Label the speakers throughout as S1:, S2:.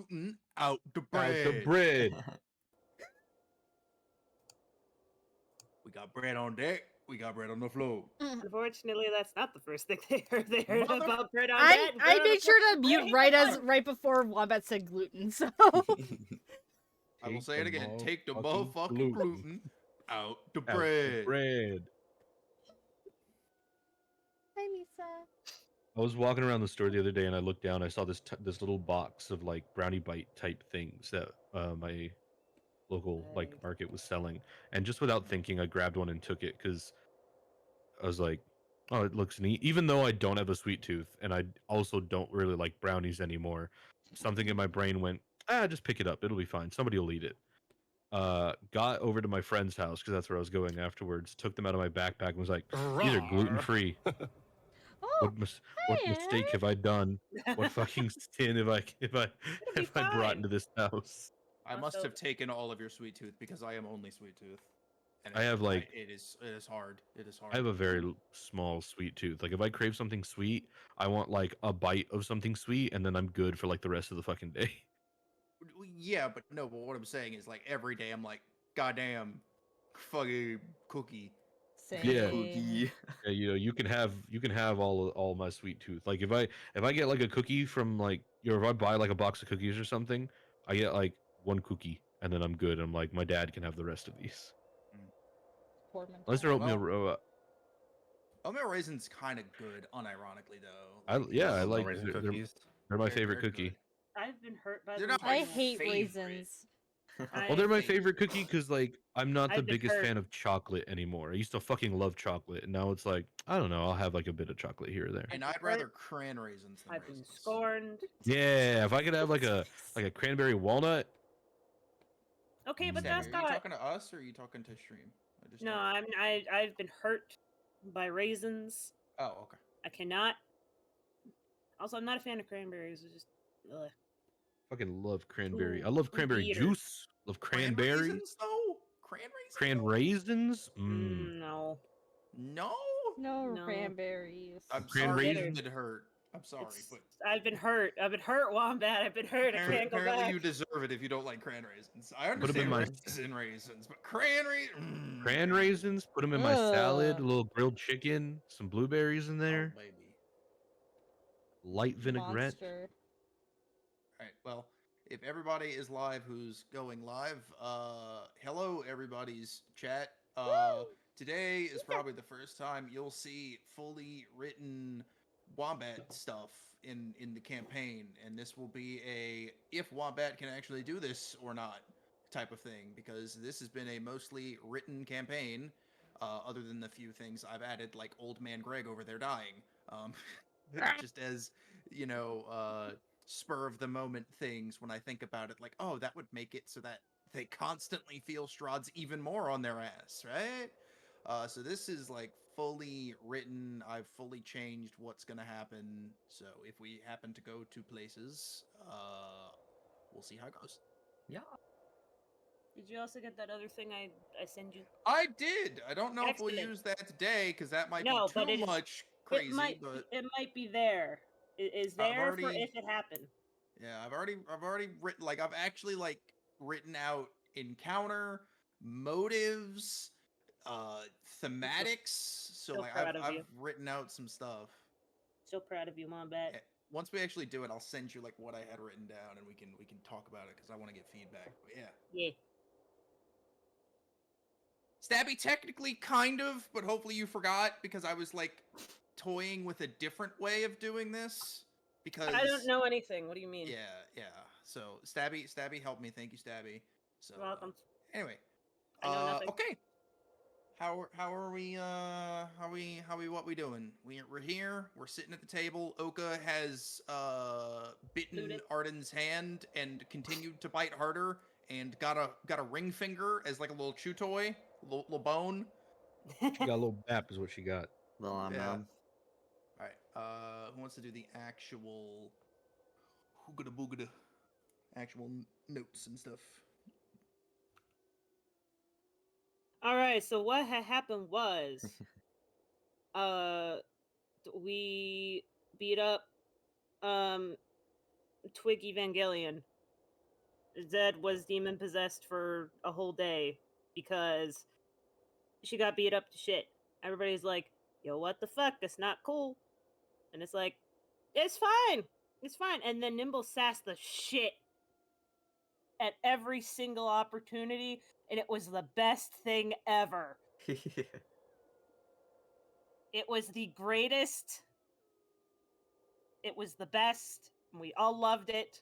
S1: gluten, out the
S2: Out
S1: bread.
S2: the bread.
S1: We got bread on deck. We got bread on the floor.
S3: Unfortunately, that's not the first thing they heard. They heard
S1: Mother-
S3: about bread on
S4: I
S3: that. and bread on
S4: made
S3: the
S4: sure to
S3: fucking
S4: mute
S3: bread.
S4: right before Wombat said gluten, so
S1: I will say it again. Take the
S2: motherfucking
S1: motherfucking gluten out the
S2: Out the
S1: bread.
S2: bread.
S4: Hi, Misa.
S2: I was walking around the store the other day and I looked down. I saw this little box of like brownie bite type things that my local like
S3: Nice.
S2: market was selling, and just without thinking, I grabbed one and took it because I was like, "Oh, it looks neat." Even though I don't have a sweet tooth, and I also don't really like brownies anymore, something in my brain went, just pick it up. It'll be fine. Somebody will eat it. Got over to my friend's house because that's where I was going afterwards. Took them out of my backpack and was like, "These are gluten free."
S4: Oh,
S2: What mistake have I done? What fucking sin have I
S3: be
S2: brought
S3: fine.
S2: into this house?
S1: I must
S3: Also-
S1: have taken all of your sweet tooth because I am only sweet tooth. And
S2: I have, like-
S1: it is hard. It is hard.
S2: I have a very small sweet tooth. Like if I crave something sweet, I want like a bite of something sweet, and then I'm good for like the rest of the fucking day.
S1: Yeah, but no. But what I'm saying is like every day I'm like, goddamn, fucking cookie.
S2: Yeah.
S4: same.
S2: Yeah, you can have all my sweet tooth. Like if I get like a cookie from like if I buy like a box of cookies or something, I get like one cookie and then I'm good. I'm like my dad can have the rest of these.
S4: Poor
S2: Unless they're
S4: mentality.
S2: oatmeal.
S1: Oatmeal raisin's kind of good, unironically though.
S2: I
S1: it's-
S2: like
S5: raisin
S2: they're
S5: cookies.
S2: my
S1: They're-
S2: favorite
S1: they're
S2: cookie.
S1: good.
S3: I've been hurt by
S1: They're
S3: them.
S1: not my
S4: I hate
S1: favorite.
S4: raisins.
S2: Well, they're my
S1: favorite.
S2: favorite cookie because like I'm not the
S3: I've been
S2: biggest
S3: hurt.
S2: fan of chocolate anymore. I used to fucking love chocolate, and now it's like I don't know. I'll have like a bit of chocolate here or there.
S1: And
S3: I've
S1: I'd
S3: been
S1: rather
S3: hurt.
S1: cran raisins than
S3: I've been
S1: raisins.
S3: scorned.
S2: Yeah, if I could have like a cranberry walnut.
S3: Okay, but
S1: Sammy,
S3: that's
S1: are you
S3: not.
S1: talking to us or are you talking to stream?
S3: No, I've been hurt by raisins.
S1: Oh, okay.
S3: I cannot. Also, I'm not a fan of cranberries. It's just. Ugh.
S2: Fucking love cranberry.
S3: Ooh,
S2: I love
S3: ooh,
S2: cranberry
S3: eater.
S2: juice. Love
S1: Cran
S2: cranberry.
S1: raisins though? Cran raisins?
S2: Cran raisins. Mm.
S3: No.
S1: No.
S4: No
S3: No.
S4: cranberries.
S1: I'm
S2: Cran
S1: sorry
S2: raisins?
S1: it hurt. I'm sorry, but
S3: I've been hurt. I've been hurt, Wombat. I've been hurt. I can't go
S1: apparently
S3: back.
S1: you deserve it if you don't like cran raisins. I
S2: Put 'em in
S1: understand
S2: my-
S1: raisin raisins, but cran raisins.
S2: Cran raisins. Put them in my salad.
S4: Ugh.
S2: A little grilled chicken. Some blueberries in there.
S1: Oh, baby.
S2: Light vinaigrette.
S4: Monster.
S1: All right. Well, if everybody is live who's going live, hello everybody's chat. Today is probably the first time you'll see fully written Wombat stuff in the campaign, and this will be a if Wombat can actually do this or not type of thing, because this has been a mostly written campaign, other than the few things I've added, like Old Man Greg over there dying, just as, you know, spur of the moment things when I think about it, like, oh, that would make it so that they constantly feel Strahd's even more on their ass, right? So this is like fully written. I've fully changed what's gonna happen. So if we happen to go to places, we'll see how it goes.
S5: Yeah.
S3: Did you also get that other thing I sent you?
S1: I did. I don't know if
S3: Excellent.
S1: we'll use that today because that might
S3: No,
S1: be
S3: but
S1: too
S3: it is-
S1: much crazy.
S3: It might be there. It is
S1: I've
S3: there for
S1: already-
S3: if it happened.
S1: Yeah, I've already written, like, I've actually like written out encounter motives, thematics. So
S3: So
S1: like
S3: proud of you.
S1: I've written out some stuff.
S3: So proud of you, Wombat.
S1: Eh, Once we actually do it, I'll send you like what I had written down, and we can talk about it because I want to get feedback. But yeah,
S3: Yeah.
S1: Stabby technically kind of, but hopefully you forgot because I was like toying with a different way of doing this because
S3: I don't know anything. What do you mean?
S1: Yeah. So Stabby helped me. Thank you, Stabby. So
S3: You're welcome.
S1: anyway,
S3: I know nothing.
S1: okay. How are we? What we doing? We're here. We're sitting at the table. Oka has bitten
S3: Looted.
S1: Arden's hand and continued to bite harder, and got a ring finger as like a little chew toy, little bone.
S2: She got a little bap, is what she got.
S5: Well,
S1: Yeah. All right. Who wants to do the actual hoogada boogada, actual notes and stuff?
S3: All right. So what had happened was, we beat up Twig Evangelion. Zed was demon possessed for a whole day because she got beat up to shit. Everybody's like, yo, what the fuck? That's not cool. And it's like, it's fine. It's fine. And then Nimble sassed the shit at every single opportunity, and it was the best thing ever. It was the greatest. It was the best. We all loved it.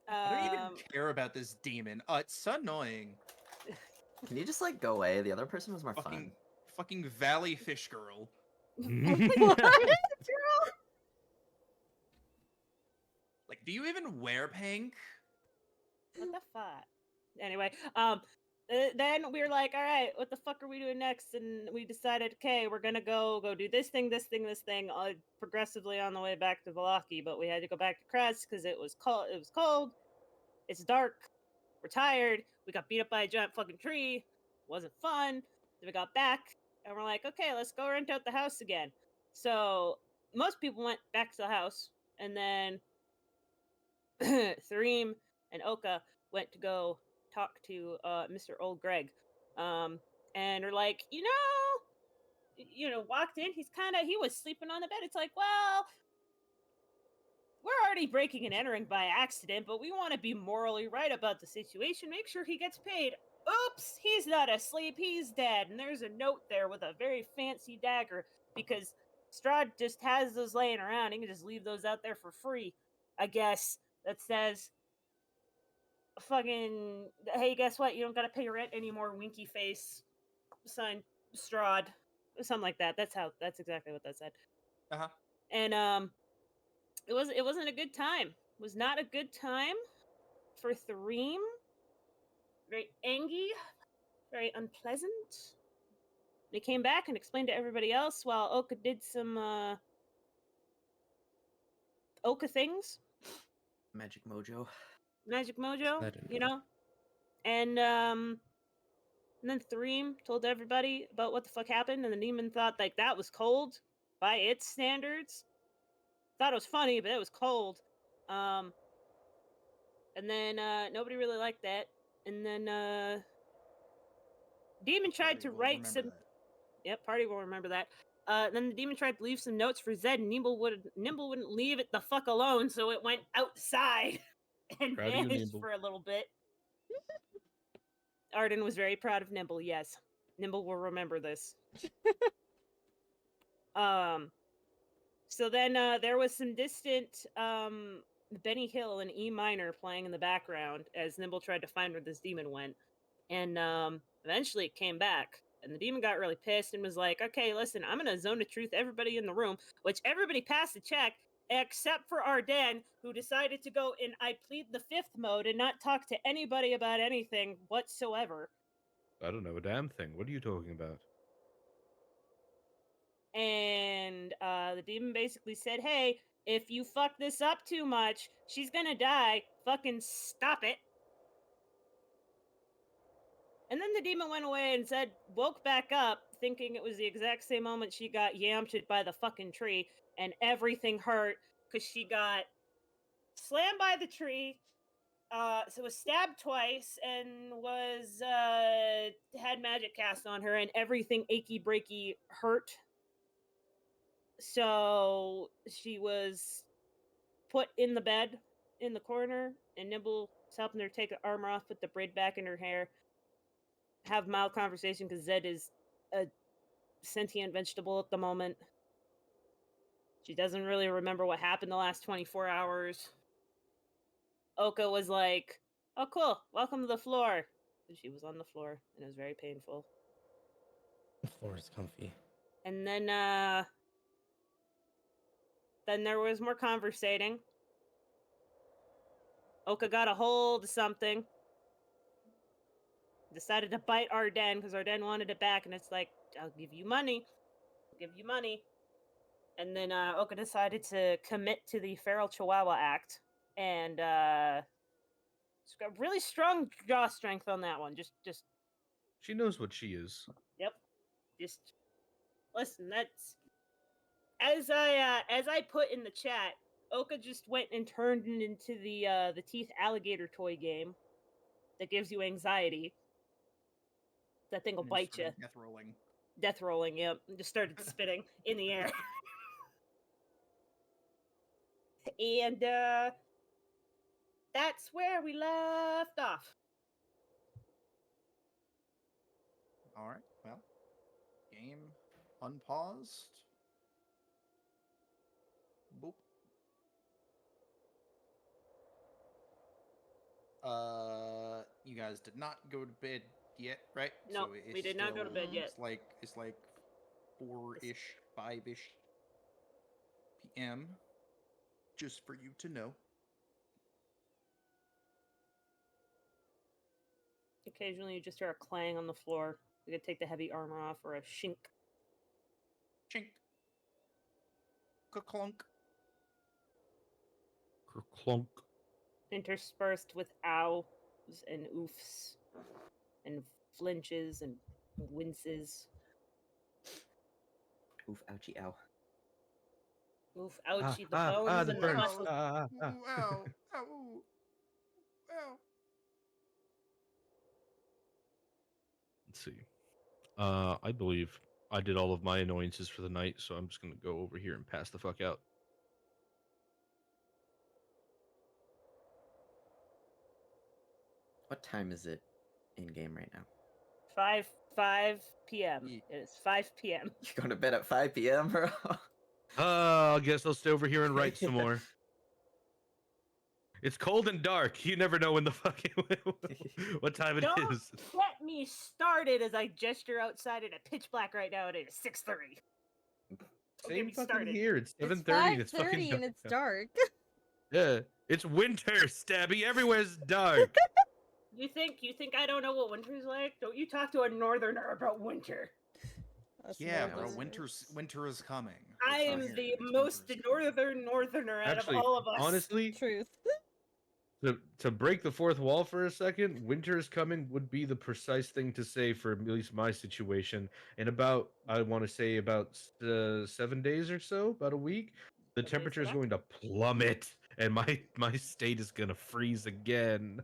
S1: I don't even care about this demon. It's so annoying.
S5: Can you just like go away? The other person was more fun.
S1: Fucking Valley Fish Girl. Like, do you even wear pink?
S3: What the fuck? Anyway, then we were like, all right, what the fuck are we doing next? And we decided, okay, we're gonna go do this thing, progressively on the way back to Valaki, but we had to go back to Crest because it was cold. It was cold. It's dark. We're tired. We got beat up by a giant fucking tree. Wasn't fun. Then we got back and we're like, okay, let's go rent out the house again. So most people went back to the house, and then Threem and Oka went to go talk to Mr. Old Greg. And we're like, walked in. He was sleeping on the bed. It's like, well, we're already breaking and entering by accident, but we want to be morally right about the situation. Make sure he gets paid. Oops, he's not asleep. He's dead. And there's a note there with a very fancy dagger because Strahd just has those laying around. He can just leave those out there for free, I guess. That says, fucking, hey, guess what? You don't gotta pay your rent anymore, winky face. Signed, Strahd. Something like that. That's exactly what that said.
S1: Uh-huh.
S3: And, it wasn't a good time. It was not a good time for Threem. Very angry, very unpleasant. They came back and explained to everybody else while Oka did some, Oka things.
S5: Magic mojo.
S3: Magic mojo,
S2: I didn't
S3: you
S2: know.
S3: know? And then Threem told everybody about what the fuck happened, and the demon thought, like, that was cold by its standards. Thought it was funny, but it was cold. And then nobody really liked that. And then demon tried to write some. Yep, party will remember that. Then the demon tried to leave some notes for Zed, and Nimble wouldn't leave it the fuck alone, so it went outside and
S2: Proud of you,
S3: vanished
S2: Nimble.
S3: for a little bit. Arden was very proud of Nimble. Yes, Nimble will remember this. So then there was some distant Benny Hill and E minor playing in the background as Nimble tried to find where this demon went. And eventually it came back. And the demon got really pissed and was like, okay, listen, I'm going to zone of truth everybody in the room, which everybody passed the check except for Arden, who decided to go in I plead the fifth mode and not talk to anybody about anything whatsoever.
S2: I don't know a damn thing. What are you talking about?
S3: And the demon basically said, hey, if you fuck this up too much, she's gonna die. Fucking stop it. And then the demon went away and woke back up, thinking it was the exact same moment she got yamched by the fucking tree, and everything hurt because she got slammed by the tree, so was stabbed twice, and was had magic cast on her, and everything achy breaky hurt. So she was put in the bed in the corner, and Nimble was helping her take the armor off, put the braid back in her hair, have mild conversation because Zed is a sentient vegetable at the moment. She doesn't really remember what happened the last 24 hours. Oka was like, oh, cool, welcome to the floor. And she was on the floor, and it was very painful.
S6: The floor is comfy.
S3: And then there was more conversating. Oka got a hold of something. Decided to bite Arden because Arden wanted it back, and it's like, I'll give you money. I'll give you money. And then Oka decided to commit to the Feral Chihuahua Act, and she's got really strong jaw strength on that one. Just
S2: She knows what she is.
S3: Yep. Just listen, that's as I put in the chat, Oka just went and turned it into the teeth alligator toy game that gives you anxiety. That thing will
S1: And then
S3: bite you.
S1: started death rolling.
S3: Death rolling, yep. Just started spitting in the air. And that's where we left off.
S1: All right. Well, game unpaused. Boop. You guys did not go to bed yet, right?
S3: No, we did not go to bed yet.
S1: It's like 4-ish, 5-ish p.m. Just for you to know.
S3: Occasionally you just hear a clang on the floor. You could take the heavy armor off, or a shink.
S1: Chink. Ka-clunk.
S2: Clunk.
S3: Interspersed with ows and oofs and flinches and winces.
S5: Oof, ouchie, ow.
S3: Oof, ouchie, the bones
S2: the
S3: and the
S2: burns.
S3: muscles.
S1: Ooh, ow. Ow. Ow.
S2: Let's see. I believe I did all of my annoyances for the night, so I'm just gonna go over here and pass the fuck out.
S5: What time is it in game right now?
S3: 5 p.m.
S1: Ye-
S3: It is 5 p.m.
S5: You're going to bed at 5 p.m., bro?
S2: I guess I'll stay over here and write some more. It's cold and dark. You never know when the fucking what time it
S3: Don't
S2: is.
S3: get me started as I gesture outside in a pitch black right now. It is 6:30. Don't get
S2: Same
S3: me
S2: fucking
S3: started.
S2: here. It's
S4: It's
S2: 7:30 and it's
S4: 5:30
S2: fucking
S4: and it's
S2: out.
S4: dark.
S2: Yeah, it's winter, Stabby. Everywhere's dark.
S3: You think I don't know what winter's like? Don't you talk to a northerner about winter?
S4: Us
S1: Yeah, bro.
S4: Northerners.
S1: Winter is coming.
S3: I
S1: It's not
S3: am
S1: here
S3: the
S1: yet, it's
S3: most
S1: winter is coming.
S3: northerner out
S2: Actually,
S3: of all of us.
S2: honestly,
S4: Truth.
S2: to break the fourth wall for a second, winter is coming would be the precise thing to say for at least my situation. In about, I want to say about 7 days or so, about a week, the
S3: 7 days
S2: temperature is
S3: for that?
S2: going to plummet, and my state is gonna freeze again.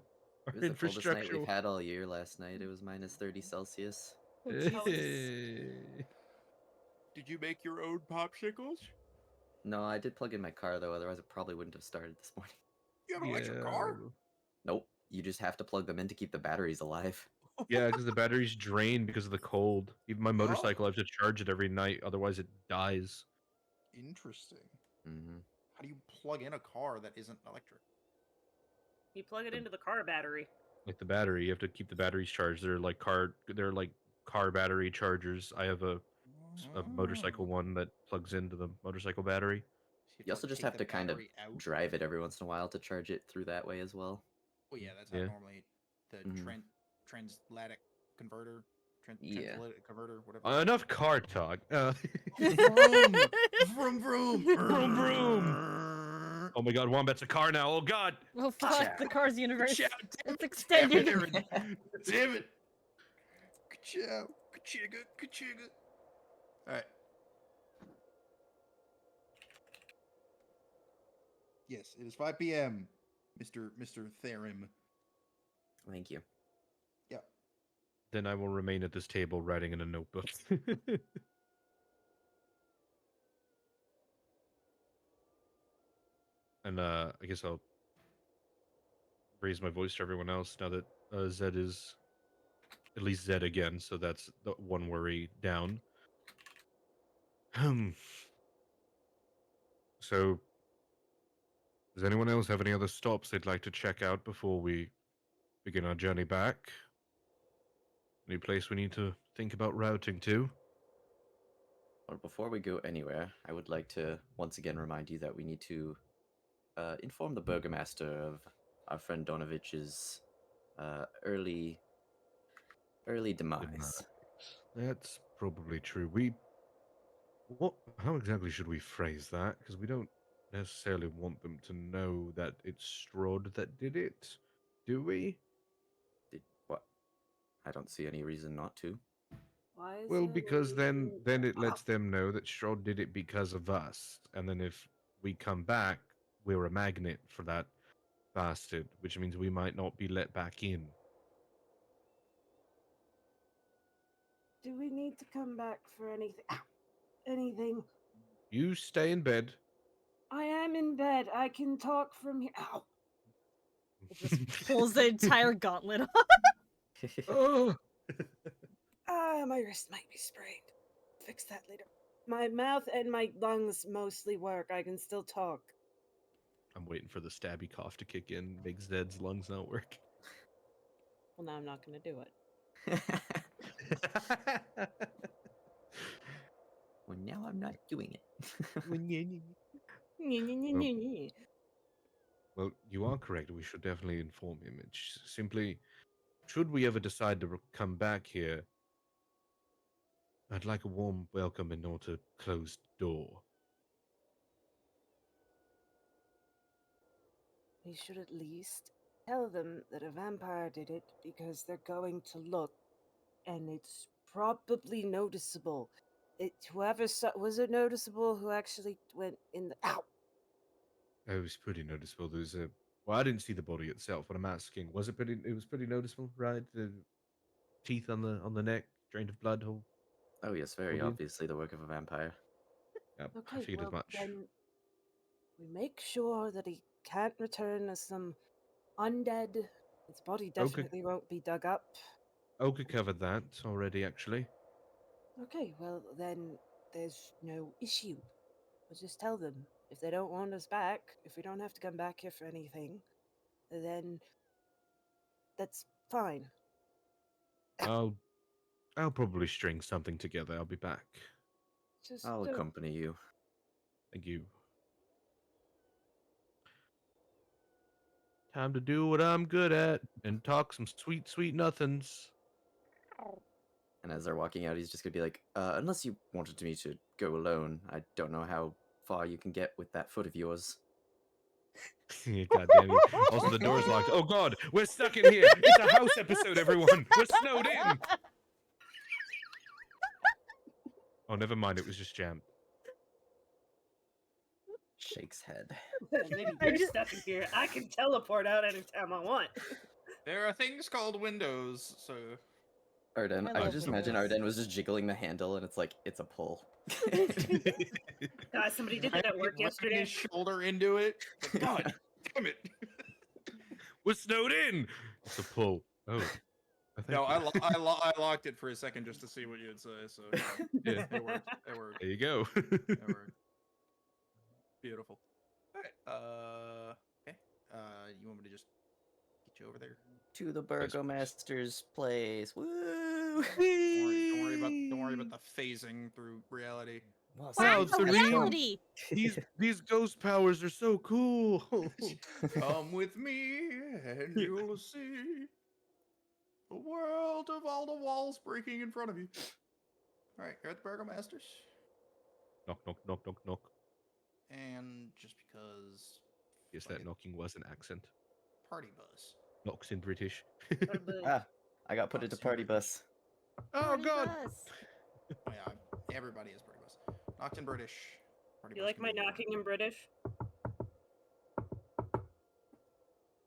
S2: Our
S5: It was the coldest night
S2: infrastructure.
S5: we've had all year last night. It was minus 30 Celsius.
S4: Oh, Jesus.
S1: Did you make your own popsicles?
S5: No, I did plug in my car, though. Otherwise, it probably wouldn't have started this morning.
S1: You have an electric car?
S5: Nope. You just have to plug them in to keep the batteries alive.
S2: Yeah, because the batteries drain because of the cold. Even my motorcycle, I have to charge it every night, otherwise it dies.
S1: Interesting.
S5: Mm-hmm.
S1: How do you plug in a car that isn't electric?
S3: You plug it into the car battery.
S2: Like the battery, you have to keep the batteries charged. They're like car battery chargers. I have a motorcycle one that plugs into the motorcycle battery.
S1: So
S5: You also just
S1: take
S5: have
S1: the
S5: to kind of
S1: battery out?
S5: drive it every once in a while to charge it through that way as well.
S1: Well, yeah, that's
S2: Yeah.
S1: how normally the
S5: Mhm.
S1: translatic converter,
S5: Yeah.
S1: translatic converter, whatever.
S2: Enough car talk.
S1: Vroom, vroom, vroom,
S2: Vroom, vroom. Oh my god, Wombat's a car now. Oh god.
S4: Oh fuck, the Cars universe.
S1: Ka-chow,
S4: It's extended.
S1: Damn it! Ka-chow, ka-chigga, ka-chigga. Alright. Yes, it is 5 p.m., Mr. Therim.
S5: Thank you.
S1: Yeah.
S2: Then I will remain at this table writing in a notebook. And I guess I'll raise my voice to everyone else now that Zed is at least Zed again, so that's the one worry down. So, does anyone else have any other stops they'd like to check out before we begin our journey back? Any place we need to think about routing to?
S5: Well, before we go anywhere, I would like to once again remind you that we need to inform the burgomaster of our friend Donovich's early demise.
S2: That's probably true. How exactly should we phrase that? Because we don't necessarily want them to know that it's Strahd that did it, do we?
S5: Did what? I don't see any reason not to.
S3: Why is
S2: Well,
S3: there
S2: because then
S3: reason-
S2: it lets them know that Strahd did it because of us, and then if we come back, we're a magnet for that bastard, which means we might not be let back in.
S3: Do we need to come back for anything? Ow! Anything?
S2: You stay in bed.
S3: I am in bed. I can talk from here. Ow!
S4: It just pulls the entire gauntlet off.
S2: Oh,
S3: Ah, my wrist might be sprained. Fix that later. My mouth and my lungs mostly work. I can still talk.
S2: I'm waiting for the stabby cough to kick in, make Zed's lungs not work.
S3: Well, now I'm not going to do it.
S5: Well, now I'm not doing it.
S2: Well, you are correct. We should definitely inform him. It's simply, should we ever decide to come back here, I'd like a warm welcome and not a closed door.
S3: We should at least tell them that a vampire did it because they're going to look, and it's probably noticeable. Whoever saw, was it noticeable who actually went in the ow?
S2: It was pretty noticeable. There's a well, I didn't see the body itself, but I'm asking, was it pretty? It was pretty noticeable, right? The teeth on the neck, drained of blood hole.
S5: Oh yes, very
S2: Will do.
S5: obviously the work of a vampire.
S2: Yeah, I
S3: Okay,
S2: figured
S3: well
S2: as much.
S3: then we make sure that he can't return as some undead. His body definitely won't be dug up.
S2: Oka covered that already, actually.
S3: Okay, well then there's no issue. We'll just tell them. If they don't want us back, if we don't have to come back here for anything, then that's fine.
S2: I'll probably string something together. I'll be back.
S3: Just
S5: I'll
S3: don't.
S5: accompany you.
S2: Thank you. Time to do what I'm good at and talk some sweet, sweet nothings.
S5: And as they're walking out, he's just gonna be like, unless you wanted me to go alone, I don't know how far you can get with that foot of yours.
S2: God damn you. Also, the door's locked. Oh, God. We're stuck in here. It's a house episode, everyone. We're snowed in. Oh, never mind. It was just jammed.
S5: Shakes head.
S3: Maybe
S4: I
S3: you're
S4: just-
S3: stuck in here. I can teleport out anytime I want.
S1: There are things called windows, so
S5: Arden,
S4: I
S5: I
S4: love
S5: could just imagine
S4: windows.
S5: Arden was just jiggling the handle and it's like, it's a pull.
S3: Guys, somebody did that at work
S1: Running
S3: yesterday.
S1: his shoulder into it. Like, God damn it!
S2: We're snowed in. It's a pull. Oh. Thank
S1: No,
S2: you.
S1: I locked it for a second just to see what you'd say. So
S2: Yeah.
S1: it worked. It worked.
S2: There you go.
S1: It worked. Beautiful. All right. Okay. You want me to just get you over there?
S5: To the
S2: please.
S5: burgomaster's place. Woo!
S1: Don't worry about the phasing through reality.
S6: Well,
S2: Wow,
S6: sounds
S4: Back to
S2: Serene.
S4: reality.
S2: These ghost powers are so cool.
S1: Come with me, and you'll see a world of all the walls breaking in front of you. All right, you're at the Burgomasters,
S2: Knock, knock, knock, knock, knock.
S1: and just because
S2: Yes,
S1: fuck
S2: that
S1: it,
S2: knocking was an accent.
S1: party bus.
S2: Knocks in British.
S5: Ah, I got put into party bus.
S2: Oh,
S4: Party
S2: God.
S4: bus.
S1: Oh yeah, everybody is party bus. Knocked in British. Party
S3: You
S1: bus
S3: like
S1: can
S3: my
S1: be anywhere.
S3: knocking in British?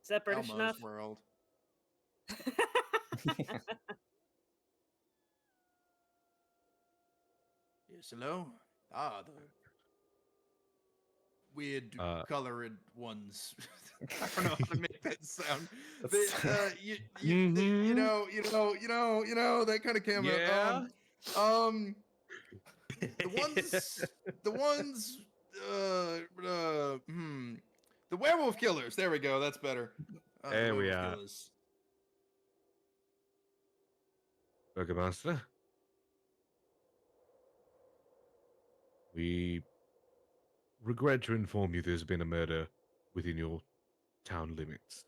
S3: Is that British
S1: Elmo's
S3: enough?
S1: World. Yes, hello. Ah, the weird colored ones. I don't know how to make that sound. You know that kind of camera.
S2: Yeah.
S1: The ones, the werewolf killers. There we go. That's better. The
S2: There we
S1: werewolf
S2: are.
S1: killers.
S2: Burgomaster. We regret to inform you there's been a murder within your town limits.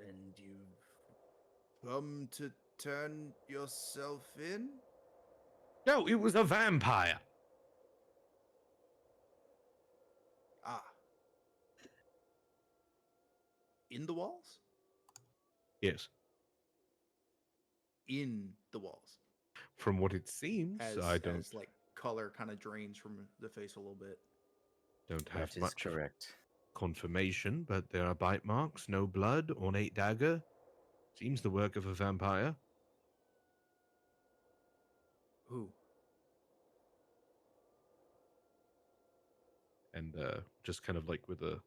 S1: And you've come to turn yourself in?
S2: No, it was a vampire.
S1: Ah. In the walls?
S2: Yes.
S1: In the walls.
S2: From what it seems,
S1: As,
S2: I don't.
S1: as like color kind of drains from the face a little bit.
S2: Don't have
S5: That is
S2: much
S5: correct.
S2: confirmation, but there are bite marks, no blood, ornate dagger. Seems the work of a vampire.
S1: Who?
S2: And just kind of like with a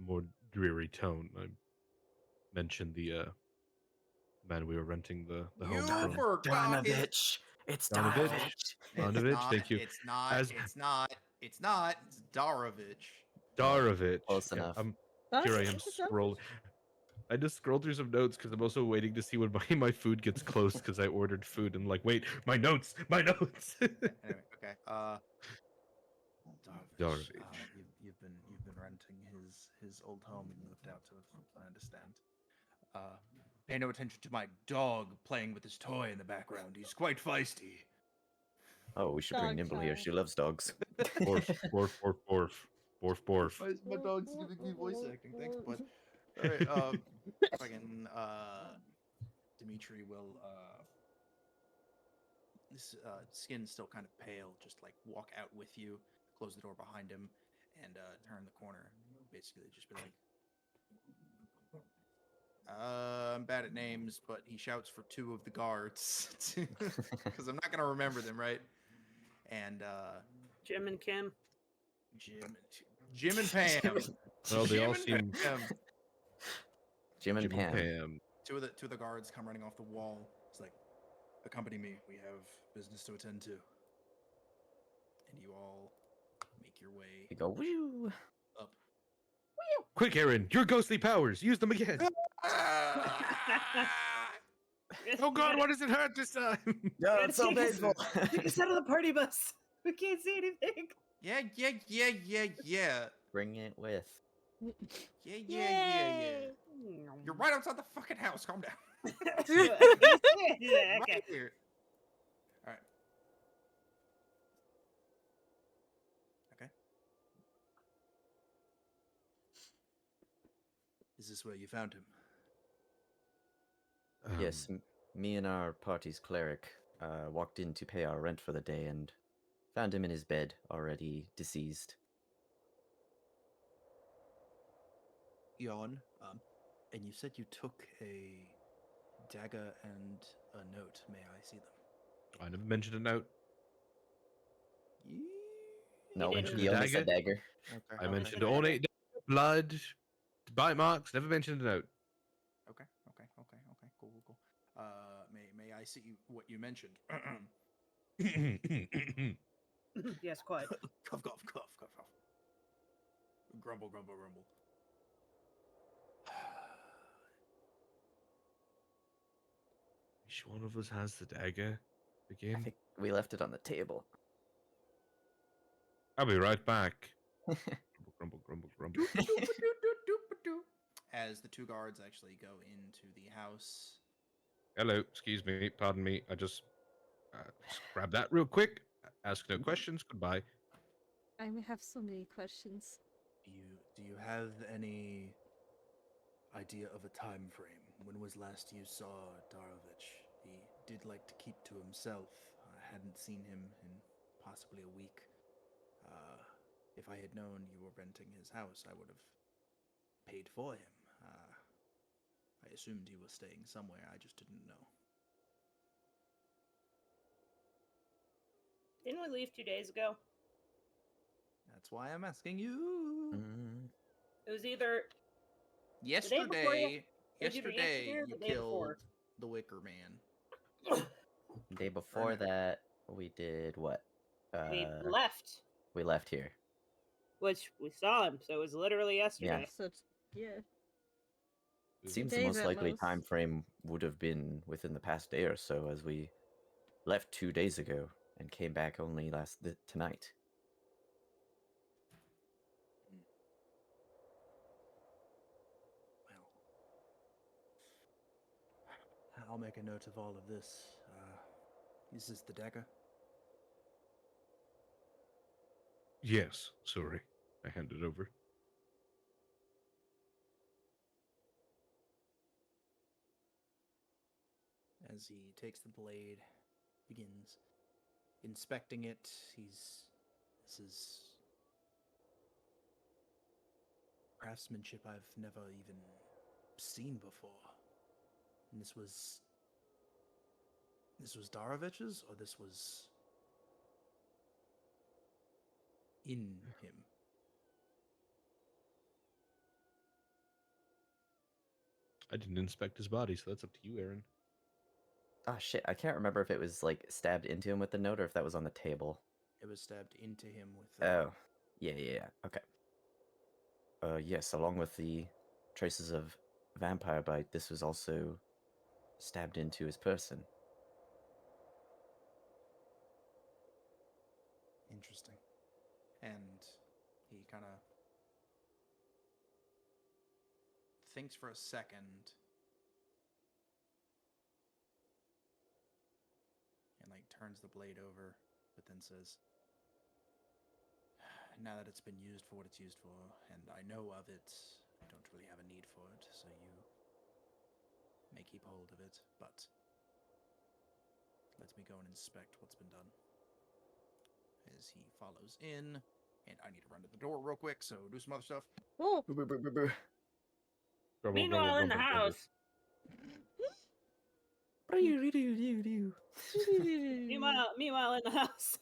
S2: more dreary tone, I mentioned the man we were renting the home
S1: You
S2: from.
S1: forgot his.
S5: Donovich! It's
S2: Donovich.
S5: Donovich!
S2: Donovich, thank you.
S1: It's not.
S2: As
S1: It's not. It's not. It's Darovich.
S2: Darovich.
S5: Close
S2: Yeah,
S5: enough.
S2: here I am scrolling. I just scrolled through some notes because I'm also waiting to see when my food gets close because I ordered food and like, wait, my notes, my notes.
S1: Anyway, okay. Darovich.
S2: Darovich.
S1: You've been renting his old home and moved out to it. I understand. Pay no attention to my dog playing with his toy in the background. He's quite feisty.
S5: Oh, we should bring
S4: Dog
S5: Nimble here.
S4: time.
S5: She loves dogs.
S2: Borf, borf, borf, borf, borf, borf.
S1: My dog's giving me voice acting. Thanks, bud. All right. Fucking Dimitri will his skin's still kind of pale. Just like walk out with you, close the door behind him, and turn the corner. Basically, just be like, I'm bad at names, but he shouts for two of the guards because I'm not gonna remember them, right? And
S3: Jim and Kim.
S1: Jim and Pam.
S2: Well, they
S1: Jim
S2: all
S1: and
S2: seem
S1: Pam.
S5: Jim and
S2: Jim and
S5: Pam.
S2: Pam.
S1: Two of the guards come running off the wall. It's like, accompany me. We have business to attend to. And you all make your way
S5: You go, woo!
S1: up.
S2: Quick, Aaron, your ghostly powers. Use them again. Oh God, what does it hurt this time?
S5: No,
S3: Gotta
S5: it's so
S3: take us-
S5: painful.
S3: Take us out of the party bus. We can't see anything.
S1: Yeah.
S5: Bring it with.
S1: Yeah. You're right outside the fucking house. Calm down.
S3: Yeah,
S1: Right
S3: okay.
S1: here. All right. Okay. Is this where you found him?
S5: Yes, me and our party's cleric walked in to pay our rent for the day and found him in his bed, already deceased.
S1: Yawn. And you said you took a dagger and a note. May I see them?
S2: I never mentioned a note.
S5: No,
S3: didn't.
S5: he only said dagger.
S1: Okay.
S2: I
S3: Okay.
S2: mentioned ornate dagger, blood, bite marks. Never mentioned a note.
S1: Okay. Cool. May I see what you mentioned?
S3: Yes, quite.
S1: Cough. Grumble.
S2: Each one of us has the dagger.
S5: I
S2: Again.
S5: think we left it on the table.
S2: I'll be right back. Grumble.
S1: As the two guards actually go into the house.
S2: Hello, excuse me, pardon me. I just grab that real quick. Ask no questions. Goodbye.
S4: I have so many questions.
S1: Do you have any idea of a time frame? When was last you saw Darovich? He did like to keep to himself. I hadn't seen him in possibly a week. If I had known you were renting his house, I would have paid for him. I assumed he was staying somewhere. I just didn't know.
S3: Didn't we leave 2 days ago?
S1: That's why I'm asking you.
S5: Mm,
S3: It was either
S1: Yesterday,
S3: it was either yesterday or
S1: you
S3: the day
S1: killed
S3: before.
S1: the Wicker Man.
S5: the day before that, we did what?
S3: We left,
S5: We left here.
S3: which we saw him, so it was literally yesterday.
S4: So, yeah.
S5: Seems the
S4: Days
S5: most
S4: at
S5: likely
S4: most.
S5: time frame would have been within the past day or so, as we left 2 days ago and came back only tonight.
S1: Well, I'll make a note of all of this. Is this the dagger?
S2: Yes, sorry. I hand it over.
S1: As he takes the blade, begins. inspecting it. This is craftsmanship I've never even seen before. And this was Darovich's, or this was in him?
S2: I didn't inspect his body, so that's up to you, Aaron.
S5: Ah, shit. I can't remember if it was like stabbed into him with the note or if that was on the table.
S1: It was stabbed into him with.
S5: Oh, yeah. Okay. Yes, along with the traces of vampire bite, this was also stabbed into his person.
S1: Interesting. And he kind of thinks for a second and like turns the blade over, but then says, now that it's been used for what it's used for, and I know of it, I don't really have a need for it, so you may keep hold of it, but let me go and inspect what's been done. As he follows in, and I need to run to the door real quick, so do some other stuff.
S4: Ooh.
S3: Meanwhile, in the house. Meanwhile, in the house.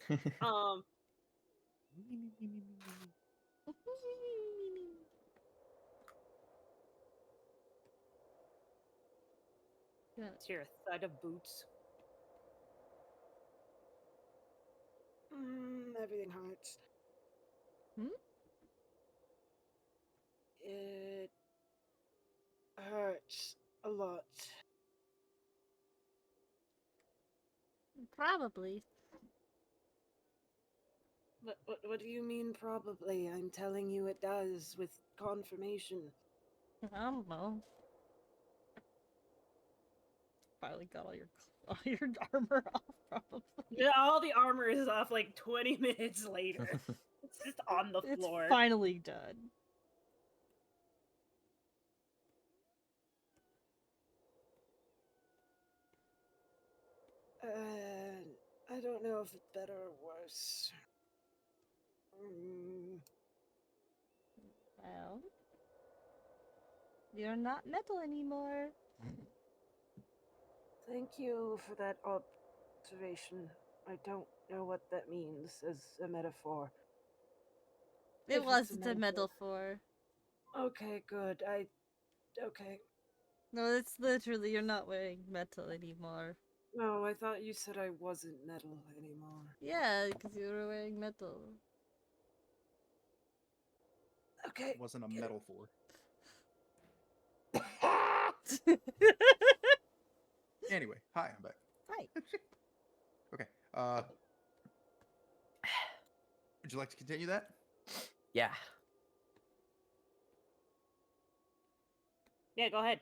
S3: It's your thud of boots. Everything hurts. It hurts a lot.
S4: Probably.
S3: What do you mean, probably? I'm telling you it does, with confirmation.
S4: I don't know. Finally got all your armor off, probably.
S3: Yeah, all the armor is off like 20 minutes later. It's just on the
S4: It's
S3: floor.
S4: finally done.
S3: I don't know if it's better or worse.
S4: Well, you're not metal anymore.
S3: Thank you for that observation. I don't know what that means as a metaphor.
S4: It
S3: If it's
S4: wasn't a metaphor.
S3: Okay, good. Okay.
S4: No, it's literally you're not wearing metal anymore.
S3: No, I thought you said I wasn't metal anymore.
S4: Yeah, because you were wearing metal.
S3: Okay.
S1: It wasn't a metaphor. Anyway, hi, I'm back.
S4: Hi.
S1: Okay. Would you like to continue that?
S5: Yeah.
S3: Yeah, go ahead.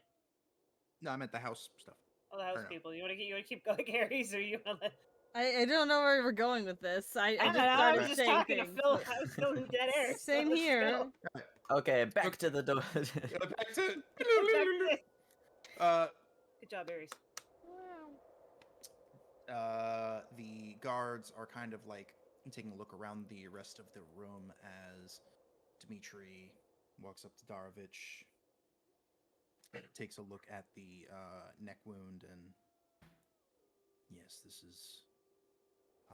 S1: No, I meant the house stuff.
S3: Oh, the house
S1: Or no.
S3: people. You want to keep going, Aries, or you want to?
S4: I don't know where we're going with this. I
S3: I
S4: just
S3: don't know. I
S4: started
S3: was just
S4: saying
S3: talking
S4: things.
S3: to Phil. I was filling dead air. so
S4: Same
S3: let's
S4: here.
S3: go.
S5: Okay, back to the door.
S1: Back to.
S3: Good job, Aries.
S1: The guards are kind of like taking a look around the rest of the room as Dmitri walks up to Darovich, takes a look at the neck wound, and yes, this is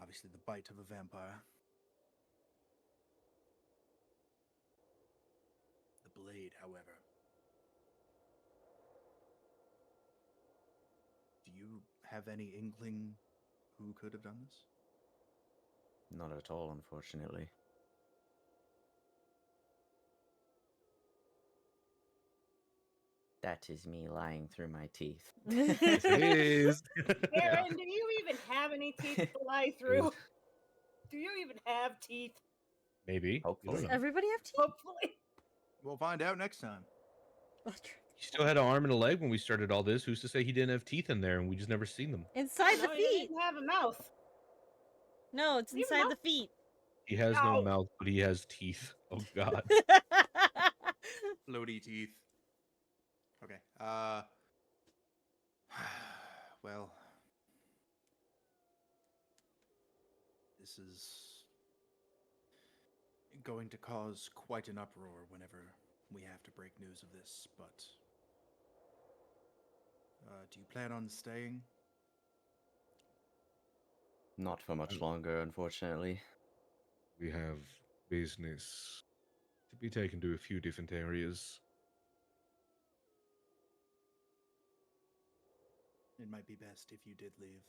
S1: obviously the bite of a vampire. The blade, however. Do you have any inkling who could have done this?
S5: Not at all, unfortunately. That is me lying through my teeth.
S2: Yes, it is.
S3: Aaron, do you even have any teeth to lie through? Do you even have teeth?
S2: Maybe. You
S5: Hopefully.
S2: don't
S4: Does
S2: know.
S4: everybody have teeth?
S3: Hopefully.
S1: We'll find out next time.
S2: He still had an arm and a leg when we started all this. Who's to say he didn't have teeth in there and we just never seen them?
S4: Inside the
S3: No, you
S4: feet.
S3: didn't have a mouth.
S4: No, it's
S3: You have a
S4: inside
S3: mouth?
S4: the feet.
S2: He has no
S3: Ow.
S2: mouth, but he has teeth. Oh God.
S1: Floaty teeth. Okay. Well, This is going to cause quite an uproar whenever we have to break news of this, but do you plan on staying?
S5: Not for much longer, unfortunately.
S2: We have business to be taken to a few different areas.
S1: It might be best if you did leave.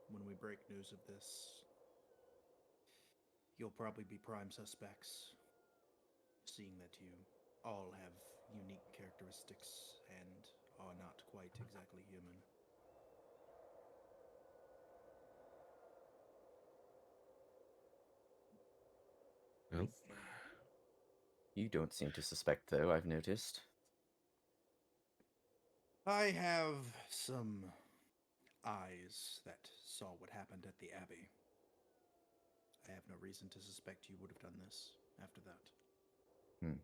S1: When we break news of this, you'll probably be prime suspects, seeing that you all have unique characteristics and are not quite exactly human.
S2: Well,
S5: You don't seem to suspect, though, I've noticed.
S1: I have some eyes that saw what happened at the Abbey. I have no reason to suspect you would have done this after that.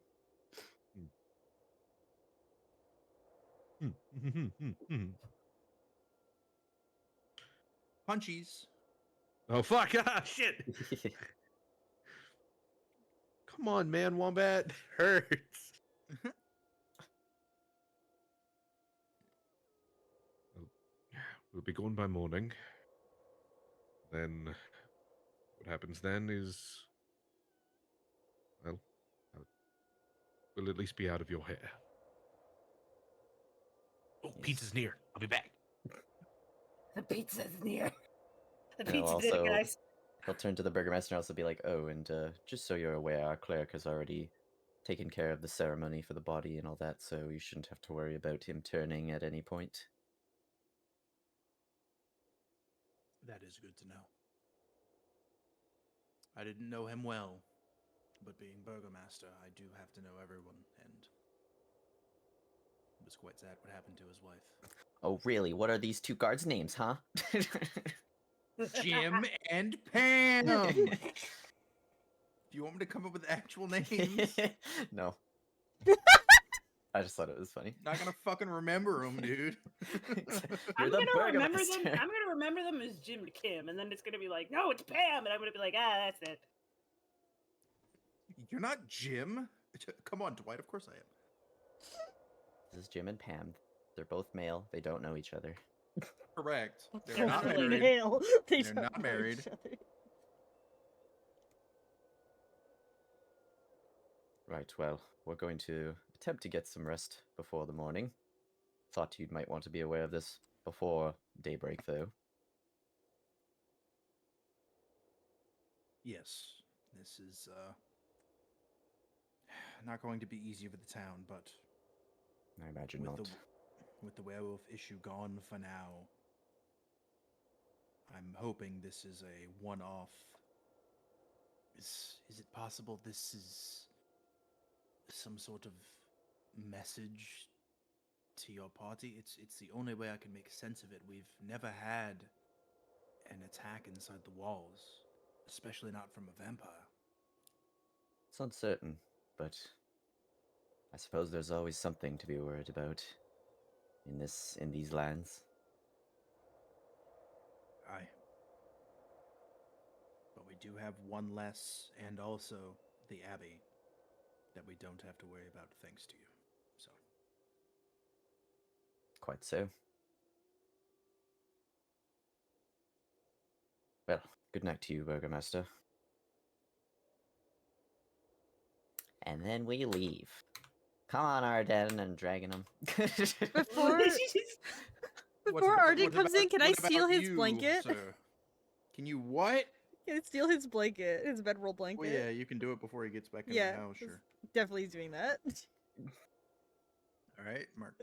S1: Punchies.
S2: Oh fuck! Ah, shit! Come on, man, Wombat. Hurts. We'll be gone by morning. Then, what happens then is, well, we'll at least be out of your hair. Oh,
S5: Yes.
S2: pizza's near. I'll be back.
S3: The pizza's near. The
S5: And he'll
S3: pizza did it,
S5: also-
S3: guys.
S5: He'll turn to the burgomaster and also be like, oh, and just so you're aware, our cleric has already taken care of the ceremony for the body and all that, so you shouldn't have to worry about him turning at any point.
S1: That is good to know. I didn't know him well, but being burgomaster, I do have to know everyone, and it was quite sad what happened to his wife.
S5: Oh, really? What are these two guards' names, huh?
S1: Jim and Pam! Do you want me to come up with actual names?
S5: No. I just thought it was funny.
S1: Not gonna fucking remember them, dude.
S3: I'm
S5: You're the
S3: gonna remember them.
S5: burgomaster.
S3: I'm gonna remember them as Jim and Kim, and then it's gonna be like, no, it's Pam, and I'm gonna be like, ah, that's it.
S1: You're not Jim? Come on, Dwight, of course I am.
S5: This is Jim and Pam. They're both male. They don't know each other.
S1: Correct. They're not
S3: Definitely
S1: married.
S4: Male. They
S1: They're
S4: don't
S1: not
S4: know
S1: married.
S4: each other.
S5: Right, well, we're going to attempt to get some rest before the morning. Thought you might want to be aware of this before daybreak, though.
S1: Yes, this is not going to be easy for the town, but
S5: I imagine
S1: with
S5: not.
S1: with the werewolf issue gone for now, I'm hoping this is a one-off. Is it possible this is some sort of message to your party? It's the only way I can make sense of it. We've never had an attack inside the walls, especially not from a vampire.
S5: It's uncertain, but I suppose there's always something to be worried about in these lands.
S1: Aye. But we do have one less, and also the Abbey that we don't have to worry about thanks to you. So,
S5: Quite so. Well, good night to you, Burgomaster. And then we leave. Come on, Arden, and dragging him.
S4: Before
S1: What's
S4: before
S1: about-
S4: Arden
S1: what
S4: comes
S1: about-
S4: in, can I
S1: what about
S4: steal his
S1: you,
S4: blanket?
S1: sir? Can you what?
S4: Can I steal his blanket, his bedroll blanket?
S1: Well, yeah, you can do it before he gets back in
S4: Yeah,
S1: the house,
S4: just-
S1: sure.
S4: Definitely doing that.
S1: All right, Mark.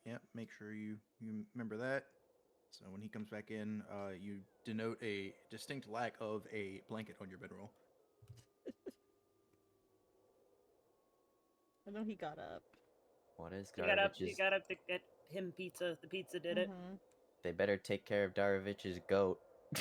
S1: Yeah, make sure you remember that. So when he comes back in, you denote a distinct lack of a blanket on your bedroll.
S4: I know he got up.
S5: What is
S3: You got up.
S5: Darovich's?
S3: You got up to get him pizza. The pizza did it.
S4: Mhm.
S5: They better take care of Darovich's goat.
S3: I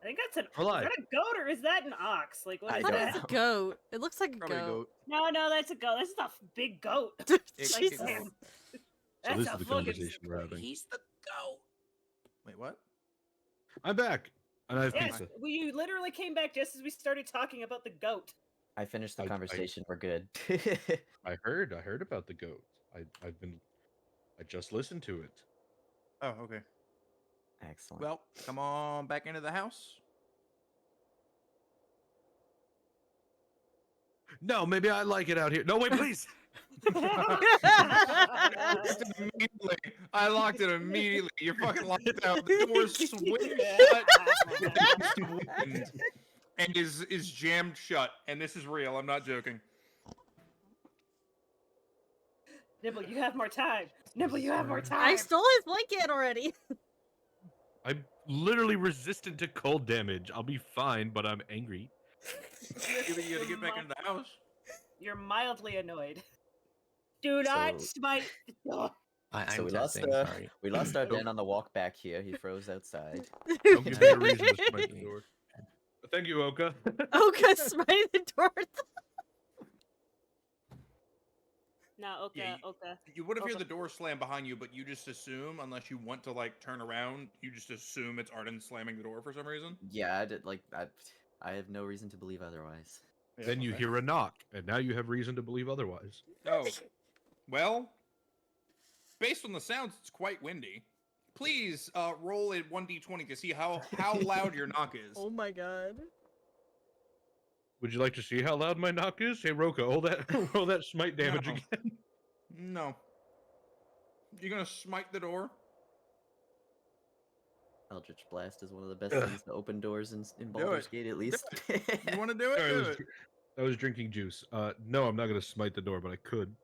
S3: think that's an.
S2: We're
S3: Is
S2: live.
S3: that a goat or is that an ox? Like what
S5: I
S3: is
S5: don't
S3: that?
S4: That is a goat. It looks like a
S1: Probably a
S4: goat.
S1: goat.
S3: No, that's a goat. That's a big goat.
S1: It-
S3: Like,
S1: it-
S3: damn.
S2: So
S3: That's
S2: this
S3: a
S2: is the
S3: fucking.
S2: conversation we're having.
S1: He's the goat. Wait, what?
S2: I'm back. And I have
S3: Yes,
S2: pizza.
S3: we literally came back just as we started talking about the goat.
S5: I finished the
S2: I-
S5: conversation. We're good.
S2: I heard about the goat. I just listened to it.
S1: Oh, okay.
S5: Excellent.
S1: Well, come on back into the house.
S2: No, maybe I like it out here. No, wait, please.
S1: I locked it immediately. You're fucking locked out. The door's swing shut against wind and is jammed shut. And this is real. I'm not joking.
S3: Nibble, you have more time. Nibble, you have more time.
S4: I stole his blanket already.
S2: I'm literally resistant to cold damage. I'll be fine, but I'm angry.
S1: You gotta get back into the house.
S3: You're mildly annoyed. Do not
S5: So-
S3: smite the door.
S6: I'm
S5: So
S6: testing, sorry.
S5: we lost our den on the walk back here. He froze outside.
S2: Don't give me a reason to smite the door. Thank you, Oka.
S4: Oka smite the door.
S3: No, Oka,
S1: Yeah,
S3: Oka.
S1: You would have heard
S3: Okay.
S1: the door slam behind you, but you just assume, unless you want to like turn around, you just assume it's Arden slamming the door for some reason.
S5: Yeah, I have no reason to believe otherwise.
S2: Then you hear a knock, and now you have reason to believe otherwise.
S1: Oh, well, based on the sounds, it's quite windy. Please roll a 1d20 to see how loud your knock is.
S4: Oh my god.
S2: Would you like to see how loud my knock is? Hey, Roka, roll that smite damage
S1: No.
S2: again.
S1: No. You're gonna smite the door?
S5: Eldritch Blast is one of the best
S2: Ugh.
S5: things to open doors in
S1: Do
S5: Baldur's
S1: it.
S5: Gate, at least.
S1: You want to do it?
S2: Sorry,
S1: Do it.
S2: I was drinking juice. No, I'm not gonna smite the door, but I could.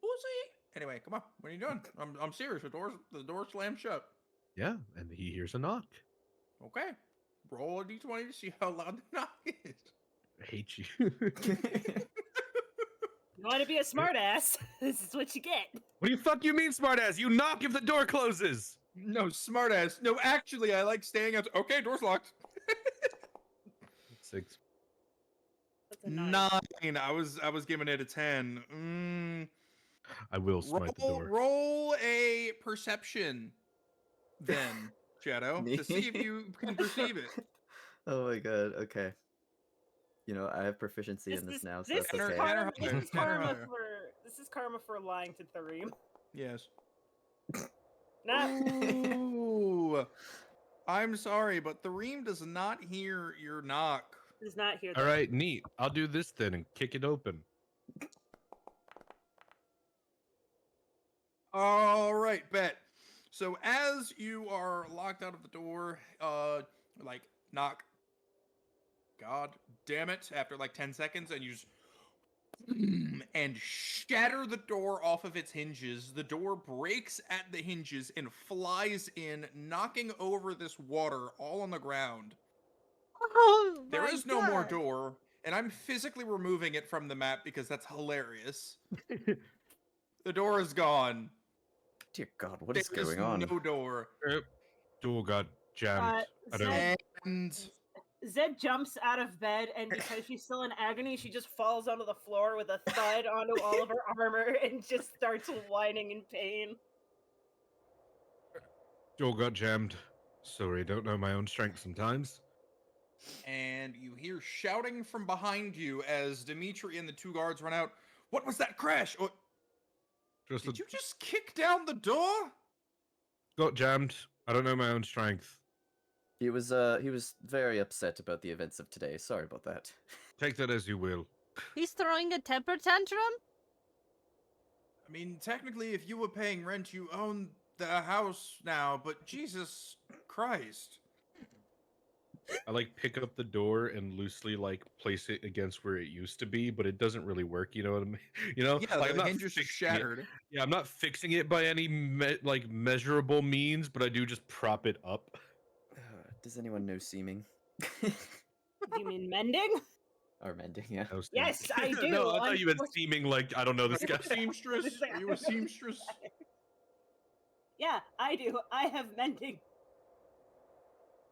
S1: Bullseye. Anyway, come on. What are you doing? I'm serious. The door slammed shut.
S2: Yeah, and he hears a knock.
S1: Okay. Roll a d20 to see how loud the knock is.
S2: I hate you.
S3: You want to be a smartass? This is what you get.
S2: What do you fuck you mean, smartass? You knock if the door closes.
S1: No, smartass. No, actually, I like staying out. Okay, door's locked.
S2: 6.
S3: That's a 9.
S1: I was giving it a 10.
S2: I will smite the door.
S1: Roll a perception, then, Shadow, to see if you can perceive it.
S5: Oh my god, okay. You know, I have proficiency in this now, so
S3: This
S5: that's
S3: is
S5: okay.
S1: Tanner,
S3: karma
S1: higher.
S3: this is karma for lying to Thareem.
S1: Yes.
S3: Not
S1: Ooh. I'm sorry, but the Reem does not hear your knock.
S3: does not hear that.
S2: All right, neat. I'll do this then and kick it open.
S1: All right, bet. So as you are locked out of the door, like knock. God damn it! After like 10 seconds, and you just and shatter the door off of its hinges. The door breaks at the hinges and flies in, knocking over this water all on the ground.
S4: Oh
S1: There
S4: my
S1: is no more
S4: God.
S1: door, and I'm physically removing it from the map because that's hilarious. The door is gone.
S5: Dear God, what is
S1: There is
S5: going on?
S1: no door.
S2: Door got jammed. I don't.
S3: Zed,
S1: And
S3: Zed jumps out of bed, and because she's still in agony, she just falls onto the floor with a thud onto all of her armor and just starts whining in pain.
S2: Door got jammed. Sorry, don't know my own strength sometimes.
S1: and you hear shouting from behind you as Dimitri and the two guards run out. What was that crash? Oh,
S2: Just
S1: did you just kick down the door?
S2: got jammed. I don't know my own strength.
S5: He was very upset about the events of today. Sorry about that.
S2: Take that as you will.
S4: He's throwing a temper tantrum?
S1: I mean, technically, if you were paying rent, you own the house now, but Jesus Christ.
S2: I like pick up the door and loosely like place it against where it used to be, but it doesn't really work. You know what I mean? You know,
S1: Yeah,
S2: like, I'm
S1: the
S2: not
S1: hinges are
S2: fixing it.
S1: shattered.
S2: Yeah, I'm not fixing it by any measurable means, but I do just prop it up.
S5: Does anyone know seaming?
S3: You mean mending?
S5: Or mending, yeah.
S2: I was
S3: Yes, I do.
S2: no, I thought you meant
S3: unfortunately.
S2: seeming like I don't know this
S1: Are you
S2: guy.
S1: a seamstress? Are you a seamstress?
S3: Yeah, I do. I have mending.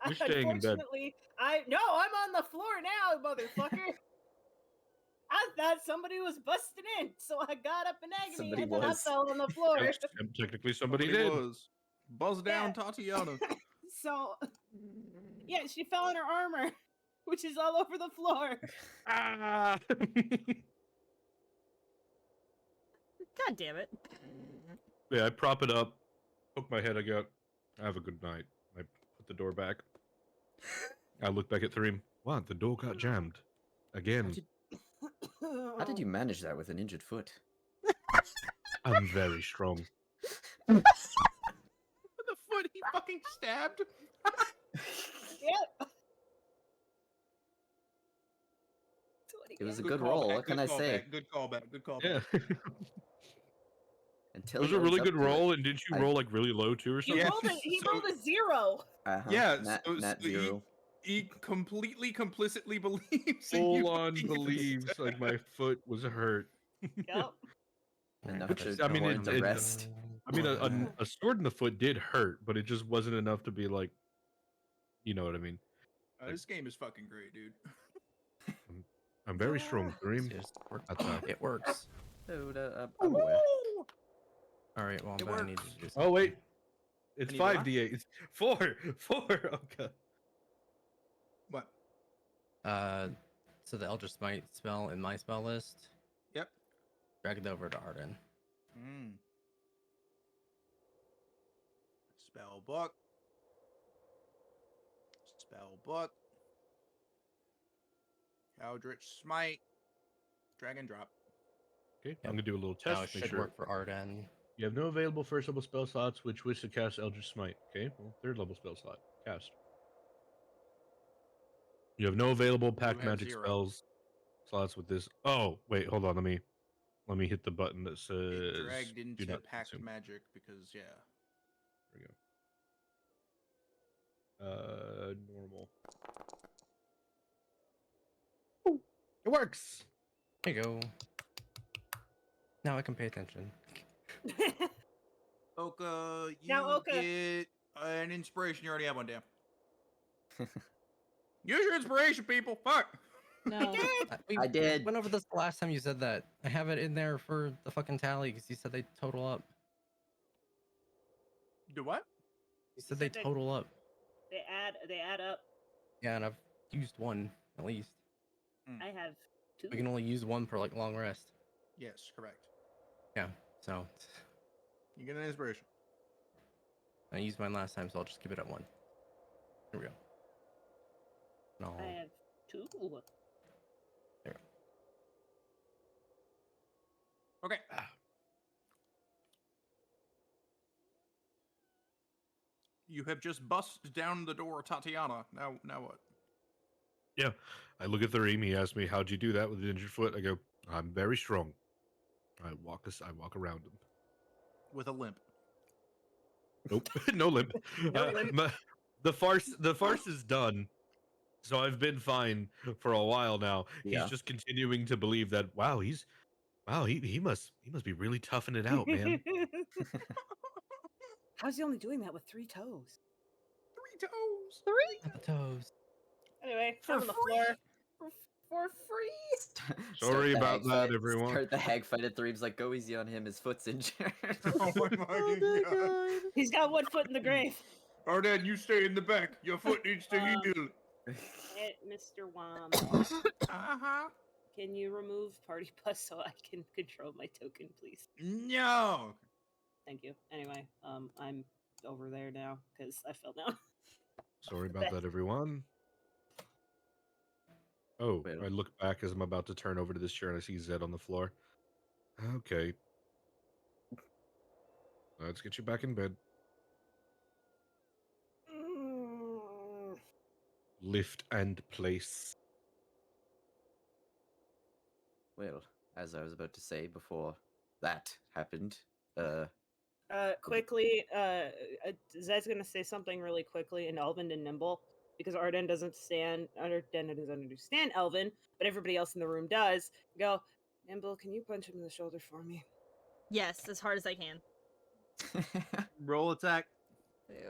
S2: You're staying in bed.
S3: Unfortunately, I'm on the floor now, motherfucker. I thought somebody was busting in, so I got up in agony
S5: Somebody
S3: and then I
S5: was.
S3: fell on the floor.
S2: Yes, technically somebody did.
S1: Was. Buzz down,
S3: Yeah.
S1: Tatiana.
S3: So, yeah, she fell in her armor, which is all over the floor.
S2: Ah!
S4: God damn it.
S2: Yeah, I prop it up, poke my head. I go, have a good night. I put the door back. I look back at Threem. What? The door got jammed again.
S5: How did you manage that with an injured foot?
S2: I'm very strong.
S1: The foot he fucking stabbed.
S3: Yep.
S5: It was a
S1: Good
S5: good
S1: callback,
S5: roll. What can I
S1: callback,
S5: say?
S1: Good callback. Good callback.
S2: Yeah.
S5: Until
S2: It was
S5: he
S2: a really
S5: owns
S2: good
S5: up to it.
S2: roll, and didn't you
S5: I-
S2: roll like really low too or
S3: He
S2: something?
S3: rolled a he
S1: so-
S3: rolled a 0.
S5: Uh-huh.
S1: Yeah,
S5: Nat,
S1: so
S5: nat zero.
S1: He completely, complicitly believes in
S2: Full
S1: you
S2: on
S1: fucking
S2: believes like my foot was hurt.
S3: Yep.
S5: Enough
S2: Which,
S5: to
S2: I mean,
S5: warrant
S2: it-
S5: arrest.
S2: I mean, a sword in the foot did hurt, but it just wasn't enough to be like, you know what I mean.
S1: This game is fucking great, dude.
S2: I'm very strong, Threem.
S7: Just work.
S2: That's how.
S7: It works.
S5: Dude, I'm aware.
S7: All right. Well,
S1: It
S7: then I need
S1: works.
S7: to do
S2: Oh wait,
S1: I
S2: it's
S1: need to what?
S2: 5d8. It's 4. Okay.
S1: What?
S7: So the Eldritch Smite spell in my spell list.
S1: Yep.
S7: Drag it over to Arden.
S1: Spell book. Spell book. Eldritch Smite. Drag and drop.
S2: Okay, I'm gonna do a little test.
S7: Now it
S2: Make
S7: should
S2: sure
S7: work for Arden.
S2: you have no available first level spell slots which wish to cast Eldritch Smite. Okay, well, third level spell slot. Cast. You have no available pack
S1: have
S2: magic
S1: 0.
S2: spells slots with this. Oh, wait, hold on. Let me hit the button that says
S1: It dragged
S2: do
S1: into
S2: not
S1: packed
S2: consume.
S1: magic because yeah.
S2: There we go. Normal. It works.
S7: There you go. Now I can pay attention.
S1: Oka, you
S3: Now, Oka.
S1: get an inspiration. You already have one, damn. Use your inspiration, people. Fuck.
S3: No.
S5: I did.
S7: Went over this the last time you said that. I have it in there for the fucking tally because you said they total up.
S1: Do what?
S7: You said they
S3: They-
S7: total up.
S3: They add up.
S7: Yeah, and I've used one at least.
S3: I have 2.
S7: We can only use one per like long rest.
S1: Yes, correct.
S7: Yeah, so
S1: You get an inspiration.
S7: I used mine last time, so I'll just keep it at 1. Here we go. No.
S3: I have 2.
S1: Okay. You have just busted down the door, Tatiana. Now what?
S2: Yeah, I look at Threem. He asks me, "How'd you do that with an injured foot?" I go, "I'm very strong." I walk around him.
S1: With a limp.
S2: Nope, no limp.
S1: No limp.
S2: The farce is done. So I've been fine for a while now.
S5: Yeah.
S2: He's just continuing to believe that he must be really toughing it out, man.
S3: How's he only doing that with 3 toes?
S1: 3 toes.
S7: Not the toes.
S3: Anyway,
S1: For
S3: I'm on the
S1: free.
S3: floor. For free.
S2: Sorry about that, everyone.
S5: Start the hag fight at Threem's like, go easy on him. His foot's injured.
S1: Oh my fucking god.
S3: He's got 1 foot in the grave.
S1: Arden, you stay in the back. Your foot needs to heal.
S3: Mr. Wom,
S1: Uh-huh.
S3: can you remove Party Bus so I can control my token, please?
S1: No.
S3: Thank you. Anyway, I'm over there now because I fell down.
S2: Sorry about that, everyone. Oh,
S5: Wait.
S2: I look back as I'm about to turn over to this chair and I see Zed on the floor. Okay. Let's get you back in bed. Lift and place.
S5: Well, as I was about to say before that happened,
S3: Quickly, Zed's gonna say something really quickly in Elven and Nimble because Arden doesn't understand Elven, but everybody else in the room does. Go, Nimble, can you punch him in the shoulder for me?
S4: Yes, as hard as I can.
S1: Roll attack.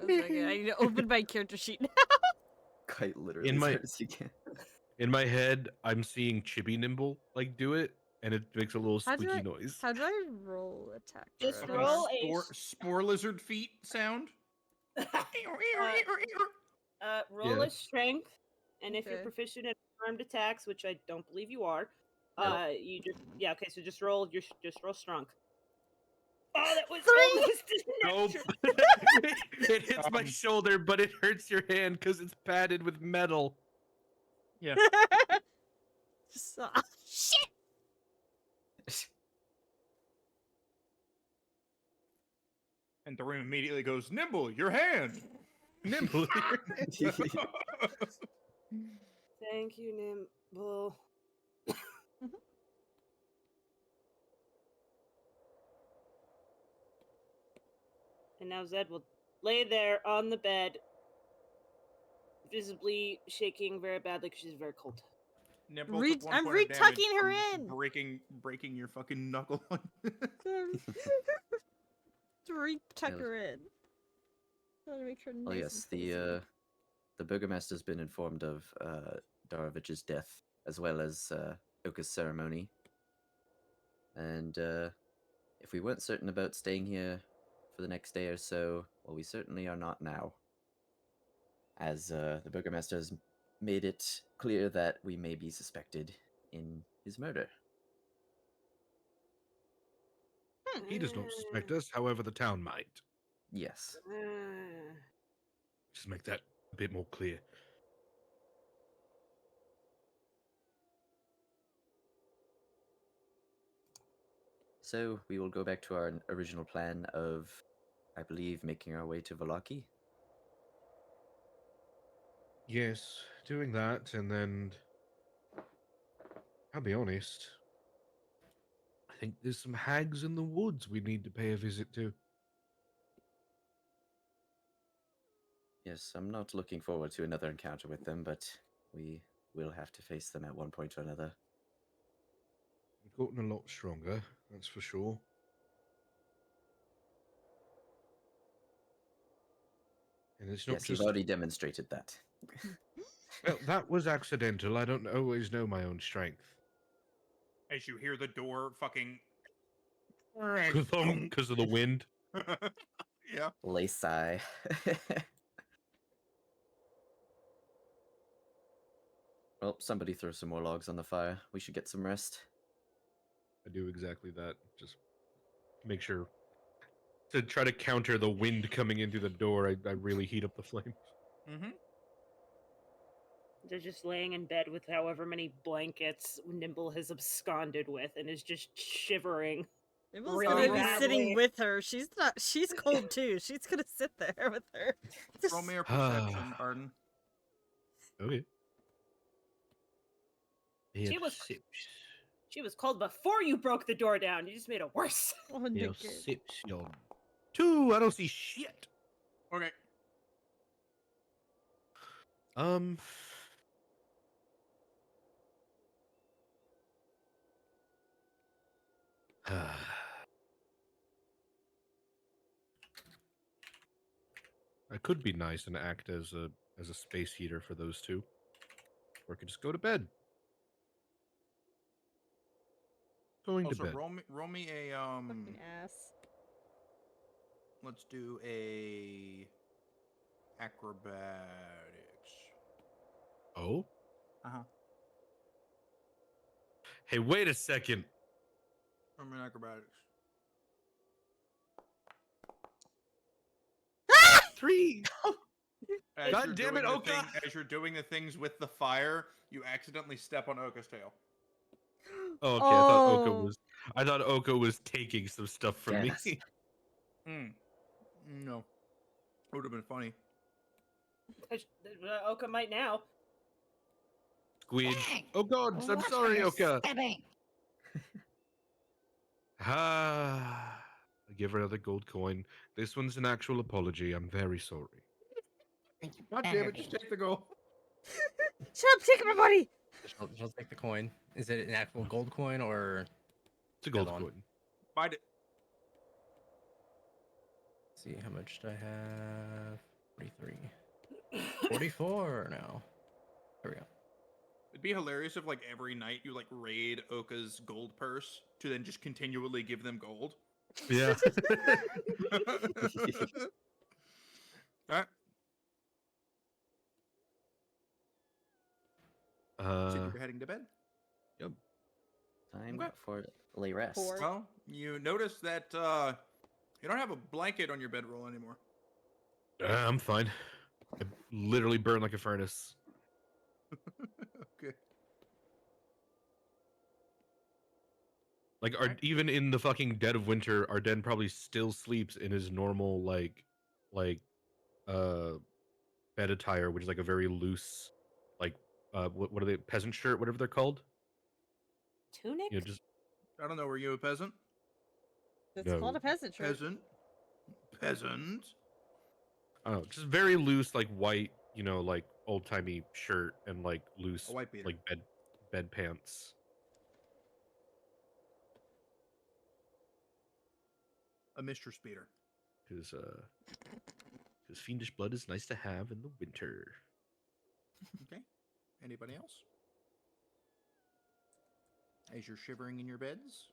S4: I need to open my character sheet now.
S5: quite literally
S2: In
S5: as
S2: my-
S5: hard as you can.
S2: In my head, I'm seeing Chibi Nimble like do it, and it makes a little
S4: How do
S2: squeaky
S4: I-
S2: noise.
S4: How do I roll attack?
S3: Just
S4: for
S3: roll
S4: everyone?
S3: a
S1: Spore lizard feet sound.
S3: Roll
S2: Yeah.
S3: a strength, and if you're
S4: Okay.
S3: proficient at armed attacks, which I don't believe you are,
S2: Nope.
S3: you okay. So just roll just roll strong. Oh, that was
S4: 3!
S3: almost
S2: Nope.
S3: natural.
S2: It hits my shoulder, but it hurts your hand because it's padded with metal.
S7: Yeah.
S4: Just, shit!
S1: And the room immediately goes, Nimble, your hand!
S2: Nimble.
S3: Thank you, Nimble. And now Zed will lay there on the bed, visibly shaking very badly because she's very cold.
S1: Nimble
S4: Re-
S1: took one
S4: I'm
S1: point of damage
S4: retucking her
S1: from
S4: in.
S1: breaking your fucking knuckle.
S4: Tuck her in. Trying to make her
S5: Oh
S4: nice
S5: yes,
S4: and cozy.
S5: the Burgomaster's been informed of Darovich's death, as well as Oka's ceremony. And if we weren't certain about staying here for the next day or so, well, we certainly are not now. As the Burgomaster has made it clear that we may be suspected in his murder.
S2: He does not suspect us, however, the town might.
S5: Yes.
S2: Just make that a bit more clear.
S5: So we will go back to our original plan of, I believe, making our way to Valaki.
S2: Yes, doing that, and then I'll be honest. I think there's some hags in the woods we need to pay a visit to.
S5: Yes, I'm not looking forward to another encounter with them, but we will have to face them at one point or another.
S2: We've gotten a lot stronger, that's for sure. And it's not
S5: Yes, you've
S2: just
S5: already demonstrated that.
S2: well, that was accidental. I don't always know my own strength.
S1: As you hear the door fucking...
S2: Because of the wind.
S1: Yeah.
S5: Laysai. Well, somebody throw some more logs on the fire. We should get some rest.
S2: I do exactly that. Just make sure to try to counter the wind coming into the door. I really heat up the flames.
S1: Mm-hmm.
S3: They're just laying in bed with however many blankets Nimble has absconded with and is just shivering.
S4: Nimble's
S3: Really
S4: gonna be sitting
S3: badly.
S4: with her. She's not. She's cold too. She's gonna sit there with her.
S1: Roll me a perception, Arden.
S2: Okay.
S3: She was cold before you broke the door down. You just made it worse.
S4: Oh, Nick.
S2: 2. I don't see shit.
S1: Okay.
S2: I could be nice and act as a space heater for those two, or I could just go to bed. Going to
S1: Also,
S2: bed.
S1: roll me a
S4: Fucking ass.
S1: let's do a acrobatics.
S2: Oh.
S1: Uh-huh.
S2: Hey, wait a second.
S1: Roll me an acrobatics.
S2: 3.
S1: As
S2: God
S1: you're
S2: damn it,
S1: doing the
S2: Oka!
S1: as you're doing the things with the fire, you accidentally step on Oka's tail.
S2: Oh, okay.
S4: Oh.
S2: I thought Oka was taking some stuff from
S5: Yes.
S2: me.
S1: No. It would have been funny.
S3: Oka might now.
S2: Squid. Oh God, I'm sorry, Oka. Ah, I give her another gold coin. This one's an actual apology. I'm very sorry.
S1: God damn it, just take the gold.
S4: Shut up! Take my money.
S7: She'll take the coin. Is it an actual gold coin or
S2: It's a
S7: The
S2: gold
S7: other one.
S2: coin.
S1: Bite it.
S7: let's see how much do I have? 43. 44 now. There we go.
S1: It'd be hilarious if, like, every night you, like, raid Oka's gold purse to then just continually give them gold.
S2: Yeah.
S1: All right. So you're heading to bed.
S5: Time
S1: Okay.
S5: for lay rest.
S4: Poor.
S1: Well, you notice that you don't have a blanket on your bedroll anymore.
S2: I'm fine. I literally burn like a furnace.
S1: Okay.
S2: Like,
S1: Alright.
S2: even in the fucking dead of winter, Arden probably still sleeps in his normal uh bed attire, which is like a very loose, like what are they, peasant shirt, whatever they're called.
S3: Tunic?
S2: You know, just
S1: I don't know. Were you a peasant?
S4: It's
S2: No.
S4: called a peasant shirt.
S1: Peasant.
S2: I don't know, just very loose, like white, like old timey shirt and like loose,
S1: A white beater.
S2: like bed pants.
S1: A mistress beater.
S2: Because fiendish blood is nice to have in the winter.
S1: Okay. Anybody else? As you're shivering in your beds.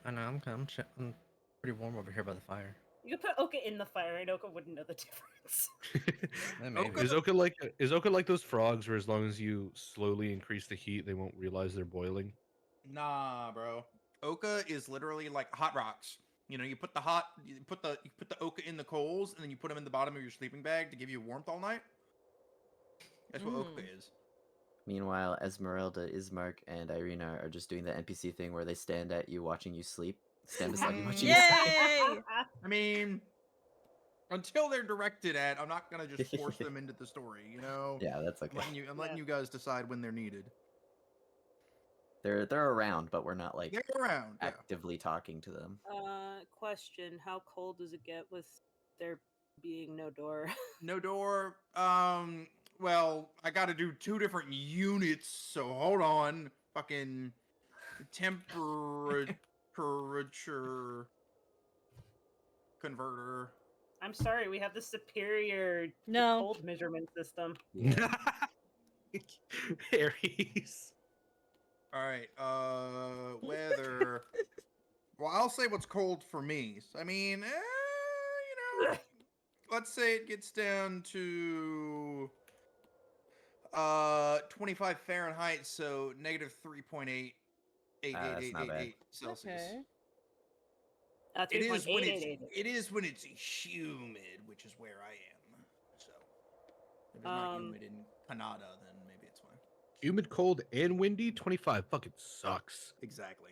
S7: I know I'm pretty warm over here by the fire.
S3: You could put Oka in the fire and Oka wouldn't know the difference.
S7: Maybe.
S2: Is Oka like those frogs where as long as you slowly increase the heat, they won't realize they're boiling?
S1: Nah, bro. Oka is literally like hot rocks. You put the Oka in the coals, and then you put them in the bottom of your sleeping bag to give you warmth all night. That's what Oka is.
S5: Meanwhile, Esmeralda, Ismark, and Irina are just doing the NPC thing where they stand at you watching you sleep. Stand beside you watching you sleep.
S4: Yay!
S1: I mean, until they're directed at, I'm not gonna just force them into the story.
S5: Yeah, that's okay.
S1: I'm letting you guys decide when they're needed.
S5: They're around, but we're not like
S1: They're around. Yeah.
S5: actively talking to them.
S3: Question: how cold does it get with there being no door?
S1: No door. Well, I got to do 2 different units, so hold on. Fucking temperature converter.
S3: I'm sorry, we have the superior
S4: No.
S3: cold measurement system.
S5: Yeah.
S2: Aries.
S1: All right. Weather. Well, I'll say what's cold for me. I mean, let's say it gets down to 25 Fahrenheit, so negative 3.8.
S5: That's not bad.
S1: Celsius.
S3: Okay.
S1: It is when it's
S3: 3.888.
S1: it is when it's humid, which is where I am. So if it's not humid in Canada, then maybe it's fine.
S2: Humid, cold, and windy. 25 fucking sucks.
S1: Exactly.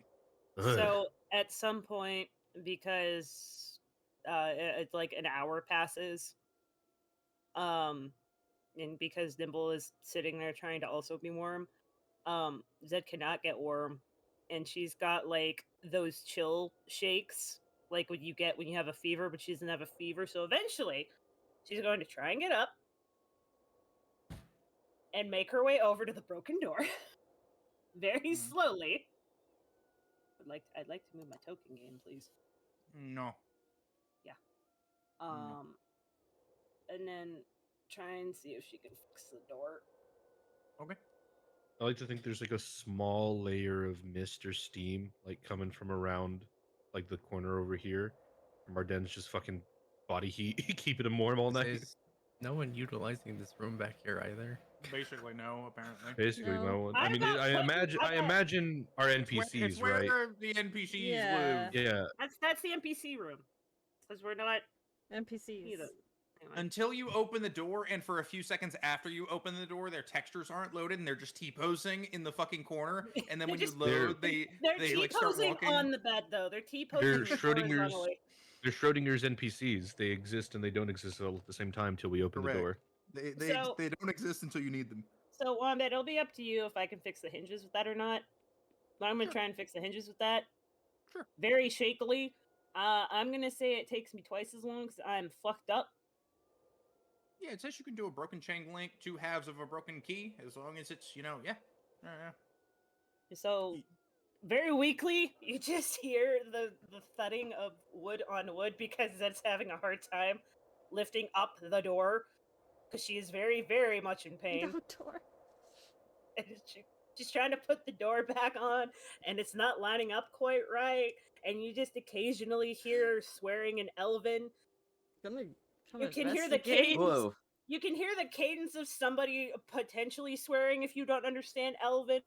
S2: Ugh.
S3: So at some point, because it's like an hour passes, and because Nimble is sitting there trying to also be warm, Zed cannot get warm, and she's got like those chill shakes, like what you get when you have a fever, but she doesn't have a fever. So eventually, she's going to try and get up and make her way over to the broken door, very slowly. I'd like to move my token game, please.
S1: No.
S3: And then try and see if she can fix the door.
S1: Okay.
S2: I like to think there's like a small layer of mist or steam like coming from around like the corner over here. And Arden's just fucking body heat keeping him warm all night.
S7: There's no one utilizing this room back here either.
S1: Basically, no. Apparently.
S2: Basically,
S4: No.
S2: no one. I
S3: I'm
S2: mean,
S3: not
S2: I
S3: putting- I'm not-
S2: imagine our
S1: It's
S2: NPCs,
S1: where
S2: right?
S1: the NPCs
S4: Yeah.
S1: live.
S2: Yeah.
S3: That's the NPC room, because we're not
S4: NPCs.
S3: either. Anyway.
S1: Until you open the door, and for a few seconds after you open the door, their textures aren't loaded, and they're just T-posing in the fucking corner. And then
S3: They're
S1: when you
S3: just-
S1: load, they
S3: They're
S1: like start
S3: T-posing
S1: walking.
S3: on the bed, though. They're T-posing
S2: They're Schrodinger's-
S3: horizontally.
S2: They're Schrodinger's NPCs. They exist and they don't exist all at the same time till we open
S1: Correct.
S2: the door.
S1: They
S3: So-
S1: they don't exist until you need them.
S3: So, Wombat, it'll be up to you if I can fix the hinges with that or not. But I'm going to
S1: Sure.
S3: try and fix the hinges with that.
S1: Sure.
S3: Very shakily. I'm going to say it takes me twice as long because I'm fucked up.
S1: Yeah, it says you can do a broken chain link, 2 halves of a broken key, as long as it's yeah.
S3: So, very weakly, you just hear the thudding of wood on wood because Zed's having a hard time lifting up the door because she is very, very much in pain.
S4: No door.
S3: And she's trying to put the door back on, and it's not lining up quite right. And you just occasionally hear her swearing in Elven.
S4: Gonna Come
S3: You can hear the
S4: investigate.
S3: cadence.
S5: Whoa.
S3: You can hear the cadence of somebody potentially swearing if you don't understand Elven.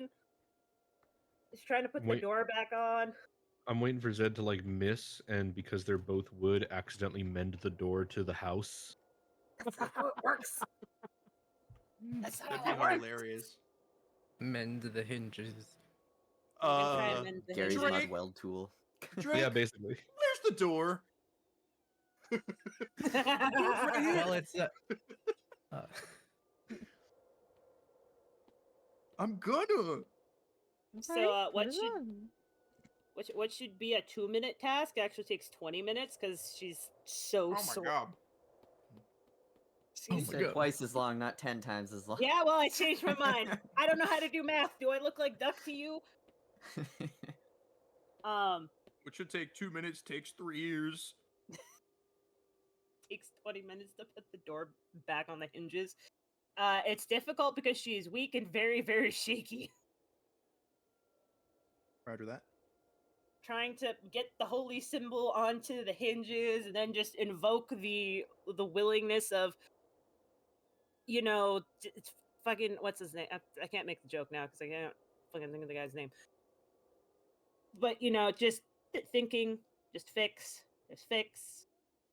S3: He's trying to put the
S2: Wait.
S3: door back on.
S2: I'm waiting for Zed to like miss, and because they're both wood, accidentally mend the door to the house.
S3: That's not how it works. That's not
S1: That'd
S3: how
S1: be
S3: it works.
S1: hilarious.
S7: Mend the hinges.
S3: You can try and mend the
S5: Gary's
S3: hinges.
S1: Drake.
S5: mud weld tool.
S1: Drake,
S2: Yeah, basically.
S1: there's the door. Door's right here.
S7: Well, it's
S1: I'm gonna.
S3: So, what
S4: Put it
S3: should
S4: on.
S3: what should be a 2-minute task actually takes 20 minutes because she's so
S1: Oh my
S3: sore.
S1: god.
S5: You
S7: my
S5: said
S7: God.
S5: twice as long, not 10 times as long.
S3: Yeah, well, I changed my mind. I don't know how to do math. Do I look like Duck to you?
S1: Which should take 2 minutes, takes 3 years.
S3: Takes 20 minutes to put the door back on the hinges. It's difficult because she is weak and very, very shaky.
S1: Roger that.
S3: Trying to get the holy symbol onto the hinges and then just invoke the willingness of, you know, it's fucking what's his name? I can't make the joke now because I can't fucking think of the guy's name. But you know, just thinking, just fix.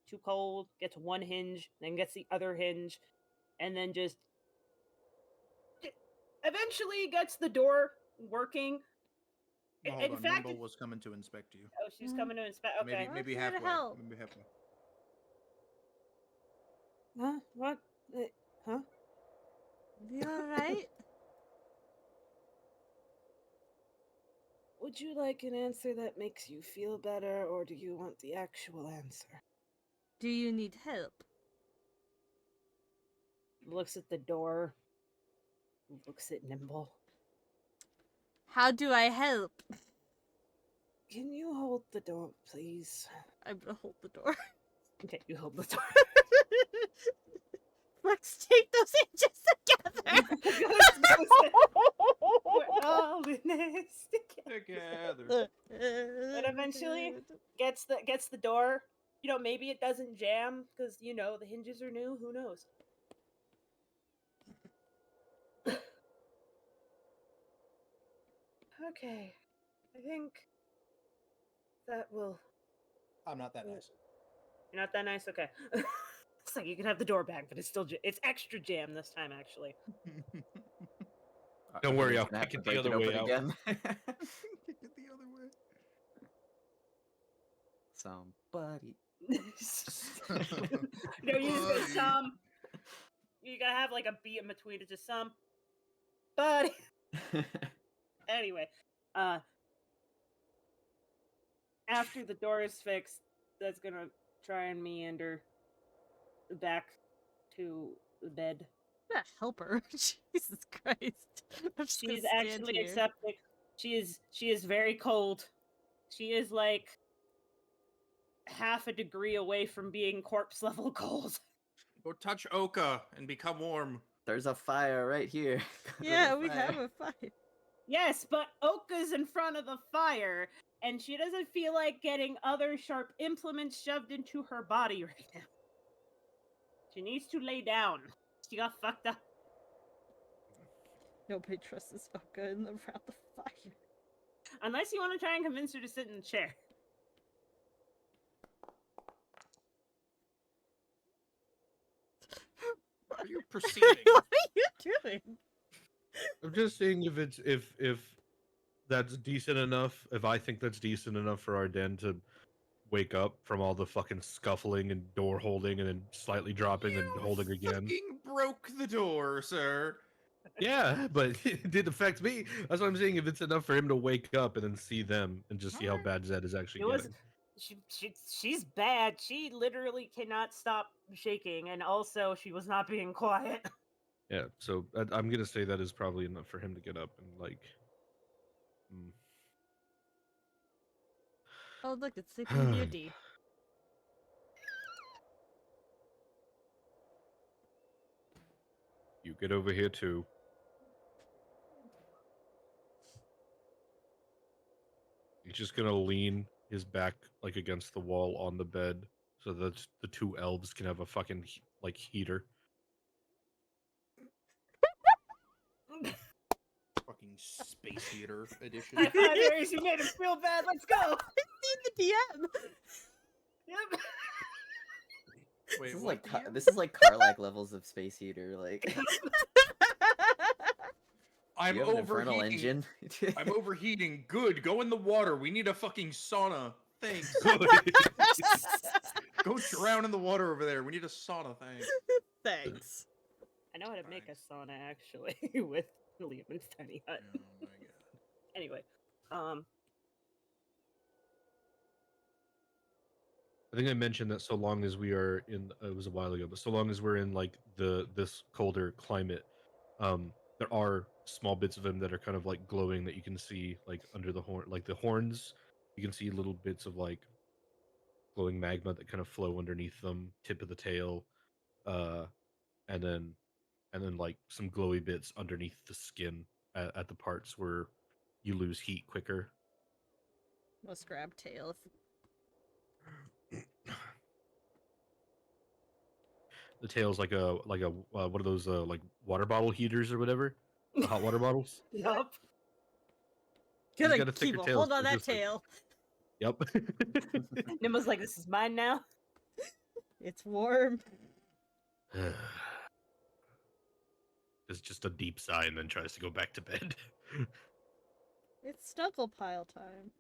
S3: Too cold. Gets one hinge, then gets the other hinge, and then just eventually gets the door working.
S1: Well,
S3: In
S1: hold on.
S3: fact,
S1: Nimble was coming to inspect you.
S3: oh, she's coming to inspect. Okay.
S1: Maybe
S4: Here to
S1: halfway.
S4: help.
S1: Maybe halfway.
S3: Huh? What? Huh?
S4: You alright?
S3: Would you like an answer that makes you feel better, or do you want the actual answer?
S4: Do you need help?
S3: Looks at the door. Looks at Nimble.
S4: How do I help?
S3: Can you hold the door, please?
S4: I'm gonna hold the door.
S3: Okay, you hold the door.
S4: Let's take those hinges together.
S3: We're all in this together.
S1: Together.
S3: And eventually gets the door. You know, maybe it doesn't jam because you know the hinges are new. Who knows? Okay, I think that will.
S1: I'm not that nice.
S3: You're not that nice. Okay. It's like you can have the door back, but it's still it's extra jam this time actually.
S2: Don't
S5: Are
S2: worry,
S5: we
S2: I'll
S5: gonna have
S2: kick
S5: to
S2: it the
S5: break
S2: other way
S5: open
S2: out.
S5: again?
S1: Kick it the other way.
S5: Somebody.
S3: No, you just go
S1: Buddy.
S3: some. You gotta have like a beat in between. It's just some. But anyway, after the door is fixed, that's gonna try and meander back to the bed.
S4: I'm gonna help her. Jesus Christ. I'm just gonna
S3: She's
S4: stand
S3: actually
S4: here.
S3: accepting. She is very cold. She is like half a degree away from being corpse level cold.
S1: Go touch Oka and become warm.
S5: There's a fire right here. Go to the
S4: Yeah, we
S5: fire.
S4: have a fight.
S3: Yes, but Oka's in front of the fire, and she doesn't feel like getting other sharp implements shoved into her body right now. She needs to lay down. She got fucked up.
S4: Nobody trusts this Oka around the fire.
S3: Unless you want to try and convince her to sit in the chair.
S1: What are you proceeding?
S4: What are you doing?
S2: I'm just seeing if it's if that's decent enough. If I think that's decent enough for our den to wake up from all the fucking scuffling and door holding and then slightly dropping and
S1: You
S2: holding again.
S1: fucking broke the door, sir.
S2: Yeah, but it did affect me. That's what I'm saying. If it's enough for him to wake up and then see them and just see how
S3: Alright.
S2: bad Zed is actually
S3: It was
S2: getting.
S3: she's bad. She literally cannot stop shaking, and also she was not being quiet.
S2: Yeah, so I'm gonna say that is probably enough for him to get up and like. mm.
S4: Oh, look, it's Sleeping Beauty.
S2: You get over here too. He's just gonna lean his back like against the wall on the bed so that the two elves can have a fucking like heater.
S1: Fucking space heater edition.
S3: High five, Aries, you made him feel bad. Let's go.
S4: the DM.
S3: Yep.
S1: Wait,
S5: This is
S1: what
S5: like
S1: the hell?
S5: this is like Karlak levels of space heater. Like,
S1: I'm
S5: you have an infernal
S1: overheating.
S5: engine.
S1: I'm overheating. Good. Go in the water. We need a fucking sauna. Thanks. Go drown in the water over there. We need a sauna. Thanks.
S4: Thanks.
S3: I know how to make a sauna actually with Liam and Tiny Hut.
S1: Oh my god.
S3: Anyway,
S2: I think I mentioned that so long as we are in, it was a while ago, but so long as we're in like this colder climate, there are small bits of them that are kind of like glowing that you can see like under the horn, like the horns. You can see little bits of like glowing magma that kind of flow underneath them, tip of the tail, uh, and then like some glowy bits underneath the skin at the parts where you lose heat quicker.
S4: Let's grab tail.
S2: The tail's like a one of those like water bottle heaters or whatever, the hot water bottles.
S3: yup.
S2: He's
S4: Gonna
S2: got a thicker
S4: keep a
S2: tail,
S4: hold
S2: so
S4: on
S2: it's
S4: that
S2: just like-
S4: tail.
S2: Yep.
S3: Nimbo's like, this is mine now.
S4: It's warm.
S2: It's just a deep sigh and then tries to go back to bed.
S4: It's snuggle pile time.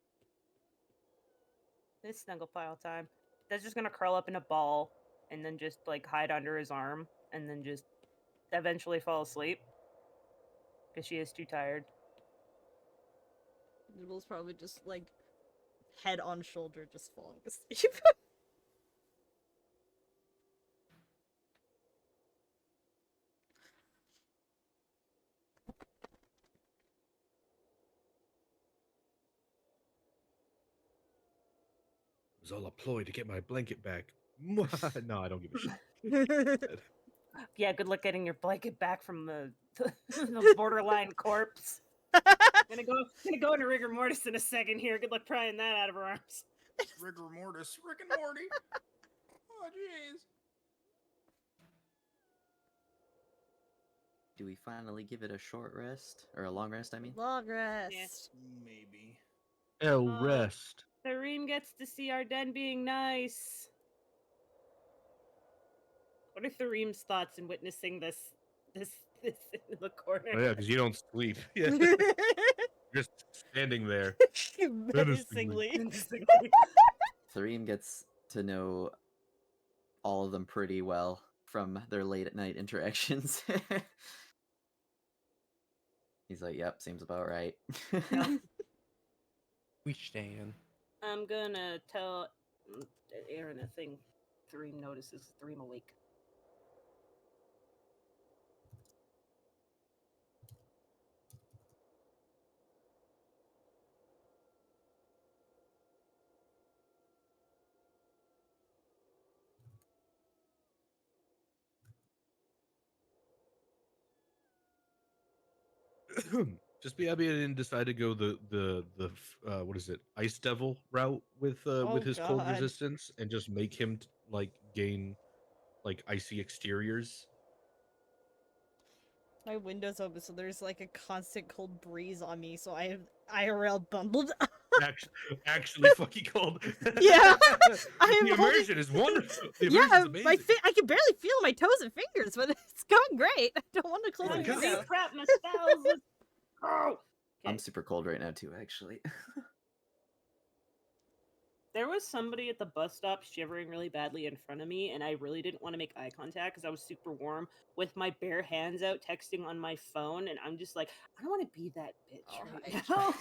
S3: It's snuggle pile time. That's just gonna curl up in a ball and then just like hide under his arm and then just eventually fall asleep because she is too tired.
S4: Nibble's probably just like head on shoulder, just falling asleep.
S2: It was all a ploy to get my blanket back. No, I don't give a shit.
S3: Yeah, good luck getting your blanket back from the borderline corpse. Gonna go into rigor mortis in a second here. Good luck prying that out of her arms.
S1: Rigor mortis. Rick and Morty. Oh jeez.
S5: Do we finally give it a short rest or a long rest? I mean,
S4: Long rest.
S1: Maybe.
S2: El
S3: Uh,
S2: rest.
S3: Thareem gets to see Arden being nice. What are Thareem's thoughts in witnessing this in the corner?
S2: Oh yeah, because you don't sleep. Yeah. Just standing there.
S4: Menacingly.
S5: Thareem gets to know all of them pretty well from their late at night interactions. He's like, "Yep, seems about right."
S7: We stand.
S3: I'm gonna tell Aaron a thing Thareem notices. Thareem awake.
S2: Just be happy I didn't decide to go the what is it, Ice Devil route with his cold
S4: God.
S2: resistance and just make him like gain like icy exteriors.
S4: My window's open, so there's like a constant cold breeze on me, so I have IRL bundled.
S2: Actually fucking cold.
S4: Yeah, I am
S2: the
S4: holding-
S2: immersion is wonderful. The
S4: Yeah,
S2: immersion's amazing.
S4: I can barely feel my toes and fingers, but it's going great. I don't want to close
S2: Oh my
S4: my
S2: God.
S4: window.
S3: Prep my spells. Let's go.
S5: I'm
S3: Okay.
S5: super cold right now too, actually.
S3: There was somebody at the bus stop shivering really badly in front of me, and I really didn't want to make eye contact because I was super warm with my bare hands out texting on my phone, and I'm just like, I don't want to be that bitch right
S4: Alright.
S3: now.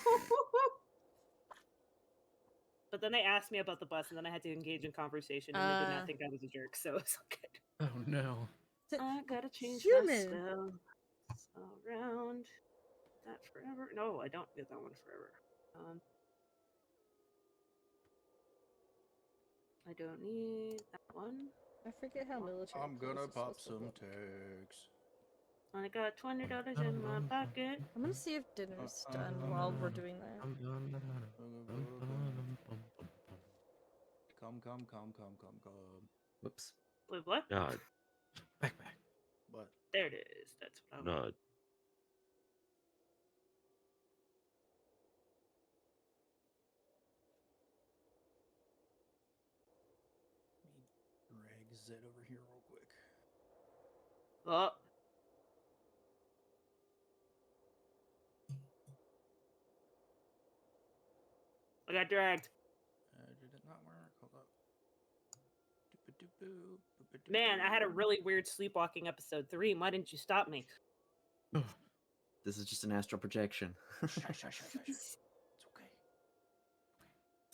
S3: But then they asked me about the bus, and then I had to engage in conversation, and they did not think I was a jerk, so it's okay.
S7: Oh no.
S3: I gotta change
S4: Human.
S3: my spell. Around that forever. No, I don't get that one forever. I don't need that one.
S4: I forget how military.
S1: I'm gonna
S4: clothes is
S1: pop
S4: supposed to
S1: some
S4: look.
S1: tags.
S3: I got $20 in my pocket.
S4: I'm gonna see if dinner's done while we're doing that.
S5: Whoops.
S3: Wait, what?
S2: God,
S7: Back.
S1: But
S3: There it is. That's what I want.
S2: no.
S1: let me drag Zed over here real quick.
S3: Oh. I got dragged.
S1: Did it not work? Hold up.
S3: Man, I had a really weird sleepwalking episode 3. Why didn't you stop me?
S5: This is just an astral projection.
S1: Shush. It's okay.
S7: This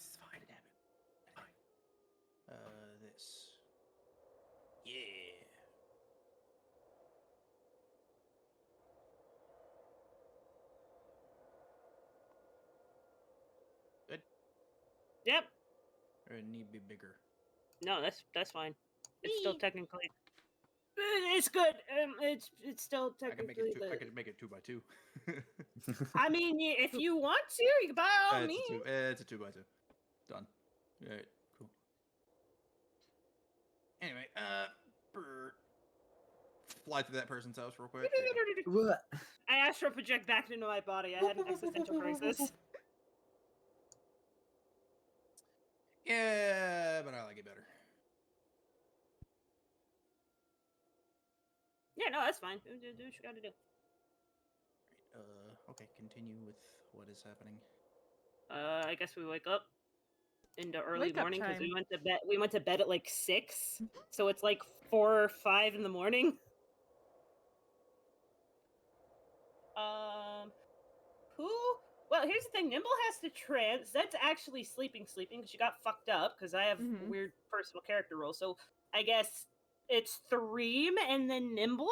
S7: is fine.
S1: It happened. This. Yeah. Good.
S3: Yep.
S1: Or it need to be bigger.
S3: No, that's fine. It's still
S4: Me.
S3: technically. It's good. It's still
S1: I can make
S3: technically.
S1: it two. I could make it 2 by 2.
S3: I mean, if you want to, you can by all
S1: It's
S3: means.
S1: it's a 2 by 2. Done. All right. Cool. Anyway, fly through that person's house real quick.
S5: What?
S3: I astral project back into my body. I had an existential crisis.
S1: Yeah, but I like it better.
S3: Yeah, no, that's fine. Do what you gotta do.
S1: Okay, continue with what is happening.
S3: I guess we wake up into early
S4: Wake up
S3: morning because we
S4: time.
S3: went to bed. We went to bed at like 6, so it's like 4 or 5 in the morning. Who? Well, here's the thing. Nimble has to trans. That's actually sleeping because she got fucked up because I have
S4: Mhm.
S3: weird personal character rules. So I guess it's Threem and then Nimble.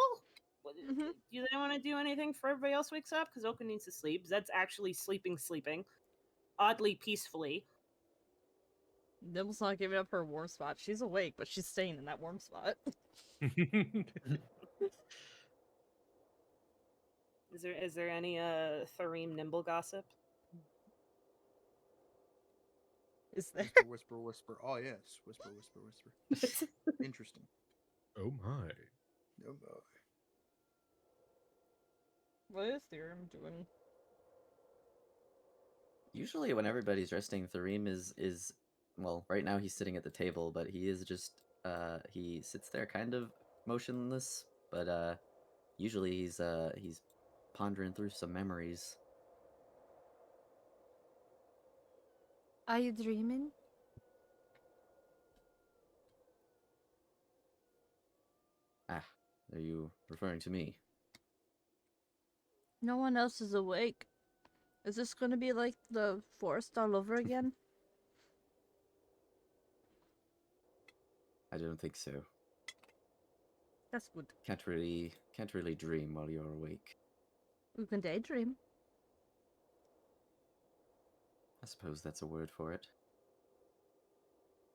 S4: Mhm.
S3: Do they want to do anything for everybody else wakes up? Because Oka needs to sleep. That's actually sleeping. Oddly peacefully.
S4: Nimble's not giving up her warm spot. She's awake, but she's staying in that warm spot.
S3: Is there any Threem Nimble gossip?
S4: Is there?
S1: Whisper. Oh yes, whisper. Interesting.
S2: Oh my.
S1: No, no.
S4: What is Theorem doing?
S5: Usually, when everybody's resting, Thareem is well. Right now, he's sitting at the table, but he is just he sits there kind of motionless. But usually he's pondering through some memories.
S4: Are you dreaming?
S5: Ah, are you referring to me?
S4: No one else is awake. Is this gonna be like the forest all over again?
S5: I don't think so.
S4: That's good.
S5: Can't really dream while you're awake.
S4: We can daydream.
S5: I suppose that's a word for it.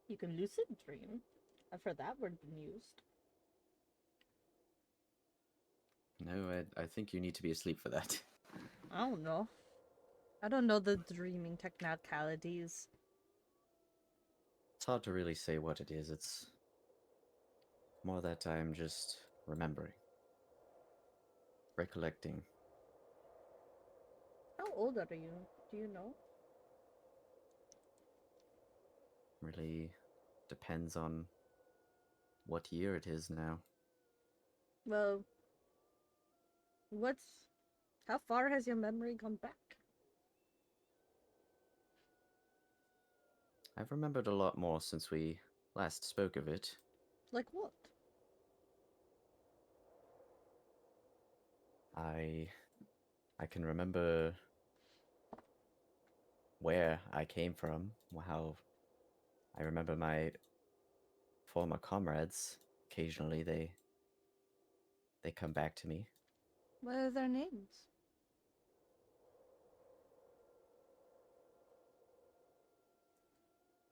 S4: You can lucid dream. I've heard that word been used.
S5: No, I think you need to be asleep for that.
S4: I don't know. I don't know the dreaming technicalities.
S5: It's hard to really say what it is. It's more that I'm just remembering, recollecting.
S4: How old are you? Do you know?
S5: Really depends on what year it is now.
S4: Well, how far has your memory gone back?
S5: I've remembered a lot more since we last spoke of it.
S4: Like what?
S5: I can remember where I came from, how I remember my former comrades. Occasionally they come back to me.
S4: What are their names?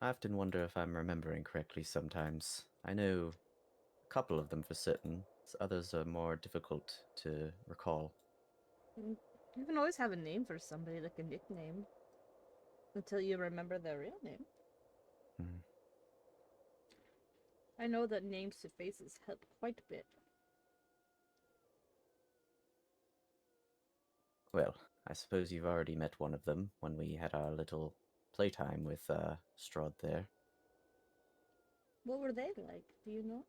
S5: I often wonder if I'm remembering correctly sometimes. I know a couple of them for certain, others are more difficult to recall.
S4: You can always have a name for somebody, like a nickname, until you remember their real name.
S5: Hmm.
S4: I know that names to faces help quite a bit.
S5: Well, I suppose you've already met one of them when we had our little playtime with Strahd there.
S4: What were they like? Do you know?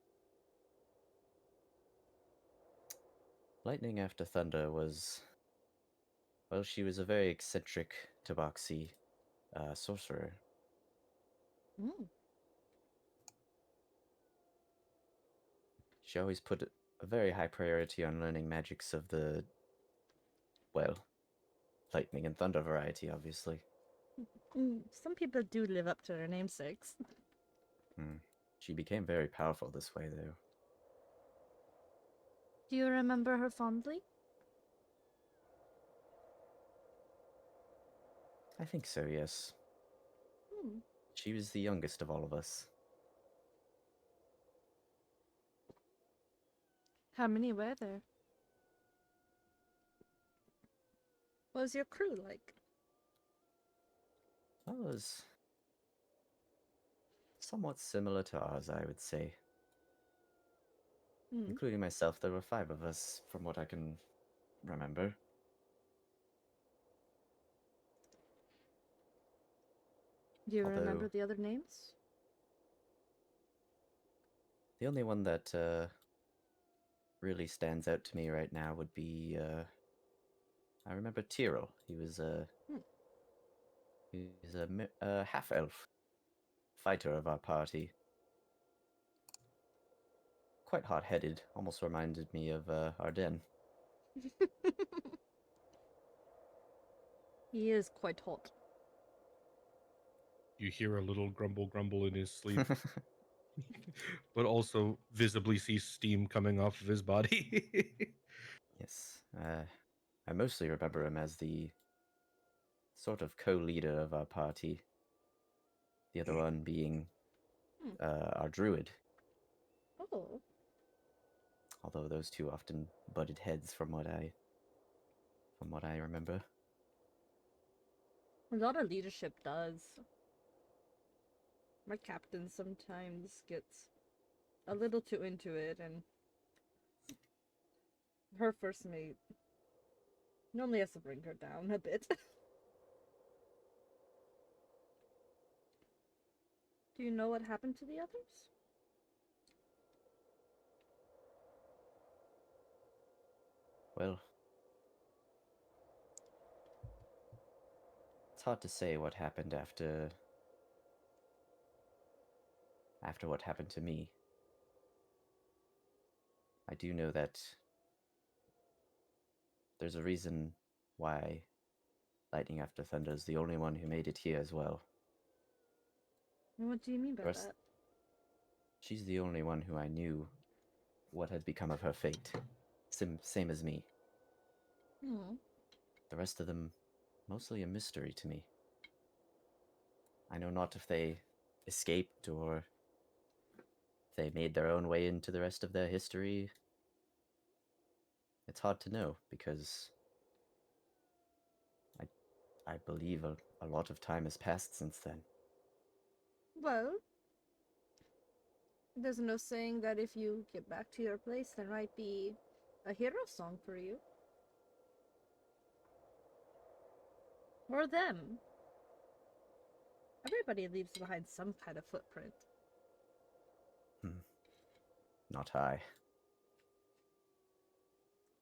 S5: Lightning After Thunder was... Well, she was a very eccentric tabaxi sorcerer.
S4: Mm.
S5: She always put a very high priority on learning magics of the, well, lightning and thunder variety, obviously.
S4: Some people do live up to their namesakes.
S5: She became very powerful this way, though.
S4: Do you remember her fondly?
S5: I think so, yes.
S4: Hmm.
S5: She was the youngest of all of us.
S4: How many were there? What was your crew like?
S5: That was somewhat similar to ours, I would say.
S4: Hmm.
S5: Including myself, there were 5 of us, from what I can remember.
S4: Do you remember
S5: Although-
S4: the other names?
S5: The only one that really stands out to me right now would be, I remember Tyrell. He was a half-elf fighter of our party. Quite hot-headed, almost reminded me of Arden.
S4: He is quite hot.
S2: You hear a little grumble grumble in his sleep, but also visibly see steam coming off of his body.
S5: Yes, I mostly remember him as the sort of co-leader of our party. The other one being our druid.
S4: Oh.
S5: Although those two often butted heads from what I remember.
S4: A lot of leadership does. My captain sometimes gets a little too into it, and her first mate normally has to bring her down a bit. Do you know what happened to the others?
S5: Well, it's hard to say what happened after what happened to me. I do know that there's a reason why Lightning After Thunder is the only one who made it here as well.
S4: What do you mean by
S5: The rest-
S4: that?
S5: She's the only one who I knew what had become of her fate. Same as me.
S4: Hmm.
S5: The rest of them, mostly a mystery to me. I know not if they escaped or if they made their own way into the rest of their history. It's hard to know because I believe a lot of time has passed since then.
S4: Well, there's no saying that if you get back to your place, there might be a hero song for you. Or them. Everybody leaves behind some kind of footprint.
S5: Not I.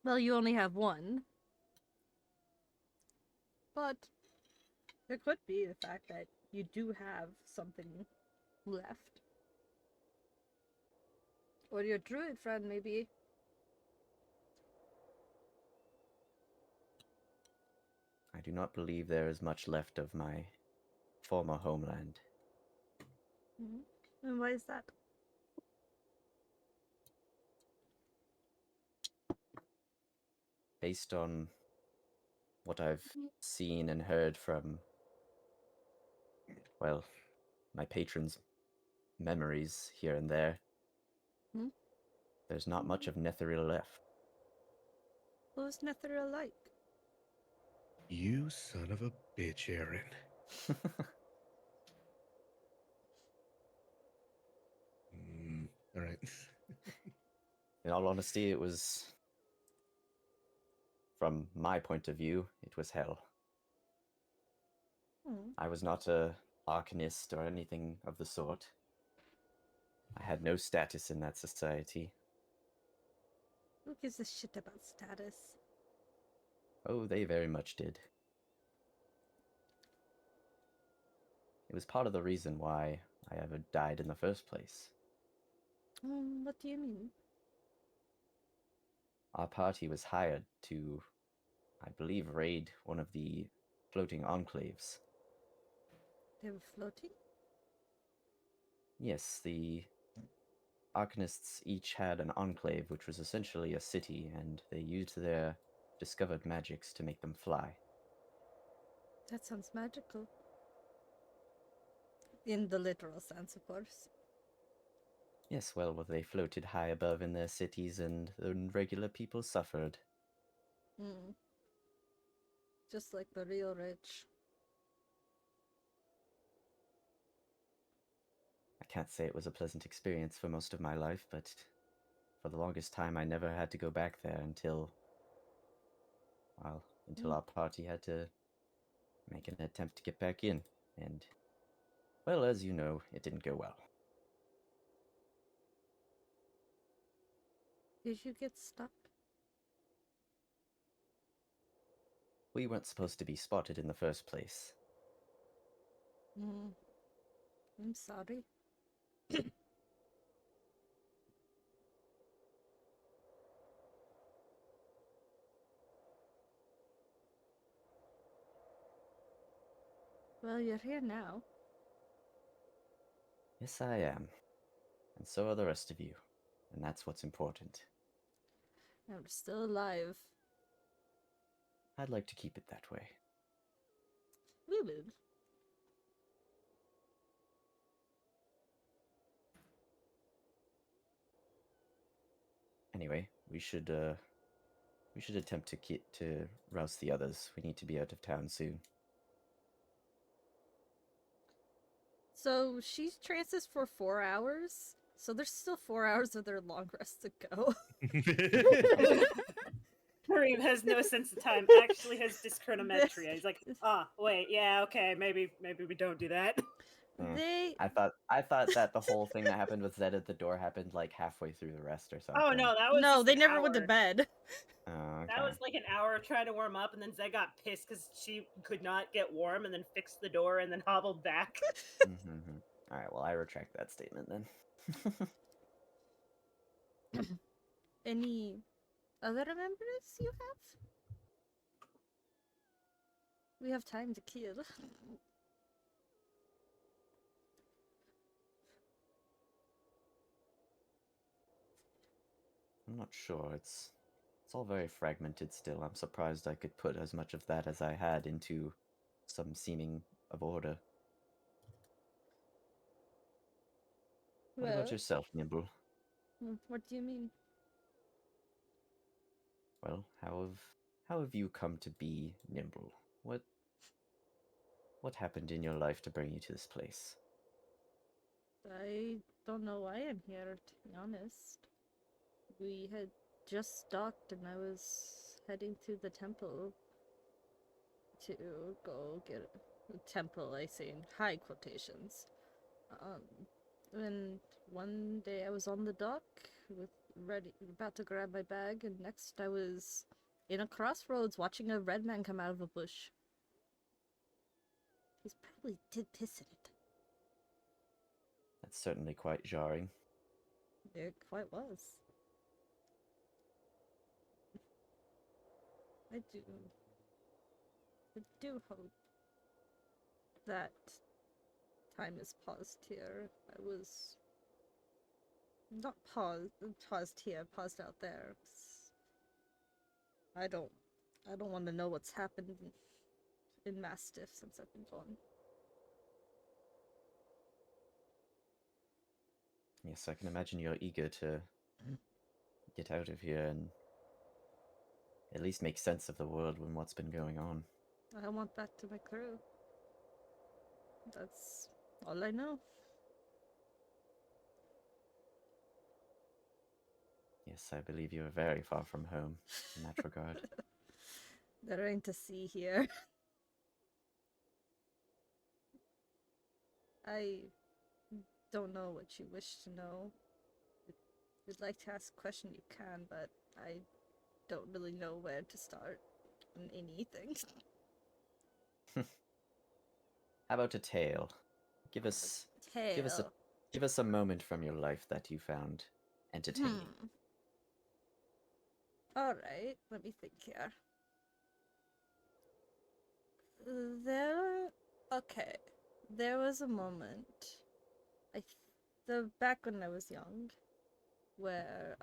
S4: Well, you only have one. But it could be the fact that you do have something left. Or your druid friend, maybe.
S5: I do not believe there is much left of my former homeland.
S4: And why is that?
S5: Based on what I've seen and heard from, well, my patrons' memories here and there, there's not much of Netheril left.
S4: What was Netheril like?
S2: You son of a bitch, Aaron. All right.
S5: In all honesty, it was, from my point of view, it was hell.
S4: Hmm.
S5: I was not a arcanist or anything of the sort. I had no status in that society.
S4: Who gives a shit about status?
S5: Oh, they very much did. It was part of the reason why I ever died in the first place.
S4: What do you mean?
S5: Our party was hired to, I believe, raid one of the floating enclaves.
S4: They were floating?
S5: Yes, the Arcanists each had an enclave, which was essentially a city, and they used their discovered magics to make them fly.
S4: That sounds magical. In the literal sense, of course.
S5: Yes, well, they floated high above in their cities, and the regular people suffered.
S4: Hmm. Just like the real rich.
S5: I can't say it was a pleasant experience for most of my life, but for the longest time I never had to go back there until our party had to make an attempt to get back in. And, well, as you know, it didn't go well.
S4: Did you get stuck?
S5: We weren't supposed to be spotted in the first place.
S4: Hmm. I'm sorry. Well, you're here now.
S5: Yes, I am. And so are the rest of you. And that's what's important.
S4: And we're still alive.
S5: I'd like to keep it that way.
S4: We will.
S5: Anyway, we should attempt to rouse the others. We need to be out of town soon.
S4: So she's trances for 4 hours. So there's still 4 hours of their long rest to go.
S3: Kareem has no sense of time. Actually, has dyschronometria. He's like, wait, yeah, okay, maybe we don't do that.
S4: They
S5: I thought that the whole thing that happened with Zed at the door happened like halfway through the rest or something.
S3: Oh no, that was
S4: no,
S3: just
S4: they
S3: an
S4: never went to
S3: hour.
S4: bed.
S5: Oh, okay.
S3: That was like an hour trying to warm up, and then Zed got pissed because she could not get warm, and then fixed the door, and then hobbled back.
S5: Mm-hmm. All right, well, I retract that statement then.
S4: Any other remembrance you have? We have time to kill.
S5: I'm not sure. It's all very fragmented still. I'm surprised I could put as much of that as I had into some seeming of order. What about yourself, Nimble?
S4: What do you mean?
S5: Well, how have you come to be Nimble? What happened in your life to bring you to this place?
S4: I don't know why I'm here, to be honest. We had just docked and I was heading to the temple to go get a temple, I say in high quotations. And one day I was on the dock with about to grab my bag, and next I was in a crossroads watching a red man come out of a bush. He's probably did piss in it.
S5: That's certainly quite jarring.
S4: It quite was. I do hope that time is paused here. I was not paused here, paused out there. I don't want to know what's happened in Mastiff since I've been gone.
S5: Yes, I can imagine you're eager to get out of here and at least make sense of the world and what's been going on.
S4: I want back to my crew. That's all I know.
S5: Yes, I believe you are very far from home in that regard.
S4: There ain't to see here. I don't know what you wish to know. If you'd like to ask a question, you can, but I don't really know where to start on anything.
S5: How about a tale? Give us
S4: Tail.
S5: give us a moment from your life that you found entertaining.
S4: Alright, let me think here. There. Okay. There was a moment. Back when I was young. Where,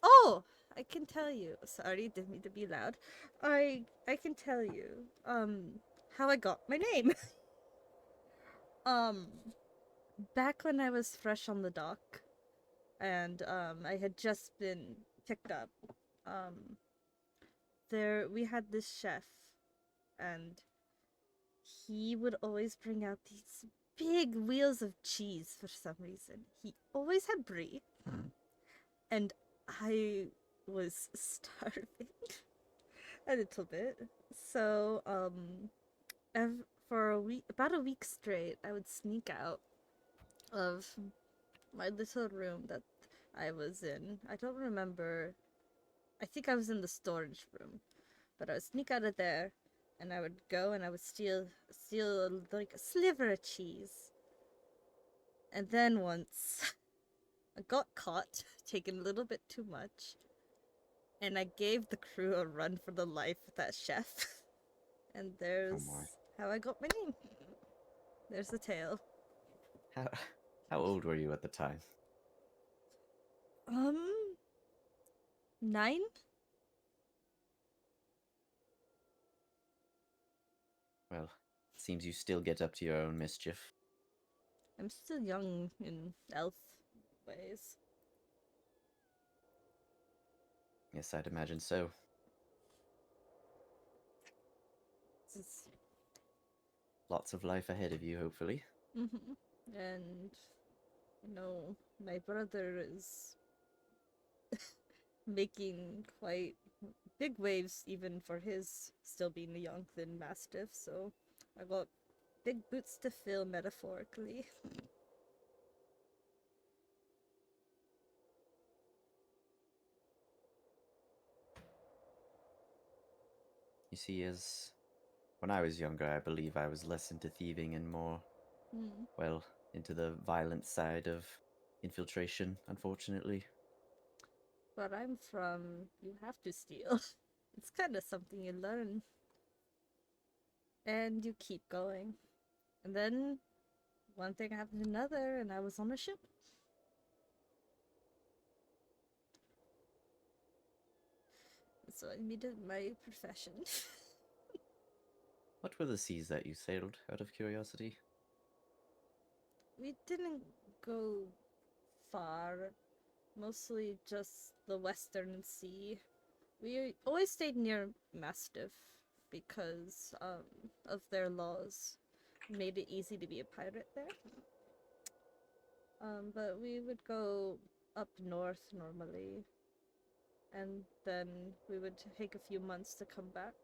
S4: Oh! I can tell you. Sorry, didn't mean to be loud. I can tell you, how I got my name. Back when I was fresh on the dock, and, I had just been picked up, we had this chef, and he would always bring out these big wheels of cheese for some reason. He always had brie, and I was starving a little bit. So, for about a week straight, I would sneak out of my little room that I was in. I don't remember. I think I was in the storage room, but I would sneak out of there, and I would go and I would steal like a sliver of cheese. And then once, I got caught taking a little bit too much, and I gave the crew a run for the life with that chef. And there's
S5: my.
S4: how I got my name. There's the tale.
S5: How old were you at the time?
S4: 9?
S5: Well, seems you still get up to your own mischief.
S4: I'm still young in elf ways.
S5: Yes, I'd imagine so.
S4: It's,
S5: Lots of life ahead of you, hopefully.
S4: and my brother is making quite big waves even for his still being a young thin mastiff, so I got big boots to fill metaphorically.
S5: You see, when I was younger, I believe I was less into thieving and more, well, into the violent side of infiltration, unfortunately.
S4: Where I'm from, you have to steal. It's kind of something you learn. And you keep going. And then one thing happened to another, and I was on a ship. So I needed my profession.
S5: What were the seas that you sailed, out of curiosity?
S4: We didn't go far. Mostly just the Western Sea. We always stayed near Mastiff because of their laws. Made it easy to be a pirate there. But we would go up north normally, and then we would take a few months to come back,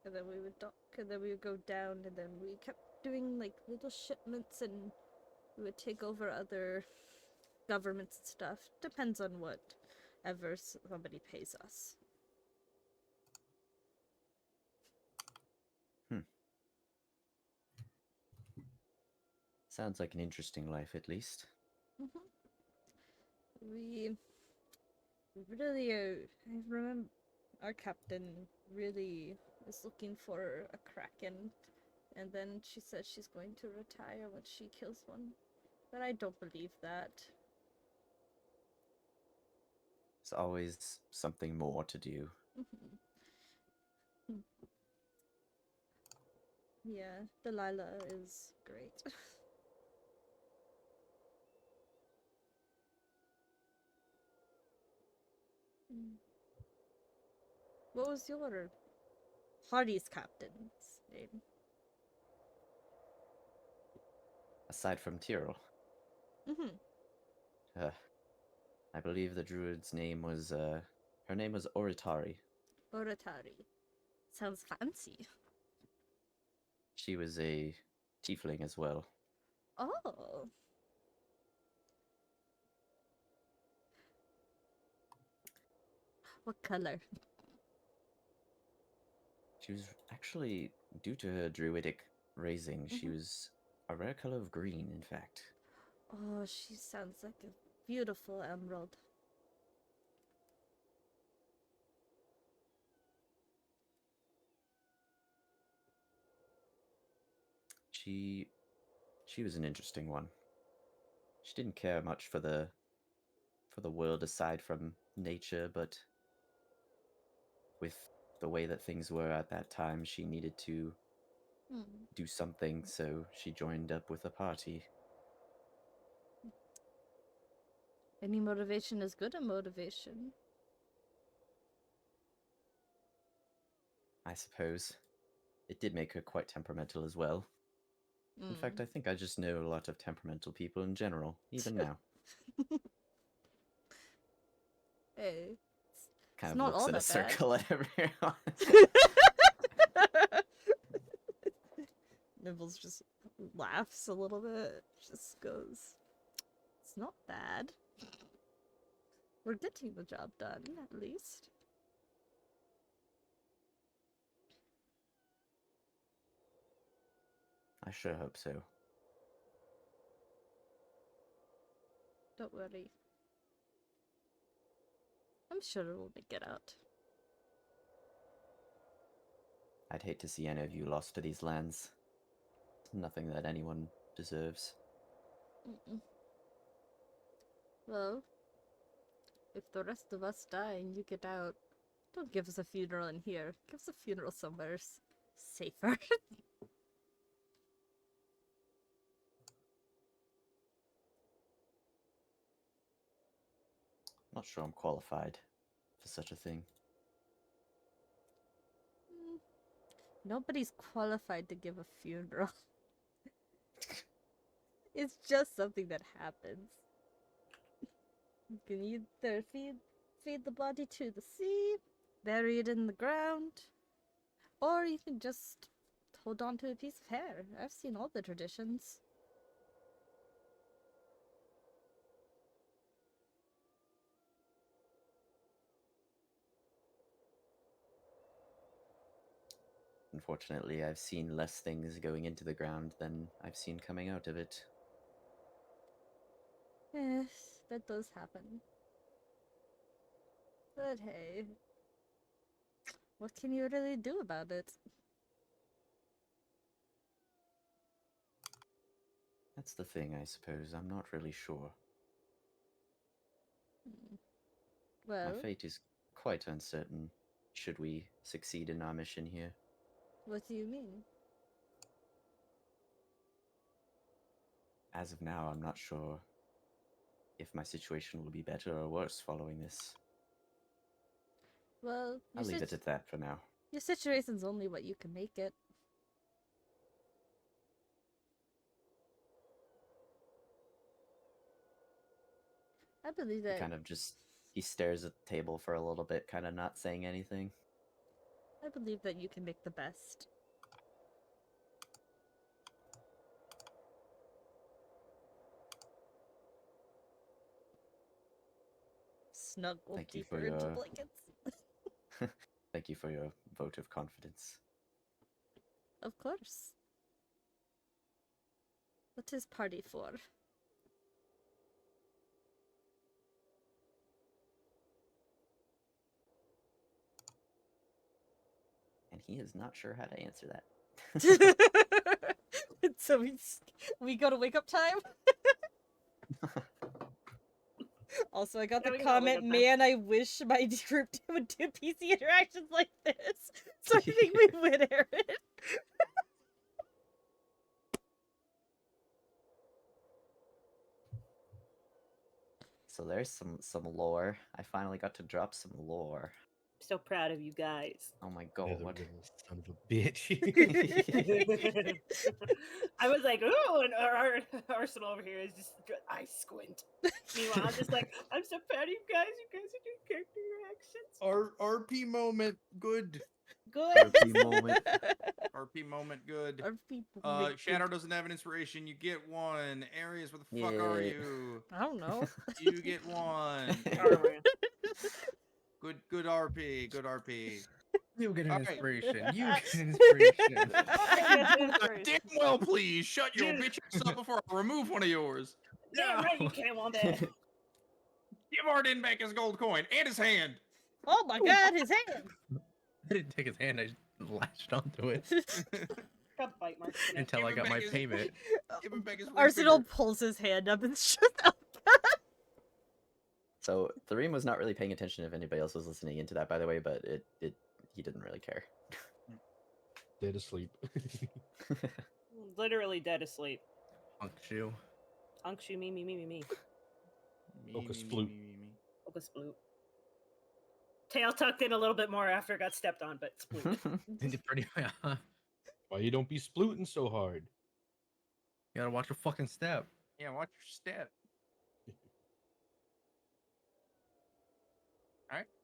S4: and then we would dock, and then we would go down, and then we kept doing like little shipments, and we would take over other governments and stuff. Depends on whatever somebody pays us.
S5: Sounds like an interesting life, at least.
S4: We really, I remember our captain really was looking for a kraken, and then she said she's going to retire when she kills one. But I don't believe that.
S5: There's always something more to do.
S4: Yeah, Delilah is great. What was your Hardy's captain's name?
S5: Aside from Tyrrell,
S4: Mm-hmm.
S5: uh, I believe the druid's name was, her name was Oritari.
S4: Oratari. Sounds fancy.
S5: She was a tiefling as well.
S4: Oh. What color?
S5: She was actually, due to her druidic raising, she
S4: Mhm.
S5: was a rare color of green, in fact.
S4: Oh, she sounds like a beautiful emerald.
S5: She was an interesting one. She didn't care much for the world aside from nature, but with the way that things were at that time, she needed to
S4: Hmm.
S5: do something, so she joined up with a party.
S4: Any motivation is good a motivation.
S5: I suppose. It did make her quite temperamental as well. In fact, I think I just know a lot of temperamental people in general, even now.
S4: Hey,
S5: Kind
S4: it's
S5: of
S4: not
S5: looks
S4: all
S5: in a
S4: that bad.
S5: circle at everyone.
S4: Nibbles just laughs a little bit. Just goes, it's not bad. We're getting the job done, at least.
S5: I sure hope so.
S4: Don't worry. I'm sure we'll make it out.
S5: I'd hate to see any of you lost to these lands. Nothing that anyone deserves.
S4: Mm-mm. Well, if the rest of us die and you get out, don't give us a funeral in here. Give us a funeral somewhere safer.
S5: Not sure I'm qualified for such a thing.
S4: Nobody's qualified to give a funeral. It's just something that happens. You can either feed the body to the sea, bury it in the ground, or you can just hold on to a piece of hair. I've seen all the traditions.
S5: Unfortunately, I've seen less things going into the ground than I've seen coming out of it.
S4: Yes, that does happen. But hey, what can you really do about it?
S5: That's the thing, I suppose. I'm not really sure. My
S4: Well,
S5: fate is quite uncertain, should we succeed in our mission here.
S4: what do you mean?
S5: As of now, I'm not sure if my situation will be better or worse following this.
S4: Well,
S5: I'll leave it at that for now.
S4: your situation's only what you can make it. I believe
S5: He
S4: that.
S5: kind of just, he stares at the table for a little bit, kind of not saying anything.
S4: I believe that you can make the best. Snuggle
S5: Thank you
S4: deeper
S5: for
S4: into
S5: your
S4: blankets.
S5: Thank you for your vote of confidence.
S4: Of course. What is party for?
S5: And he is not sure how to answer that.
S4: So we go to wake up time. Also, I got
S3: Yeah,
S4: the
S3: we can go to wake
S4: comment,
S3: up time.
S4: man, I wish my group would do PC interactions like this. So I think we would, Aaron.
S5: So there's some lore. I finally got to drop some lore.
S3: So proud of you guys.
S5: Oh my god.
S2: Nether little son of a bitch.
S3: I was like, ooh, and our Arsenal over here is just I squint. Meanwhile, I'm just like, I'm so proud of you guys. You guys are doing character actions.
S1: RP moment, good.
S3: Good.
S5: RP moment.
S1: RP moment, good.
S4: RP moment,
S1: Shadow
S4: good.
S1: doesn't have an inspiration. You get one. Aries, where the fuck are
S5: Yeah.
S1: you?
S4: I don't know.
S1: You get one.
S3: Armor.
S1: Good RP. Good RP.
S7: You get an
S1: All right.
S7: inspiration. You get an inspiration.
S1: Damn well, please shut your bitch ass up before I remove one of yours.
S3: Damn right you can't want that.
S1: Give Arden back his gold coin and his hand.
S4: Oh my god, his hand!
S7: I didn't take his hand. I just latched onto it
S3: Come bite, Mark.
S7: until I
S1: Give him
S7: got my
S1: back his-
S7: payment.
S1: Give him back his ring
S4: Arsenal
S1: finger.
S4: pulls his hand up and shut up.
S5: So Thareem was not really paying attention if anybody else was listening into that, by the way, but he didn't really care.
S2: Dead asleep.
S3: Literally dead asleep.
S7: Punk shoe.
S3: Unkshu me.
S1: Me,
S2: Focus
S1: me,
S2: flute.
S1: me.
S3: Focus blue. Tail tucked in a little bit more after it got stepped on, but sploot.
S7: Pretty.
S2: Why you don't be splooting so hard?
S7: You gotta watch your fucking step.
S1: Yeah, watch your step.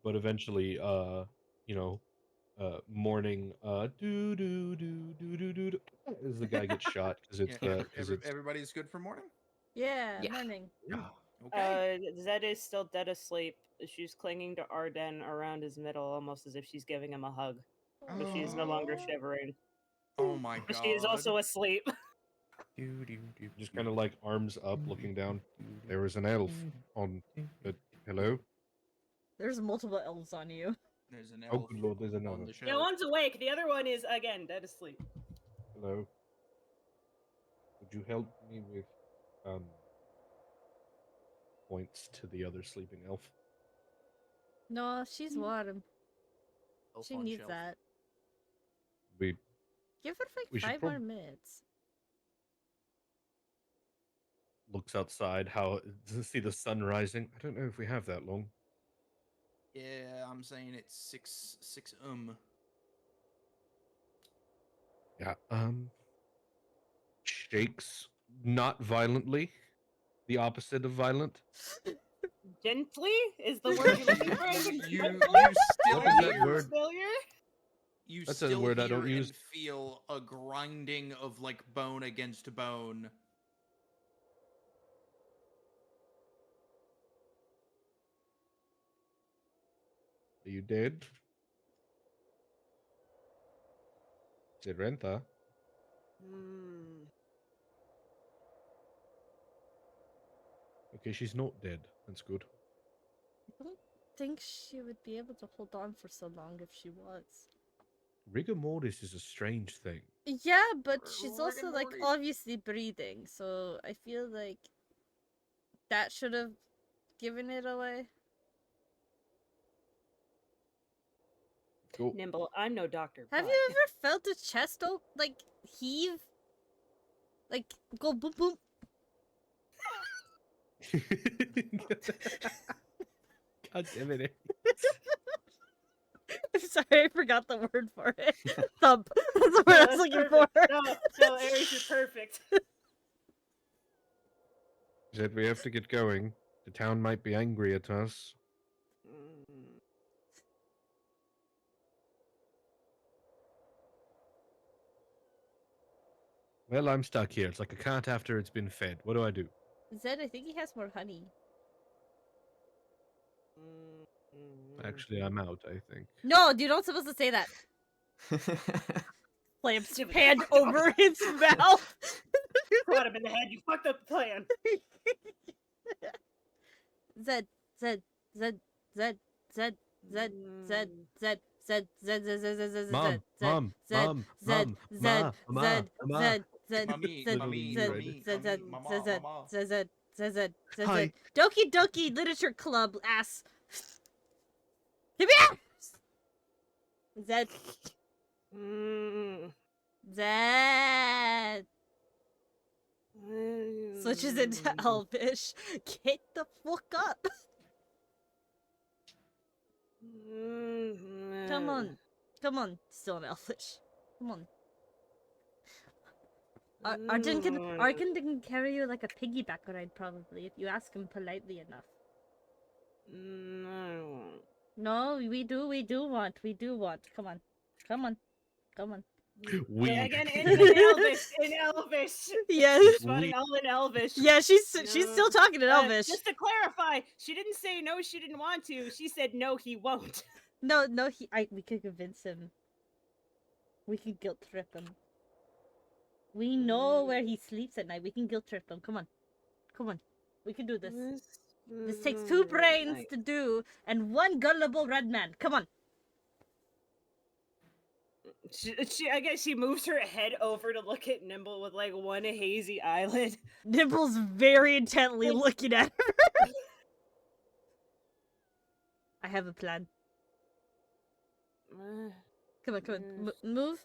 S2: But eventually, morning, do do do do do do, as the guy gets shot because it's
S1: Yeah,
S2: because it's
S1: everybody's good for morning.
S4: Yeah,
S5: Yeah.
S4: morning.
S1: Okay.
S3: Zed is still dead asleep. She's clinging to Arden around his middle, almost as if she's giving him a hug. But she is no longer
S1: Aw.
S3: shivering.
S1: Oh my god.
S3: But she is also asleep.
S2: just kind of like arms up, looking down. There was an elf on the hello.
S4: There's multiple elves on you.
S1: There's an
S2: Oh
S1: elf
S2: good lord, there's
S1: on
S2: another.
S1: the show.
S3: Yeah, one's awake. The other one is again dead asleep.
S2: Hello. Would you help me with points to the other sleeping elf?
S4: No, she's warm.
S1: Elf
S4: She
S1: on
S4: needs
S1: shelf.
S4: that.
S2: We
S4: Give her
S2: We
S4: like
S2: should
S4: 5 more
S2: prob-
S4: minutes.
S2: looks outside, how to see the sun rising. I don't know if we have that long.
S1: Yeah, I'm saying it's six.
S2: Yeah. Shakes, not violently. The opposite of violent.
S3: Gently is the word you're looking for. Is it
S1: You
S3: gently?
S1: still
S2: What is that
S1: hear,
S2: word?
S3: Familiar?
S1: you
S2: That's a
S1: still
S2: word I
S1: hear
S2: don't use.
S1: and feel a grinding of like bone against bone.
S2: Are you dead? Renta?
S3: Hmm.
S2: Okay, she's not dead. That's good.
S4: I don't think she would be able to hold on for so long if she was.
S2: Rigor mortis is a strange thing.
S4: Yeah, but
S1: R-
S4: she's
S1: Rick
S4: also
S1: and
S4: like
S1: Morty.
S4: obviously breathing, so I feel like that should have given it away.
S2: Cool.
S3: Nimble, I'm no doctor.
S4: Have
S3: but...
S4: you ever felt a chest like heave? Like go boom boom?
S2: God damn it.
S4: I'm sorry, I forgot the word for it. Thump. That's the word I was looking for.
S3: No, Aries, you're perfect.
S2: Said we have to get going. The town might be angry at us.
S3: Mm.
S2: Well, I'm stuck here. It's like a cat after it's been fed. What do I do?
S4: Zed, I think he has more honey.
S2: Actually, I'm out, I think.
S4: No, you're not supposed to say that. Slamps
S3: Stupid
S4: hand
S3: fucking
S4: over his mouth.
S3: Caught him in the head. You fucked up the plan.
S4: Zed, Zed, Zed, Zed, Zed, Zed, Zed, Zed, Zed, Zed, Zed, Zed, Zed, Zed,
S2: Mom,
S4: Zed,
S2: mom,
S4: Zed,
S2: mom,
S4: Zed,
S2: mom,
S4: Zed,
S2: ma,
S4: Zed,
S2: ma,
S4: Zed, Zed,
S1: Mommy,
S4: Zed,
S1: mommy,
S4: Zed,
S1: mommy,
S4: Zed, Zed,
S1: mama,
S4: Zed, Zed,
S1: mama.
S4: Zed, Zed, Zed, Zed, Zed,
S2: Hi.
S4: Zed. Doki Doki Literature Club ass. Give me out! Zed,
S3: Mm.
S4: Zed. Switches into Elvish. Get the fuck up.
S3: Mm.
S4: Come on. Come on, still an elfish. Come on. Arjun can carry you like a piggyback ride probably if you ask him politely enough.
S3: No.
S4: No, we do want. Come on. Come on. Come on.
S2: We.
S3: Again, in Elvish. In Elvish.
S4: Yes.
S3: Running all in Elvish.
S4: Yeah, she's still talking in Elvish.
S3: Just to clarify, she didn't say no, she didn't want to. She said no, he won't.
S4: No, we could convince him. We could guilt trip him. We know where he sleeps at night. We can guilt trip him. Come on. Come on. We can do this. This takes 2 brains to do and 1 gullible red man. Come on.
S3: I guess she moves her head over to look at Nimble with like one hazy eyelid.
S4: Nimble's very intently looking at her. I have a plan. Come on.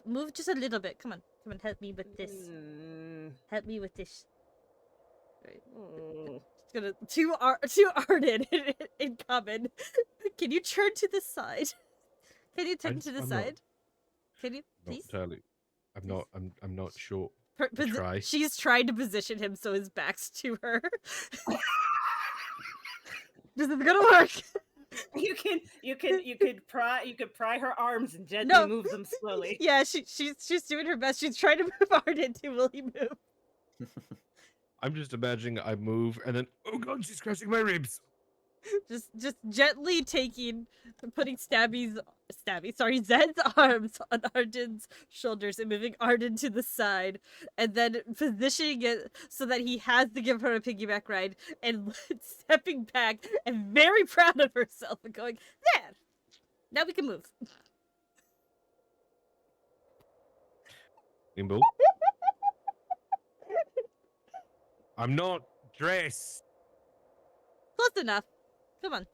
S4: Move just a little bit. Come on, help me with this. Help me with this. Right. It's gonna to Arden in common. Can you turn to the side? Can you turn to the side? Can you please?
S2: Not entirely. I'm not sure. Try.
S4: She's trying to position him so his back's to her. This is gonna work.
S3: You could pry her arms and gently move them slowly.
S4: Yeah, she's doing her best. She's trying to move Arden to will he move.
S2: I'm just imagining I move and then oh god, she's crushing my ribs.
S4: Just gently putting Zed's arms on Arden's shoulders and moving Arden to the side, and then positioning it so that he has to give her a piggyback ride, and stepping back and very proud of herself and going, there! Now we can move.
S2: Nimble. I'm not dressed.
S4: Close enough. Come on.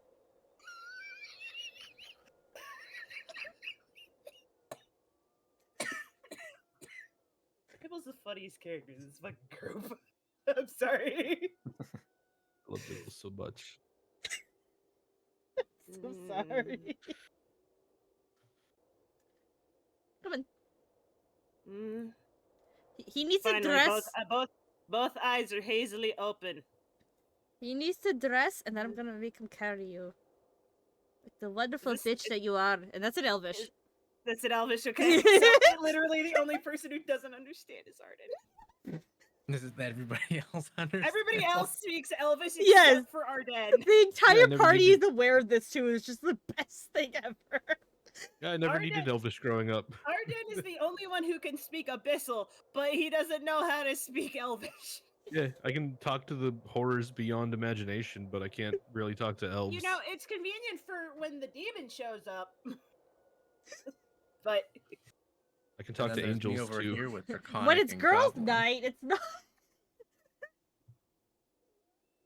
S3: Nimble's the funniest character in this fucking group. I'm sorry.
S2: I love Nimble so much.
S4: So sorry. Come on. He needs to dress.
S3: Both eyes are hazily open.
S4: He needs to dress, and then I'm gonna make him carry you. Like the wonderful bitch that you are. And that's an Elvish.
S3: That's an Elvish, okay? So literally the only person who doesn't understand is Arden.
S7: This is that everybody else understands.
S3: Everybody else speaks Elvish except for Arden.
S4: The entire
S2: never
S4: party
S2: needed-
S4: is aware of this too. It's just the best thing ever.
S2: Yeah, I never
S3: Arden-
S2: needed Elvish growing up.
S3: Arden is the only one who can speak Abyssal, but he doesn't know how to speak Elvish.
S2: Yeah, I can talk to the horrors beyond imagination, but I can't really talk to elves.
S3: You know, it's convenient for when the demon shows up. But
S2: I can talk
S7: And
S2: to
S7: then there's me
S2: angels
S7: over
S2: too.
S7: here with Draconic
S4: When it's
S7: and
S4: girls'
S7: Goblin.
S4: night, it's not.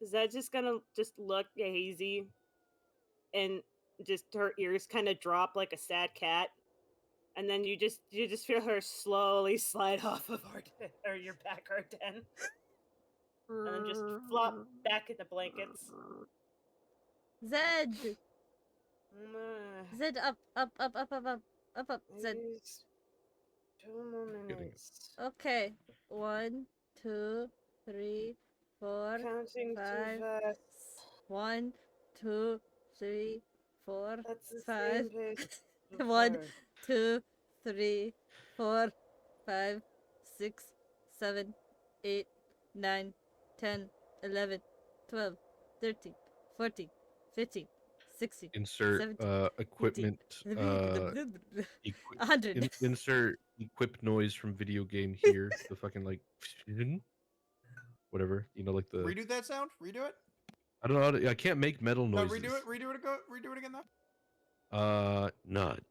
S3: is that just gonna just look hazy and just her ears kind of drop like a sad cat? And then you just feel her slowly slide off of Arden, or your back, Arden. And then just flop back in the blankets.
S4: Zed! Zed, up. Zed.
S3: Please. 2 more minutes.
S4: Okay. 1, 2, 3, 4,
S3: Counting
S4: 5.
S3: too fast.
S4: 1, 2, 3, 4,
S3: That's the
S4: 5.
S3: same pace as
S4: 1,
S3: before.
S4: 2, 3, 4, 5, 6, 7, 8, 9, 10, 11, 12, 13, 14, 15, 16,
S2: Insert
S4: 17,
S2: equipment.
S4: 100.
S2: Insert equip noise from video game here. The fucking like whatever, you know, like the.
S1: Redo that sound. Redo it.
S2: I don't know. How to, I can't make metal
S1: No,
S2: noises.
S1: redo it. Redo it. Redo it again though.
S2: Not.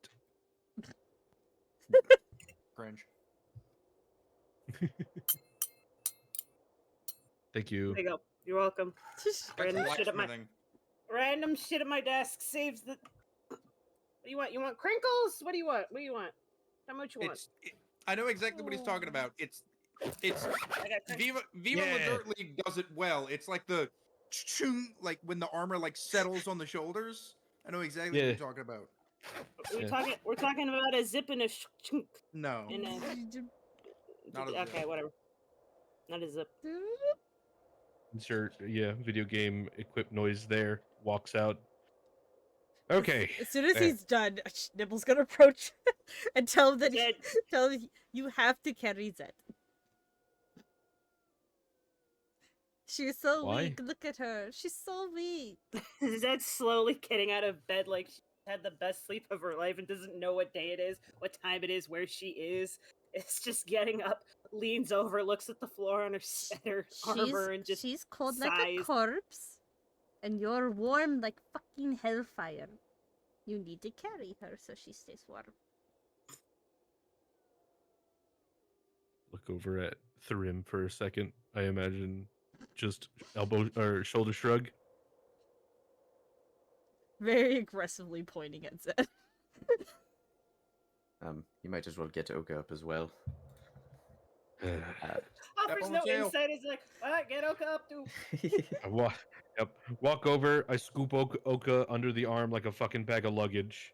S1: Cringe.
S2: Thank you.
S3: There you go. You're welcome.
S1: That's
S3: Random shit at my
S1: blacksmithing.
S3: random shit at my desk saves the. What do you want? You want crinkles? What do you want? What do you want? How much you want?
S1: I know exactly what he's talking about. It's
S3: I got crinkles.
S1: Viva
S2: Yeah.
S1: La Dirt League does it well. It's like the chung, like when the armor like settles on the shoulders. I know exactly what
S2: Yeah.
S1: you're talking about.
S2: Yeah.
S3: We're talking about a zip and a chunk.
S1: No,
S3: In a,
S1: not a zip.
S3: okay, whatever. Not a zip.
S2: Insert video game equip noise there. Walks out. Okay.
S4: As soon as
S2: eh,
S4: he's done, Nibble's gonna approach and tell him that
S3: Zed.
S4: tell him you have to carry Zed. She's so
S2: Why?
S4: weak. Look at her. She's so weak.
S3: Zed's slowly getting out of bed like she had the best sleep of her life and doesn't know what day it is, what time it is, where she is. It's just getting up, leans over, looks at the floor on her armor, and just
S4: she's cold like a
S3: sighs.
S4: corpse, and you're warm like fucking hellfire. You need to carry her so she stays warm.
S2: Look over at Thrim for a second. I imagine just elbow or shoulder shrug.
S4: Very aggressively pointing at Zed.
S5: You might as well get Oka up as well.
S3: Offers
S1: on
S3: no
S1: the tail.
S3: insight. It's like, what? Get Oka up to.
S2: I walk over. I scoop Oka under the arm like a fucking bag of luggage.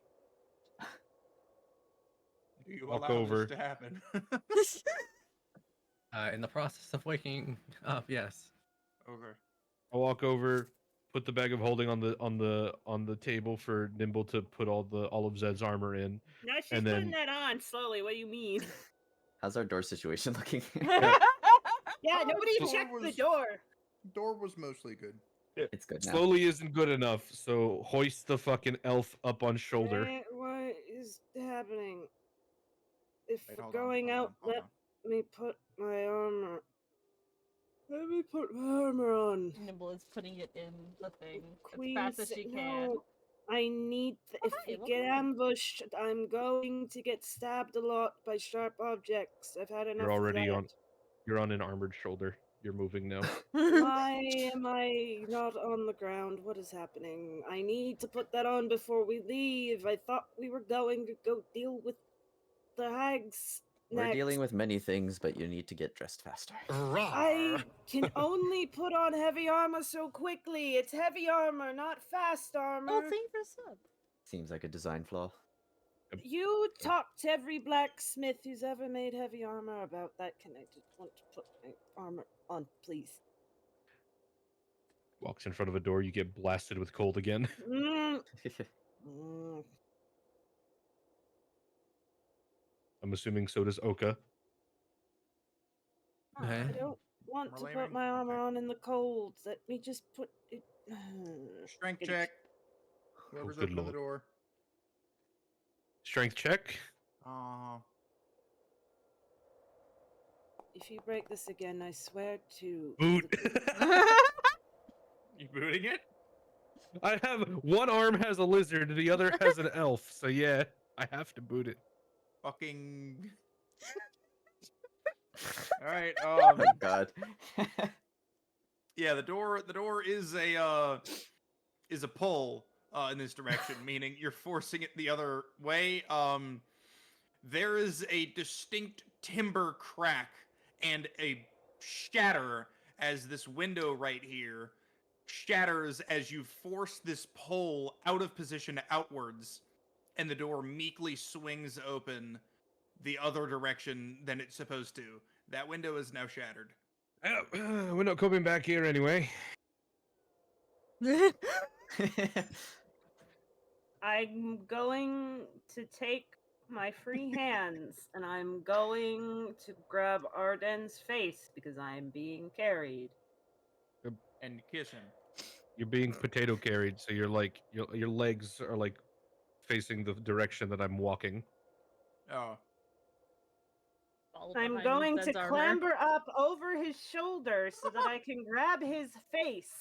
S1: Do you
S2: Walk
S1: allow
S2: over.
S1: this to happen?
S7: In the process of waking up, yes.
S1: Okay.
S2: I walk over, put the bag of holding on the table for Nimble to put all of Zed's armor in.
S3: No, she's
S2: And
S3: putting
S2: then-
S3: that on slowly. What do you mean?
S5: How's our door situation looking?
S3: Yeah,
S1: Oh,
S3: nobody
S1: door
S3: checked the
S1: was-
S3: door.
S1: Door was mostly good.
S5: It's good now.
S2: Slowly isn't good enough, so hoist the fucking elf up on shoulder.
S3: What is happening? If
S1: Wait,
S3: we're
S1: hold on,
S3: going
S1: hold
S3: out,
S1: on, hold
S3: let
S1: on.
S3: me put my armor. Let me put my armor on.
S4: Nimble is putting it in the thing
S3: Queen,
S4: as fast as she can.
S3: no, I need. If
S4: Okay,
S3: we
S4: well,
S3: get
S4: good.
S3: ambushed, I'm going to get stabbed a lot by sharp objects. I've had enough.
S2: You're already
S3: of
S2: on. You're on an armored shoulder. You're moving now.
S3: that. Why am I not on the ground? What is happening? I need to put that on before we leave. I thought we were going to go deal with the hags.
S5: We're
S3: next.
S5: dealing with many things, but you need to get dressed faster.
S3: I can only put on heavy armor so quickly. It's heavy armor, not fast armor.
S4: Oh, thank you for a sub.
S5: Seems like a design flaw.
S3: You talk to every blacksmith who's ever made heavy armor about that. Can I just want to put my armor on, please?
S2: Walks in front of a door. You get blasted with cold again.
S3: Mm. Mm.
S2: I'm assuming so does Oka.
S7: Okay.
S3: I don't want to
S1: Armor
S3: put my
S1: layering?
S3: armor
S1: Okay.
S3: on in the cold. Let me just put it.
S1: Strength
S3: It-
S1: check. Whoever's
S2: good
S1: opening the
S2: lord.
S1: door.
S2: Strength check.
S3: If you break this again, I swear to.
S2: Boot.
S1: You booting it?
S2: I have one arm has a lizard, the other has an elf. So yeah, I have to boot it.
S1: Fucking. All right.
S5: Oh my god.
S1: Yeah, the door is a pull in this direction, meaning you're forcing it the other way. There is a distinct timber crack and a shatter as this window right here shatters as you force this pole out of position outwards, and the door meekly swings open the other direction than it's supposed to. That window is now shattered.
S2: We're not coming back here anyway.
S3: I'm going to take my free hands and I'm going to grab Arden's face because I'm being carried.
S1: And kiss him.
S2: You're being potato carried, so you're like your legs are like facing the direction that I'm walking.
S1: Oh.
S4: Follow
S3: I'm
S4: behind
S3: going to
S4: Zed's armor.
S3: clamber up over his shoulder so that I can grab his face.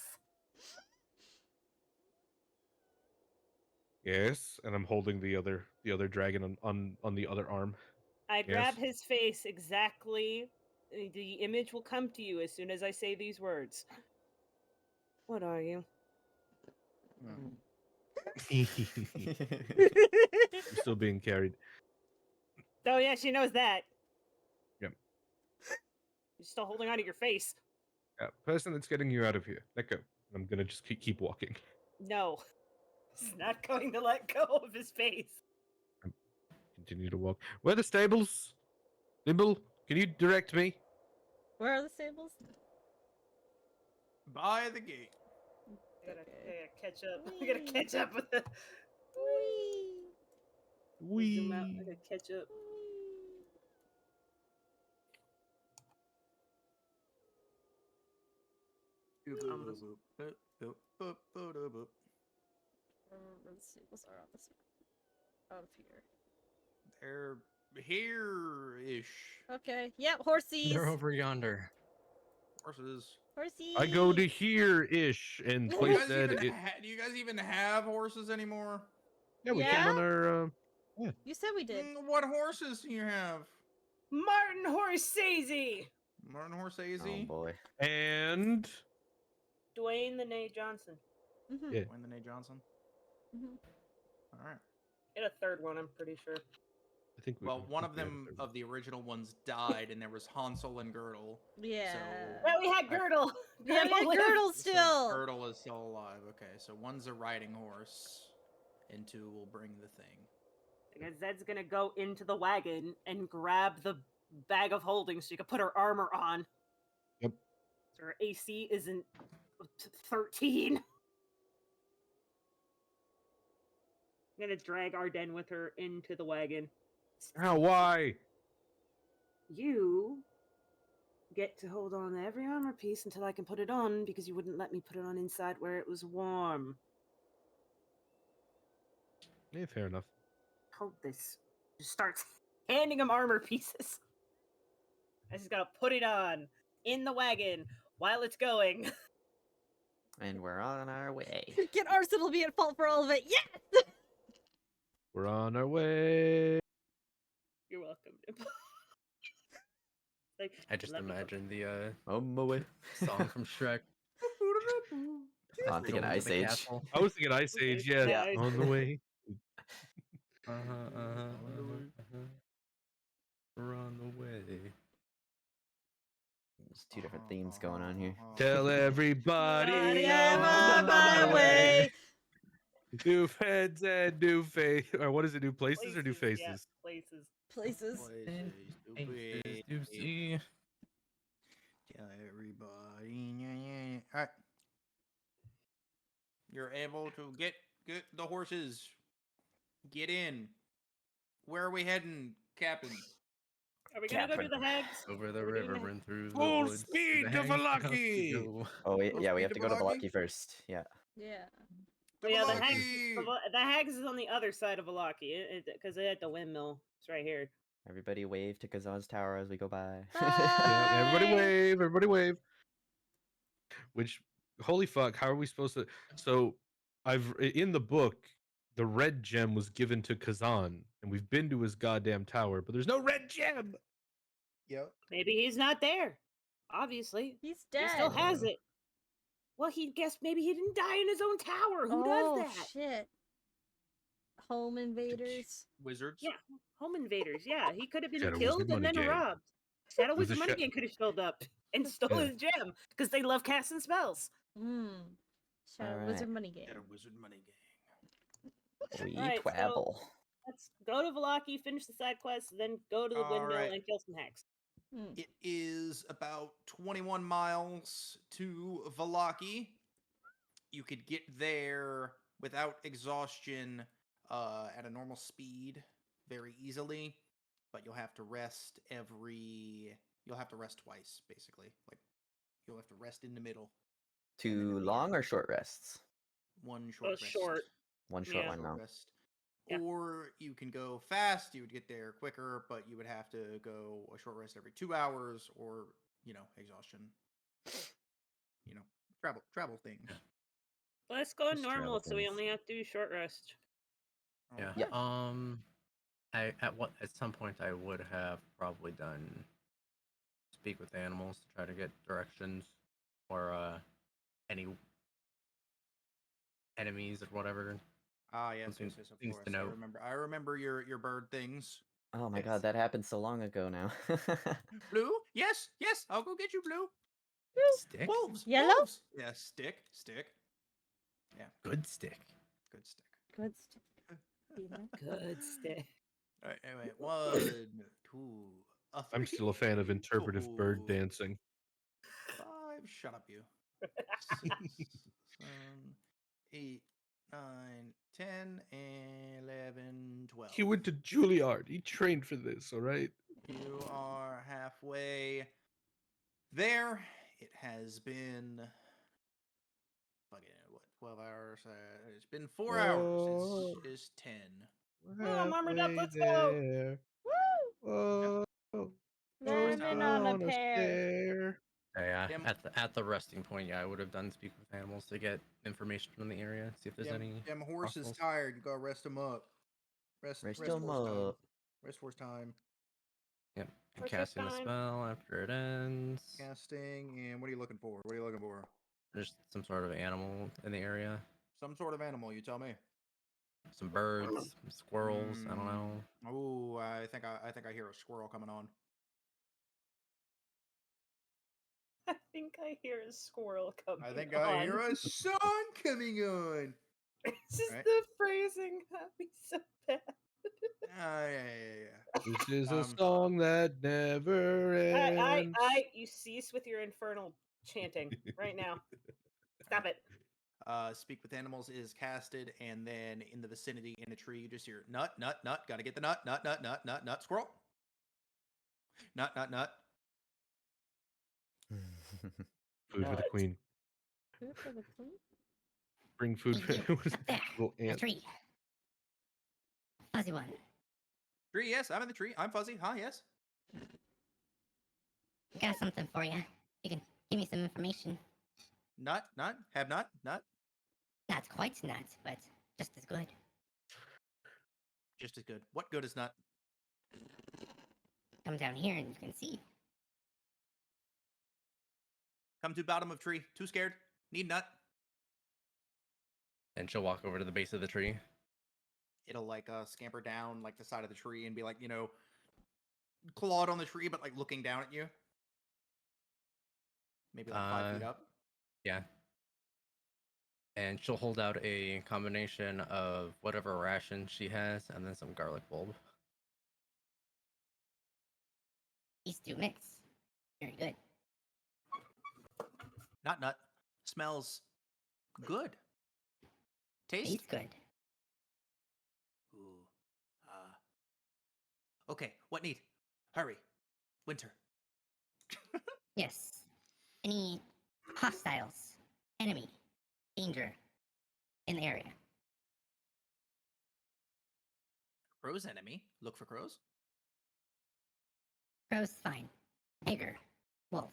S2: Yes, and I'm holding the other dragon on the other arm.
S3: I grab
S2: Yes.
S3: his face exactly. The image will come to you as soon as I say these words. What are you?
S2: You're still being carried.
S3: Oh yeah, she knows that.
S2: Yep.
S3: You're still holding on to your face.
S2: Person that's getting you out of here. Let go. I'm gonna just keep walking.
S3: No. He's not going to let go of his face.
S2: continue to walk. Where are the stables? Nimble, can you direct me?
S4: Where are the stables?
S1: By the gate.
S3: I gotta
S4: Okay.
S3: catch up. I
S4: Whee!
S3: gotta catch up with the.
S4: Whee!
S3: Zoom out. I
S2: Wee.
S3: gotta catch up.
S1: Boop, boop, boop, boop, boop, boop, boop, boop.
S4: Where the stables are on this map. Out of here.
S1: They're here-ish.
S4: Okay. Yep, horsies.
S7: They're over yonder.
S1: Horses.
S4: Horsies.
S2: I go to here-ish, and
S1: Do
S4: Do
S1: you,
S2: Tway
S1: guys
S2: said
S1: even
S2: it.
S1: do you guys even have horses anymore?
S2: Yeah, we
S4: Yeah?
S2: came on our.
S4: You said we did.
S1: What horses do you have?
S3: Martin Horsese!
S1: Martin
S5: Oh
S1: Horsese?
S5: boy.
S2: And
S3: Dwayne the Nate Johnson.
S4: Mm-hmm.
S2: Yeah.
S1: Wayne the Nate Johnson?
S4: Mm-hmm.
S1: Alright.
S3: And a third one, I'm pretty sure.
S2: I think we.
S1: Well,
S2: I
S1: one
S2: think
S1: of
S2: we had a
S1: them
S2: third
S1: of the original ones died, and there was Hansel and Girdle.
S4: Yeah.
S3: Well, we had Girdle.
S4: Yeah, we had
S3: lived.
S4: Girdle
S1: So
S4: still.
S1: Girdle is still alive. Okay, so one's a riding horse, and two will bring the thing.
S3: Because Zed's gonna go into the wagon and grab the bag of holding so you can put her armor on.
S2: Yep.
S3: So her AC isn't 13. I'm gonna drag Arden with her into the wagon.
S2: Ow, why?
S3: You get to hold on to every armor piece until I can put it on because you wouldn't let me put it on inside where it was warm.
S2: Yeah, fair enough.
S3: Hold this. Just starts handing him armor pieces. I just gotta put it on in the wagon while it's going.
S5: And we're on our way.
S4: Get Arsenal be at fault for all of it. Yes!
S2: We're on our way.
S3: You're welcome. Like,
S7: I just
S3: let me put-
S7: imagine the
S5: On my way.
S7: song from Shrek.
S5: Oh, I'm thinking
S7: Going to
S5: Ice
S7: the
S5: Age.
S7: castle.
S2: I was thinking Ice Age. Yeah,
S3: Yeah.
S2: on the way.
S7: We're on the way.
S5: There's two different themes going on here.
S2: Tell everybody
S3: Buddy,
S2: I'm
S3: I'm on my way.
S2: New heads and new face. Or what is it? New places, or new
S3: Places, yeah,
S2: faces?
S3: places.
S4: Places.
S7: Faces to see.
S1: Tell everybody. Alright. You're able to get the horses. Get in. Where are we heading, Captain?
S3: Are we gonna go do
S5: Captain.
S3: the hags?
S7: Over the
S3: Are we doing
S7: river
S3: the-
S7: and through the
S2: Full
S7: woods.
S2: speed
S7: the
S2: to
S7: hags house we
S2: Valaki!
S7: go.
S5: Oh, wait,
S1: Let's
S5: yeah, we
S1: speak
S5: have to
S1: to
S5: go to
S1: Valaki?
S5: Valaki first. Yeah.
S4: Yeah.
S3: Oh, yeah, the hags.
S1: Valaki!
S3: The hags is on the other side of Valaki because they had the windmill. It's right here.
S5: Everybody wave to Kazan's tower as we go by.
S2: Yeah, everybody
S4: Bye.
S2: wave, everybody wave. Which, holy fuck, how are we supposed to? So, in the book, the red gem was given to Kazan, and we've been to his goddamn tower, but there's no red gem.
S1: Yep.
S3: Maybe he's not there. Obviously,
S4: He's
S3: he
S4: dead.
S3: still has it. Well, he guessed maybe he didn't die in his own tower. Who
S4: oh,
S3: does that?
S4: shit. Home invaders.
S1: Wizards?
S3: Yeah, home invaders. Yeah, he could have been
S2: Shadow
S3: killed
S2: Wizard
S3: and
S2: Money
S3: then
S2: Gang.
S3: robbed. Shadow
S2: Was
S3: Wizard
S2: a
S3: Money
S2: sha-
S3: Gang could have showed up and stole
S2: Yeah.
S3: his gem because they love casting spells.
S4: Hmm. Shadow
S5: Alright.
S4: Wizard Money Game.
S1: Get a wizard money gang.
S5: We
S3: Alright, so-
S5: twabble.
S3: Let's go to Valaki, finish the side quest, then go to the windmill
S1: Alright.
S3: and kill some hags.
S4: Hmm.
S1: It is about 21 miles to Valaki. You could get there without exhaustion at a normal speed very easily, but you'll have to rest You'll have to rest twice, basically. Like, you'll have to rest in the middle.
S5: Too long or short rests?
S1: One short rest.
S3: Short.
S5: One short
S3: Yeah.
S5: one
S1: Short
S5: long.
S1: rest.
S3: Yeah.
S1: Or you can go fast, you would get there quicker, but you would have to go a short rest every 2 hours, or, exhaustion. Travel things.
S3: Let's go
S5: Just
S3: normal,
S5: travel
S3: so we
S5: things.
S3: only have to do short rest.
S7: Yeah.
S1: Alright.
S7: At some point I would have probably done speak with animals to try to get directions or any enemies or whatever.
S1: Ah, yes,
S7: Something-
S1: yes, yes, of
S7: things
S1: course.
S7: to note.
S1: I remember your bird things.
S5: Oh my
S1: Yes.
S5: god, that happened so long ago now.
S1: Blue? Yes, I'll go get you, Blue.
S7: Stick?
S1: Wolves.
S4: Yellow?
S1: Wolves. Yeah, stick. Yeah,
S7: Good stick.
S1: good stick.
S4: Good stuff.
S3: Good stick.
S1: All right, anyway, 1, 2, a
S2: I'm
S1: 3,
S2: still a fan of interpretive bird
S1: 4,
S2: dancing.
S1: 5. Shut up, you. 6, 7, 8, 9, 10, 11, 12.
S2: He went to Juilliard. He trained for this, all right?
S1: You are halfway there. It has been fucking what 12 hours. It's been 4 hours.
S2: Oh.
S1: It's 10.
S2: We're
S3: Oh, I'm armored up.
S2: halfway
S3: Let's go.
S2: there.
S4: Woo!
S2: Oh,
S4: Learning on a pear.
S2: stair.
S7: Yeah,
S1: Dem-
S7: at the resting point, yeah, I would have done speak with animals to get information from the area, see if there's any.
S1: Them horse is
S7: fossils.
S1: tired. You gotta rest him up. Rest
S5: Rest
S1: horse
S5: 'em
S1: time.
S5: up.
S1: Rest horse time.
S7: Yep, and
S3: First
S7: casting the
S3: time.
S7: spell after it ends.
S1: Casting, and what are you looking for? What are you looking for?
S7: There's some sort of animal in the area.
S1: Some sort of animal. You tell me.
S7: Some birds, some squirrels. I don't know.
S1: Oh, I think I hear a squirrel coming on.
S3: I think I hear a squirrel coming.
S1: I think I hear a song coming on.
S3: It's just
S1: Right.
S3: the phrasing got me so bad.
S1: Yeah.
S2: This is a
S1: Um,
S2: song that never ends.
S3: You cease with your infernal chanting right now. Stop it.
S1: Speak with animals is casted, and then in the vicinity in a tree, you just hear nut, nut, nut. Gotta get the nut, nut, nut, nut, nut, nut. Squirrel. Nut, nut, nut.
S2: Food for the
S3: What?
S2: queen.
S4: Food for the queen?
S2: Bring food for
S8: You,
S2: what is
S8: up there,
S2: little
S8: the
S2: ant.
S8: tree. Fuzzy one.
S1: Tree, yes, I'm in the tree. I'm fuzzy. Huh, yes.
S8: Got something for you. You can give me some information.
S1: Nut, nut. Have nut, nut.
S8: Not quite nuts, but just as good.
S1: Just as good. What good is nut?
S8: Come down here and you can see.
S1: Come to bottom of tree. Too scared. Need nut.
S7: And she'll walk over to the base of the tree.
S1: It'll like scamper down like the side of the tree and be like, clawed on the tree, but like looking down at you. Maybe like 5 feet up.
S7: Yeah. And she'll hold out a combination of whatever ration she has and then some garlic bulb.
S8: These two mix. Very good.
S1: Not nut. Smells good. Taste.
S8: Tastes good.
S1: Ooh. Okay, what need? Hurry. Winter.
S8: Yes. Any hostiles, enemy, danger in the area?
S1: Crow's enemy. Look for crows.
S8: Crow's fine. Bigger. Wolf.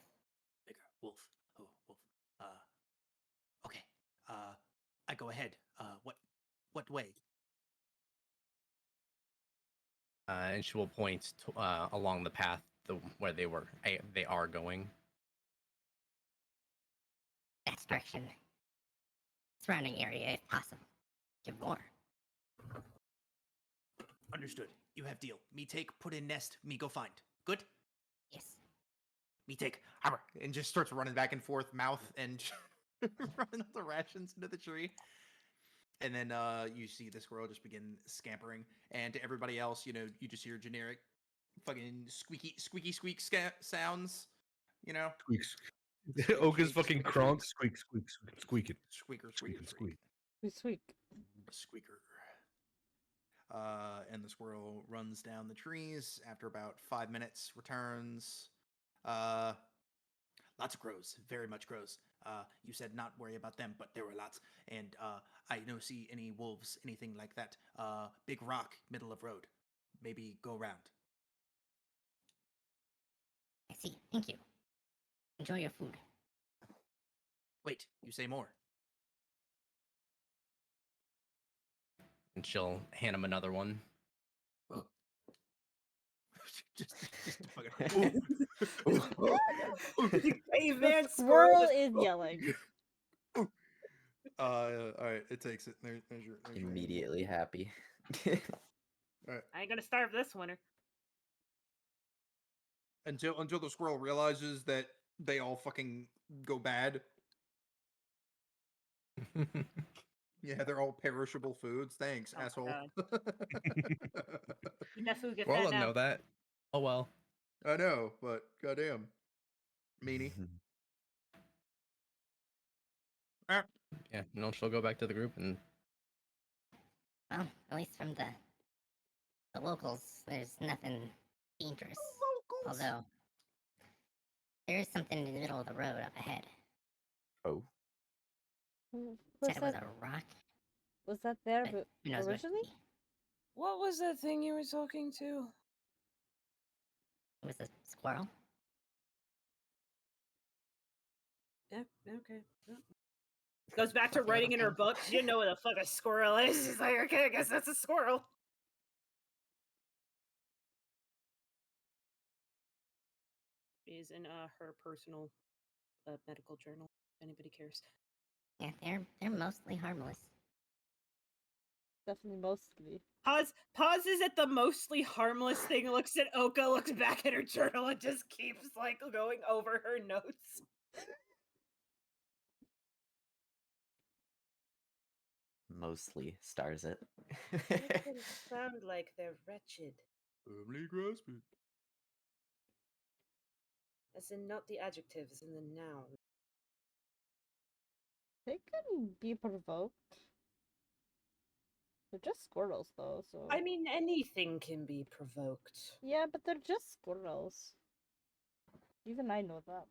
S1: Bigger. Wolf. Oh, wolf. Okay. I go ahead. What way?
S7: And she will point along the path where they are going.
S8: That direction. Surrounding area if possible. Give more.
S1: Understood. You have deal. Me take, put in nest, me go find. Good?
S8: Yes.
S1: Me take. Hammer. And just starts running back and forth, mouth and running all the rations into the tree. And then you see the squirrel just begin scampering. And to everybody else, you just hear generic fucking squeaky sounds.
S2: Squeaks.
S1: Squeak,
S2: Oga's
S1: squeak,
S2: fucking
S1: squeak,
S2: Kronk. Squeak, squeak, squeak, squeaking.
S1: Squeaker,
S2: Squeak,
S1: squeaker,
S2: squeak.
S1: squeak.
S4: Squeak.
S1: Squeaker. And the squirrel runs down the trees. After about 5 minutes, returns. Lots of crows, very much crows. You said not worry about them, but there were lots. And I don't see any wolves, anything like that. Big rock, middle of road. Maybe go around.
S8: I see. Thank you. Enjoy your food.
S1: Wait, you say more.
S7: And she'll hand him another one.
S1: just fucking.
S3: Caveman
S4: The squirrel is
S1: Oh.
S4: yelling.
S1: All right, it takes it. There's your
S5: Immediately happy.
S3: I ain't gonna starve this winter.
S1: Until the squirrel realizes that they all fucking go bad. Yeah, they're all perishable foods. Thanks,
S3: Oh my
S1: asshole.
S3: God. Eat that food Cougar
S7: Well,
S3: found
S7: I know
S3: out.
S7: that. Oh well.
S1: I know, but goddamn, meanie. Ah,
S7: Yeah, no, she'll go back to the group and
S8: Well, at least from the locals, there's nothing dangerous.
S1: locals.
S8: Although there is something in the middle of the road up ahead.
S5: Oh,
S8: Said it was a rock.
S4: Was that there
S8: But
S4: but
S8: who knows what it could
S4: originally?
S8: be.
S3: What was that thing you were talking to?
S8: It was a squirrel.
S3: Yeah, okay. Yeah. Goes back to
S8: Fluffy
S3: writing
S8: little
S3: in her
S8: thing.
S3: book. She didn't know what the fuck a squirrel is. She's like, okay, I guess that's a squirrel. Is in her personal medical journal, if anybody cares.
S8: Yeah, they're mostly harmless.
S4: Definitely mostly.
S3: Pauses at the mostly harmless thing, looks at Oka, looks back at her journal, and just keeps like going over her notes.
S5: mostly stars it.
S3: Make them sound like they're wretched.
S1: Family grasp it.
S3: As in not the adjective, as in the noun.
S4: They can be provoked. They're just squirrels, though, so.
S3: I mean, anything can be provoked.
S4: Yeah, but they're just squirrels. Even I know that.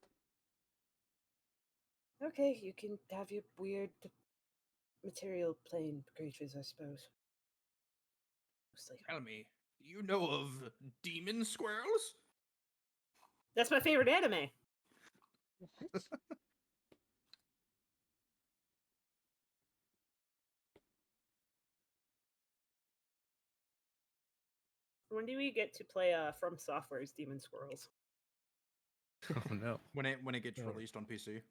S3: Okay, you can have your weird material plane creatures, I suppose. Mostly.
S1: Tell me, do you know of demon squirrels?
S3: That's my favorite anime.
S4: What?
S3: When do we get to play From Software's Demon Squirrels?
S7: oh no.
S1: When it gets
S2: Yeah.
S1: released on PC.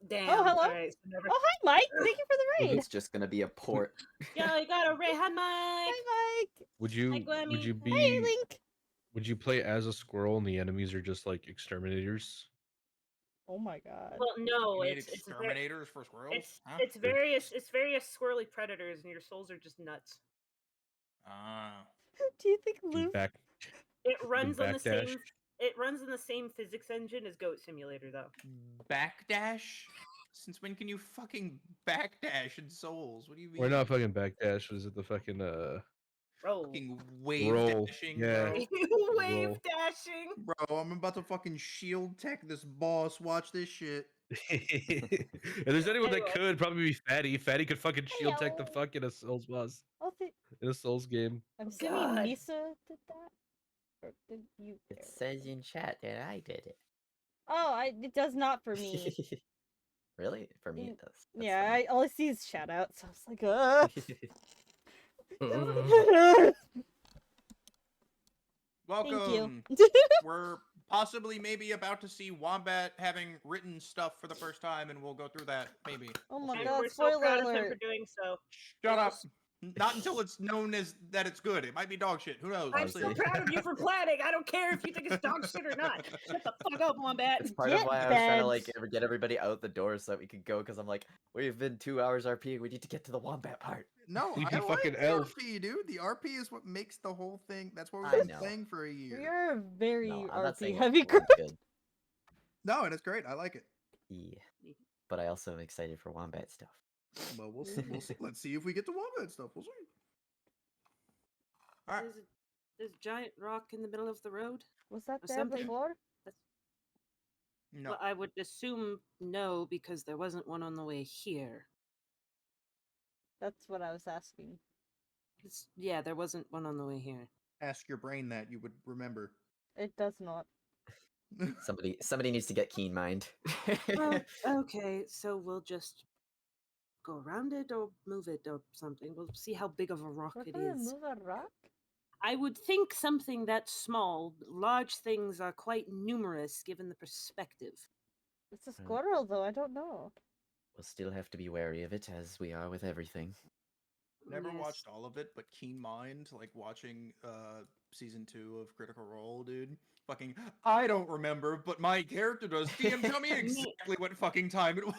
S3: Damn.
S4: hello?
S3: Alright, so never...
S4: Oh, hi, Mike! Thank you for the raid!
S5: It's just gonna be a port.
S3: Yo, you got a Ray. Hi, Mike.
S4: Hi, Mike!
S2: Would
S3: Hi,
S2: you
S3: Glammy.
S2: be
S4: Hey, Link!
S2: would you play as a squirrel and the enemies are just like exterminators?
S4: Oh my god.
S3: Well, no,
S1: You need
S3: it's
S1: exterminators for squirrels? Huh?
S3: it's various squirrely predators, and your souls are just nuts.
S1: Ah.
S4: Do you think
S2: You
S4: Luke...
S2: back
S3: It runs on the
S2: backdash?
S3: same. It runs in the same physics engine as Goat Simulator, though.
S1: Backdash? Since when can you fucking backdash in Souls? What do you mean?
S2: Why not fucking backdash? Was it the fucking
S3: Roll.
S1: Fucking wave
S2: Roll,
S1: dashing,
S2: yeah.
S1: bro.
S3: Wave
S2: Roll.
S3: dashing.
S1: Bro, I'm about to fucking shield tech this boss. Watch this shit.
S2: If there's anyone that
S3: Anyway.
S2: could, probably be Fatty. Fatty could fucking shield tech the
S4: Hello.
S2: fuck in a Souls boss.
S4: Oh,
S2: In a Souls game.
S4: I'm
S3: Oh,
S4: assuming
S3: God.
S4: Misa did that? Or did you?
S5: It
S4: Eric?
S5: says in chat that I did it.
S4: Oh, it does not for me.
S5: Really? For me, it does. That's
S4: Yeah, all I see is shout outs. So I was like,
S7: Uh,
S1: Welcome.
S4: Thank you.
S1: We're possibly maybe about to see Wombat having written stuff for the first time, and we'll go through that, maybe.
S4: Oh
S1: We'll
S4: my
S1: see.
S3: And
S4: god,
S3: we're so
S4: spoiler
S3: proud of him for
S4: alert.
S3: doing so.
S1: Shut up. Not until it's known as that it's good. It might be dog shit. Who knows?
S3: I'm
S1: We'll
S3: still
S1: see.
S3: proud of you for planning. I don't care if you think it's dog shit or not. Shut the fuck up, Wombat.
S5: It's part of
S4: Get
S5: why I was trying to
S4: bent.
S5: like get everybody out the door so that we could go, because I'm like, we've been 2 hours RP. We need to get to the wombat part.
S1: No,
S2: You
S1: I like
S2: fucking
S1: the
S2: elf.
S1: RP, dude. The RP is what makes the whole thing. That's what
S5: I
S1: we've been
S5: know.
S1: playing for a
S4: We
S1: year.
S4: are a very
S5: No, I'm not
S4: RP
S5: saying
S4: heavy
S5: it
S4: group.
S5: was good.
S1: No, and it's great. I like it.
S5: Yeah. But I also am excited for wombat stuff.
S1: Well, we'll see. We'll see. Let's see if we get to Wombat stuff. We'll see. All right.
S3: There's a giant rock in the middle of the road.
S4: Was that
S3: Or
S4: there
S3: something.
S4: before?
S1: No.
S3: Well, I would assume no, because there wasn't one on the way here.
S4: That's what I was asking.
S3: Yeah, there wasn't one on the way here.
S1: Ask your brain that you would remember.
S4: It does not.
S5: Somebody needs to get keen mind.
S3: Well, okay, so we'll just go around it or move it or something. We'll see how big of a rock
S4: We're
S3: it
S4: gonna
S3: is.
S4: move a rock?
S3: I would think something that small. Large things are quite numerous given the perspective.
S4: It's a squirrel, though. I don't know.
S5: We'll still have to be wary of it, as we are with everything.
S1: Never
S3: Yes.
S1: watched all of it, but keen mind, like watching season 2 of Critical Role, dude. Fucking, I don't remember, but my character does. DM, tell me exactly what fucking time it was.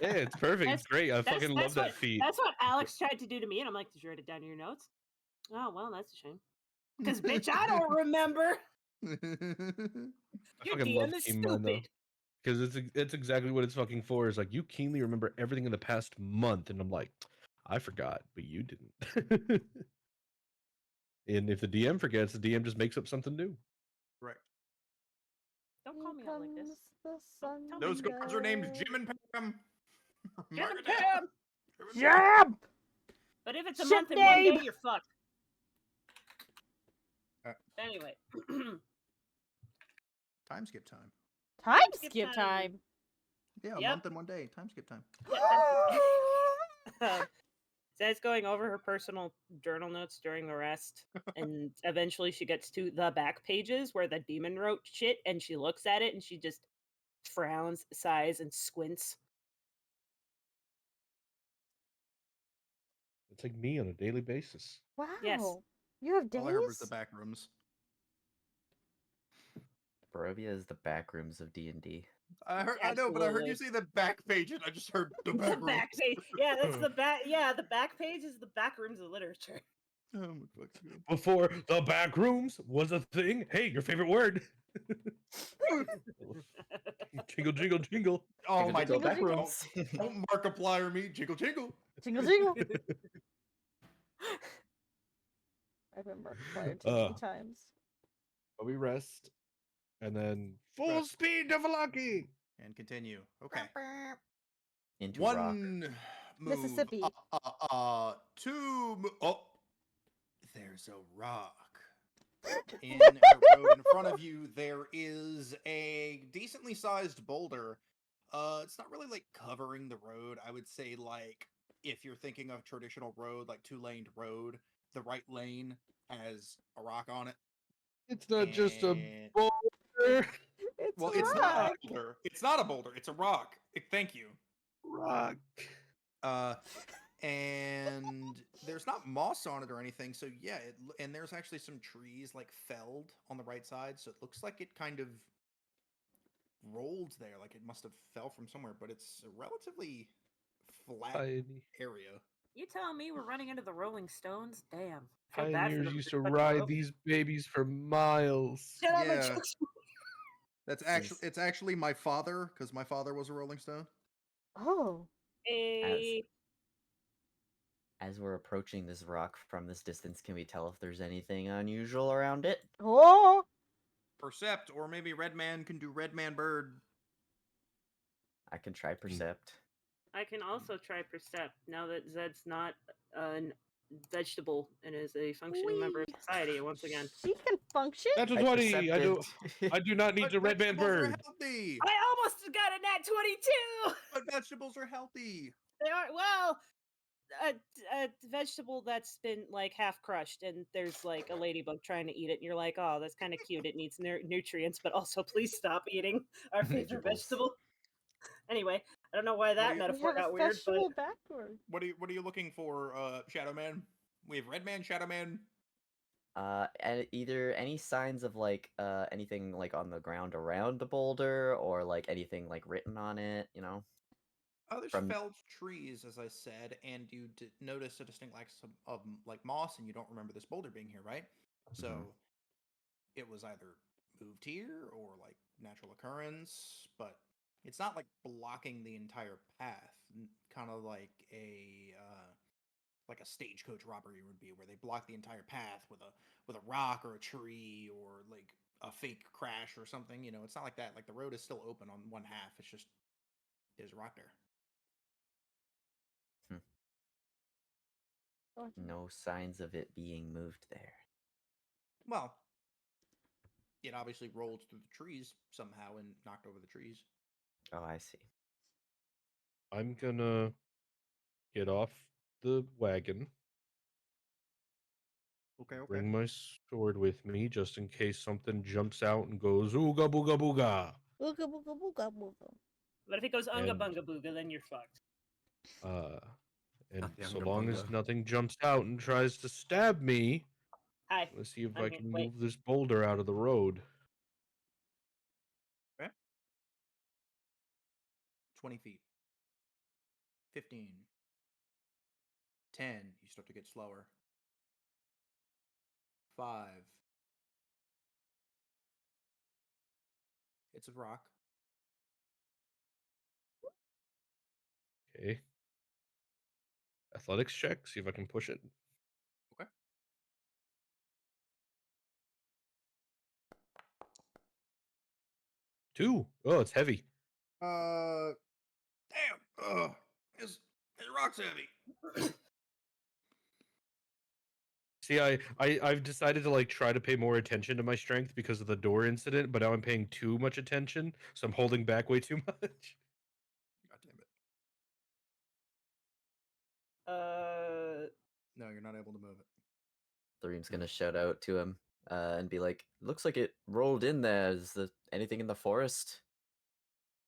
S2: Yeah, it's perfect. It's great. I fucking love that feat.
S3: That's what Alex tried to do to me, and I'm like, did you write it down in your notes? Oh, well, that's a shame. Because, bitch, I don't remember.
S2: I
S3: Your
S2: fucking love
S3: DM is
S2: Team Mind, though.
S3: stupid.
S2: Because it's exactly what it's fucking for. Is like, you keenly remember everything in the past month, and I'm like, I forgot, but you didn't. And if the DM forgets, the DM just makes up something new.
S1: Right.
S3: Don't call
S4: Here
S3: me out like this.
S4: comes the sun.
S3: tell
S1: Those
S3: me.
S1: guards are named Jim and Pam.
S3: Jim
S1: Mark
S3: and
S1: it down.
S3: Pam.
S1: Jim and Pam.
S4: Jab!
S3: But if it's a
S4: Shit
S3: month and 1 day,
S4: name!
S3: you're fucked.
S1: Uh.
S3: Anyway.
S1: Time skip time.
S4: Time
S3: skip
S4: skip
S3: time.
S4: time.
S1: Yeah, a
S3: Yep.
S1: month and 1 day. Time skip time.
S3: Yeah, time skip. Zed's going over her personal journal notes during the rest, and eventually she gets to the back pages where the demon wrote shit, and she looks at it and she just frowns, sighs, and squints.
S2: It's like me on a daily basis.
S4: Wow.
S3: Yes.
S4: You have days?
S1: All I heard was the back rooms.
S5: Barovia is the back rooms of D&D.
S1: I know, but I heard you
S3: Absolutely.
S1: say the back page, and I just heard the
S3: The
S1: back
S3: back
S1: rooms.
S3: page. Yeah, that's the back. Yeah, the back page is the back rooms of literature.
S1: Oh my fucking god.
S2: Before the back rooms was a thing. Hey, your favorite word. Jingle, jingle, jingle.
S1: Oh my
S4: jingle,
S1: god!
S4: jingle.
S1: Don't Markiplier me, jingle jingle.
S4: Jingle jingle. I've been Markiplier too many times.
S2: But we rest, and then full
S1: Rest.
S2: speed to Valaki.
S1: And continue. Okay.
S5: Into rock.
S1: One move.
S4: Mississippi.
S1: Two. Oh, there's a rock in a road in front of you. There is a decently sized boulder. It's not really like covering the road. I would say like if you're thinking of traditional road, like 2-laned road, the right lane has a rock on it.
S2: It's not just a
S1: And-
S2: boulder.
S4: It's
S1: Well,
S4: a
S1: it's not
S4: rock.
S1: a boulder. It's not a boulder. It's a rock. Thank you.
S2: Rock.
S1: And there's not moss on it or anything, so yeah. And there's actually some trees like felled on the right side, so it looks like it kind of rolled there, like it must have fell from somewhere. But it's a relatively flat
S2: Tiny.
S1: area.
S3: You telling me we're running into the Rolling Stones? Damn. I feel bad for
S2: Pioneers
S3: them
S2: used
S3: for
S2: to
S3: such a
S2: ride
S3: rope.
S2: these babies for miles.
S3: Shut up,
S1: Yeah.
S3: Matrix.
S1: That's
S5: This
S1: actually
S5: is-
S1: it's actually my father, because my father was a Rolling Stone.
S4: Oh.
S3: A
S5: As we're approaching this rock from this distance, can we tell if there's anything unusual around it?
S4: Oh.
S1: Percept, or maybe Red Man can do Red Man Bird.
S5: I can try percept.
S3: I can also try Percept now that Zed's not a vegetable and is a functioning member of
S4: Wee.
S3: society once again.
S4: She can function?
S2: That's a
S5: I
S2: 20. I do.
S5: percepted.
S2: I do not need
S1: But
S2: to red band
S1: vegetables are
S2: bird.
S1: healthy.
S3: I almost got a nat 22!
S1: But vegetables are healthy.
S3: They are, well, a vegetable that's been like half crushed and there's like a ladybug trying to eat it and you're like, oh, that's kind of cute. It needs nutrients, but also please stop eating our favorite
S5: Vegetables.
S3: vegetable. Anyway, I don't know why that
S1: do you-
S4: We
S3: metaphor
S4: have a
S3: got weird, but
S4: vegetable backward.
S1: What are you looking for, Shadow Man? We have Red Man, Shadow Man.
S5: And either any signs of like anything like on the ground around the boulder, or like anything like written on it, you know?
S1: Oh, there's
S5: From-
S1: felled trees, as I said, and you notice a distinct lack of like moss, and you don't remember this boulder being here, right? So it was either moved here or like natural occurrence, but it's not like blocking the entire path. Kind of like a stagecoach robbery would be, where they block the entire path with a rock or a tree or like a fake crash or something. You know, it's not like that. Like the road is still open on one half. It's just there's a rock there.
S5: No signs of it being moved there.
S1: Well, it obviously rolled through the trees somehow and knocked over the trees.
S5: Oh, I see.
S2: I'm gonna get off the wagon.
S1: Okay, okay.
S2: Bring my sword with me just in case something jumps out and goes ooga booga booga.
S4: Booga booga booga booga.
S3: if it goes unga
S2: And-
S3: bunga booga, then you're fucked.
S2: And
S7: Not the
S2: so long as
S7: Unga Bunga.
S2: nothing jumps out and tries to stab me,
S3: Hi.
S2: let's see if
S3: I'm
S2: I
S3: here.
S2: can
S3: Wait.
S2: move this boulder out of the road.
S1: 20 feet. 15. 10. You start to get slower. 5. It's a rock.
S2: Okay. Athletics check. See if I can push it.
S1: Okay.
S2: 2. Oh, it's heavy.
S1: Damn. His rock's heavy.
S2: See, I've decided to like try to pay more attention to my strength because of the door incident, but now I'm paying too much attention, so I'm holding back way too much.
S1: God damn it. No, you're not able to move it.
S5: Threem's gonna shout out to him and be like, "Looks like it rolled in there. Is there anything in the forest?"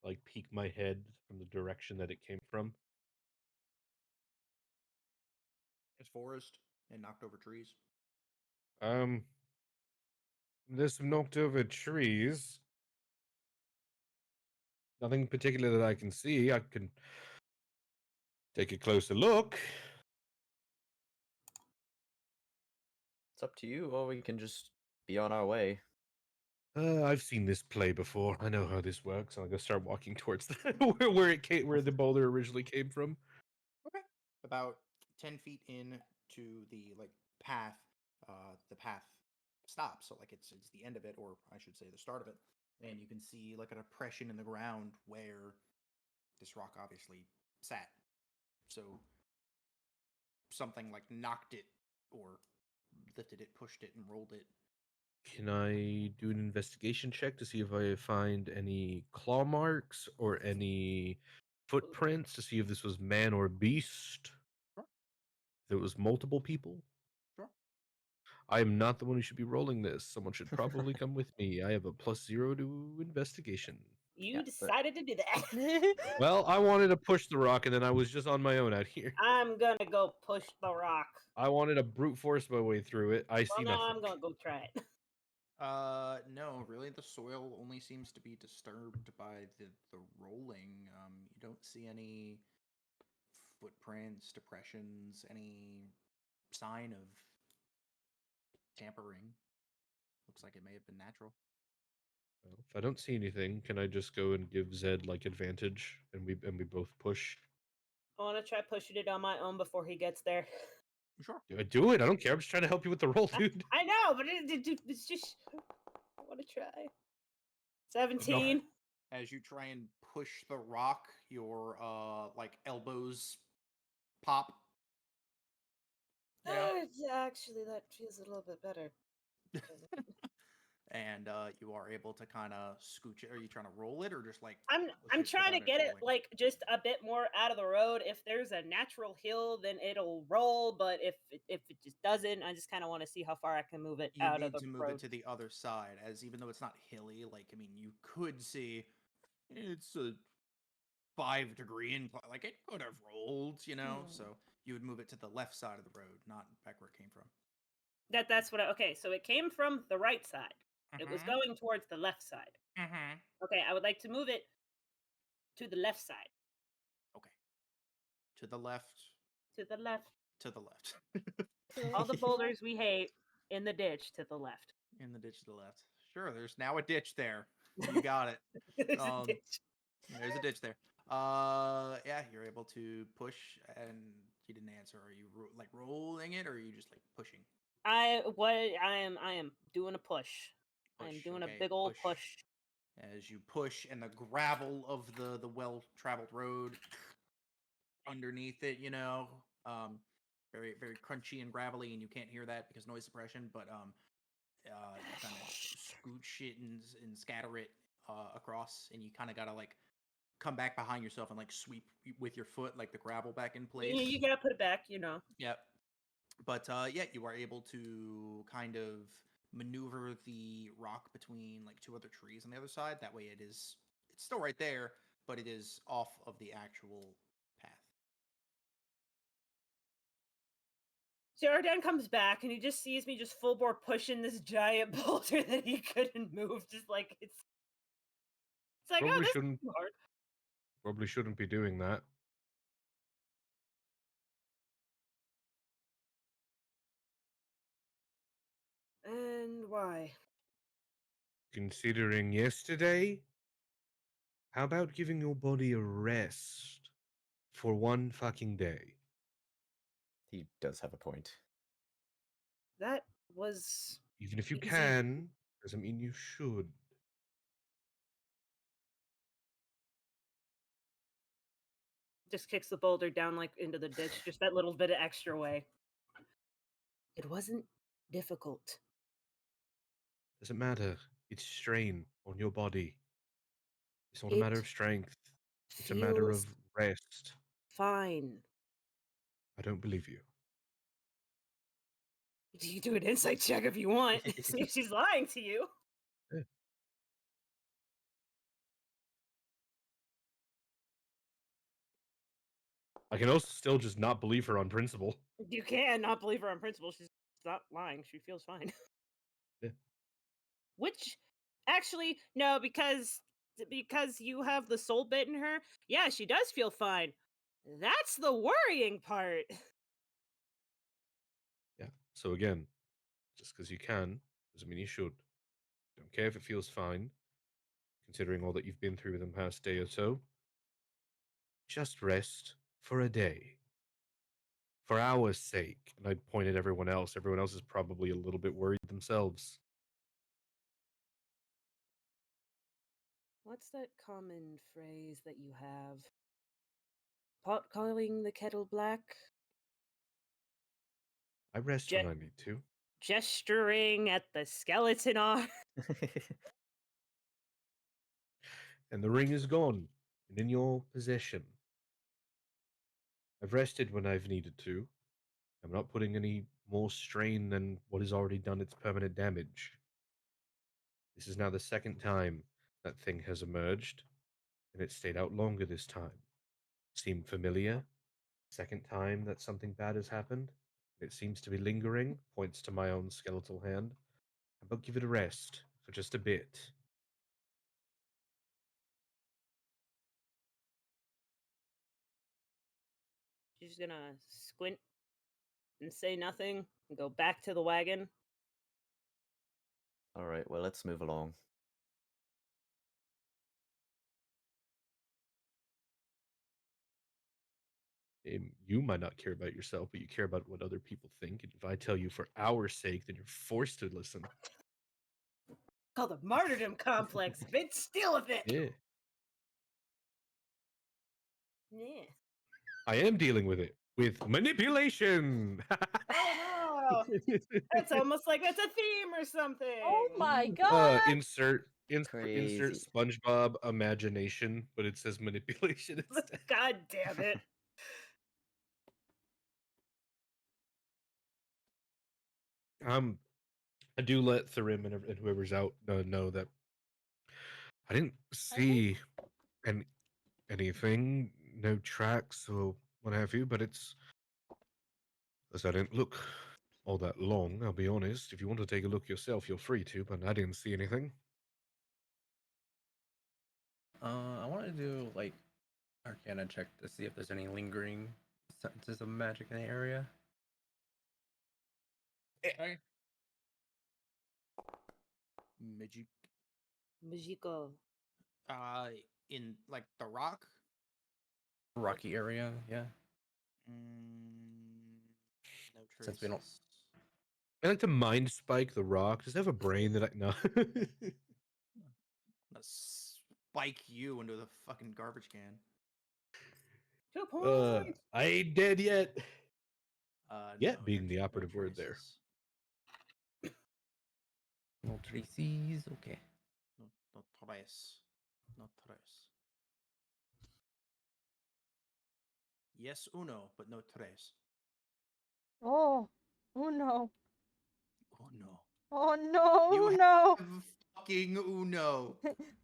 S2: Like peek my head from the direction that it came from.
S1: It's forest and knocked over trees.
S2: There's some knocked over trees. Nothing particular that I can see. I can take a closer look.
S5: It's up to you, or we can just be on our way.
S2: I've seen this play before. I know how this works. I'm gonna start walking towards the where it came, where the boulder originally came from.
S1: Okay. About 10 feet in to the path, the path stops. So it's the end of it, or I should say the start of it. And you can see a depression in the ground where this rock obviously sat. So something knocked it or lifted it, pushed it, and rolled it.
S2: Can I do an investigation check to see if I find any claw marks or any footprints to see if this was man or beast?
S1: Sure.
S2: If it was multiple people?
S1: Sure.
S2: I am not the one who should be rolling this. Someone should probably come with me. I have a +0 to investigation.
S3: You
S5: Yeah, but-
S3: decided to do that.
S2: Well, I wanted to push the rock, and then I was just on my own out here.
S3: I'm gonna go push the rock.
S2: I wanted to brute force my way through it. I see
S3: Well, now
S2: nothing.
S3: I'm gonna go try it.
S1: No, really, the soil only seems to be disturbed by the rolling. You don't see any footprints, depressions, any sign of tampering. Looks like it may have been natural.
S2: Well, if I don't see anything, can I just go and give Zed advantage, and we both push?
S3: I want to try pushing it on my own before he gets there.
S1: Sure.
S2: Do it. I don't care. I'm just trying to help you with the roll, dude.
S3: I know, but it's just. I want to try. 17.
S1: As you try and push the rock, your elbows pop. Yeah.
S3: Actually, that feels a little bit better.
S1: And you are able to kind of scooch it. Are you trying to roll it or just
S3: I'm
S1: push it
S3: trying to
S1: without
S3: get it
S1: rolling?
S3: just a bit more out of the road. If there's a natural hill, then it'll roll. But if it just doesn't, I just kind of want to see how far I can move it
S1: You
S3: out
S1: need
S3: of the
S1: to move
S3: road.
S1: it to the other side, as even though it's not hilly, you could see it's a 5-degree incline. It could have rolled, So you would move it to the left side of the road, not back where it came from.
S3: That's what okay, so it came from the right side. It was
S1: Mhm.
S3: going towards the left side.
S1: Mm-hmm.
S3: Okay, I would like to move it to the left side.
S1: Okay. To the left.
S3: To the left.
S1: To the left.
S3: All the boulders we hate in the ditch to the left.
S1: In the ditch to the left. Sure, there's now a ditch there. You got it.
S3: There's a ditch.
S1: There's a ditch there. Yeah, you're able to push, and you didn't answer. Are you rolling it, or are you just pushing?
S3: I am doing a push. I'm
S1: Push,
S3: doing
S1: okay,
S3: a big old push.
S1: As you push, and the gravel of the well-traveled road underneath it, very very crunchy and gravelly, and you can't hear that because noise suppression. But you kind of scooch it and scatter it across, and you kind of gotta come back behind yourself and sweep with your foot the gravel back in place.
S3: You gotta put it back,
S1: Yep. But yeah, you are able to kind of maneuver the rock between two other trees on the other side. That way, it's still right there, but it is off of the actual path.
S3: Jordan comes back and he just sees me just full bore pushing this giant boulder that he couldn't move. Just it's like,
S2: Probably
S3: oh, this
S2: shouldn't.
S3: is too hard.
S2: Probably shouldn't be doing that.
S3: And why?
S2: Considering yesterday, how about giving your body a rest for one fucking day?
S5: He does have a point.
S3: That was
S2: Even if you
S3: easy.
S2: can, doesn't mean you should.
S3: Just kicks the boulder down like into the ditch, just that little bit of extra way. It wasn't difficult.
S2: Doesn't matter. It's strain on your body. It's not a matter
S3: It
S2: of strength. It's a matter
S3: feels
S2: of rest.
S3: fine.
S2: I don't believe you.
S3: You can do an insight check if you want. See if she's lying to you.
S2: I can also still just not believe her on principle.
S3: You can not believe her on principle. She's not lying. She feels fine.
S2: Yeah.
S3: Which, actually, no, because you have the soul bit in her. Yeah, she does feel fine. That's the worrying part.
S2: Yeah. So again, just because you can doesn't mean you should. Don't care if it feels fine, considering all that you've been through in the past day or so. Just rest for a day. For our sake. And I point at everyone else. Everyone else is probably a little bit worried themselves.
S3: What's that common phrase that you have? Pot calling the kettle black?
S2: I rest when I need to.
S3: Gesturing at the skeleton arm.
S2: And the ring is gone and in your possession. I've rested when I've needed to. I'm not putting any more strain than what has already done its permanent damage. This is now the second time that thing has emerged, and it stayed out longer this time. Seemed familiar. Second time that something bad has happened. It seems to be lingering, points to my own skeletal hand. How about give it a rest for just a bit?
S3: She's gonna squint and say nothing and go back to the wagon.
S5: All right, well, let's move along.
S2: You might not care about yourself, but you care about what other people think. And if I tell you for our sake, then you're forced to listen.
S3: Called the martyrdom complex. Bitch, steal with it.
S2: Yeah.
S3: Yeah.
S2: I am dealing with it with manipulation.
S3: Oh no! That's almost like it's a theme or something.
S4: Oh my god!
S2: insert
S5: Crazy.
S2: SpongeBob imagination, but it says manipulation instead.
S3: God damn it!
S2: I do let Tharim and whoever's out know that I didn't see anything, no tracks or what have you, but it's as I didn't look all that long. I'll be honest. If you want to take a look yourself, you're free to, but I didn't see anything.
S7: I want to do like Arcana check to see if there's any lingering senses of magic in the area.
S1: Okay. Magic.
S3: Magico.
S1: In like the rock.
S7: Rocky area, yeah.
S1: No traces.
S7: Since we don't.
S2: I like to mind spike the rock. Does it have a brain that I no?
S1: Spike you into the fucking garbage can.
S3: 2 points.
S2: I ain't dead yet. Yet
S1: No,
S2: being
S1: no
S2: the operative word there.
S1: traces.
S7: No traces, okay.
S1: No trace. No trace. Yes, uno, but no tres.
S4: Oh, no.
S1: Oh no.
S4: Oh no,
S1: You
S4: no.
S1: have fucking uno.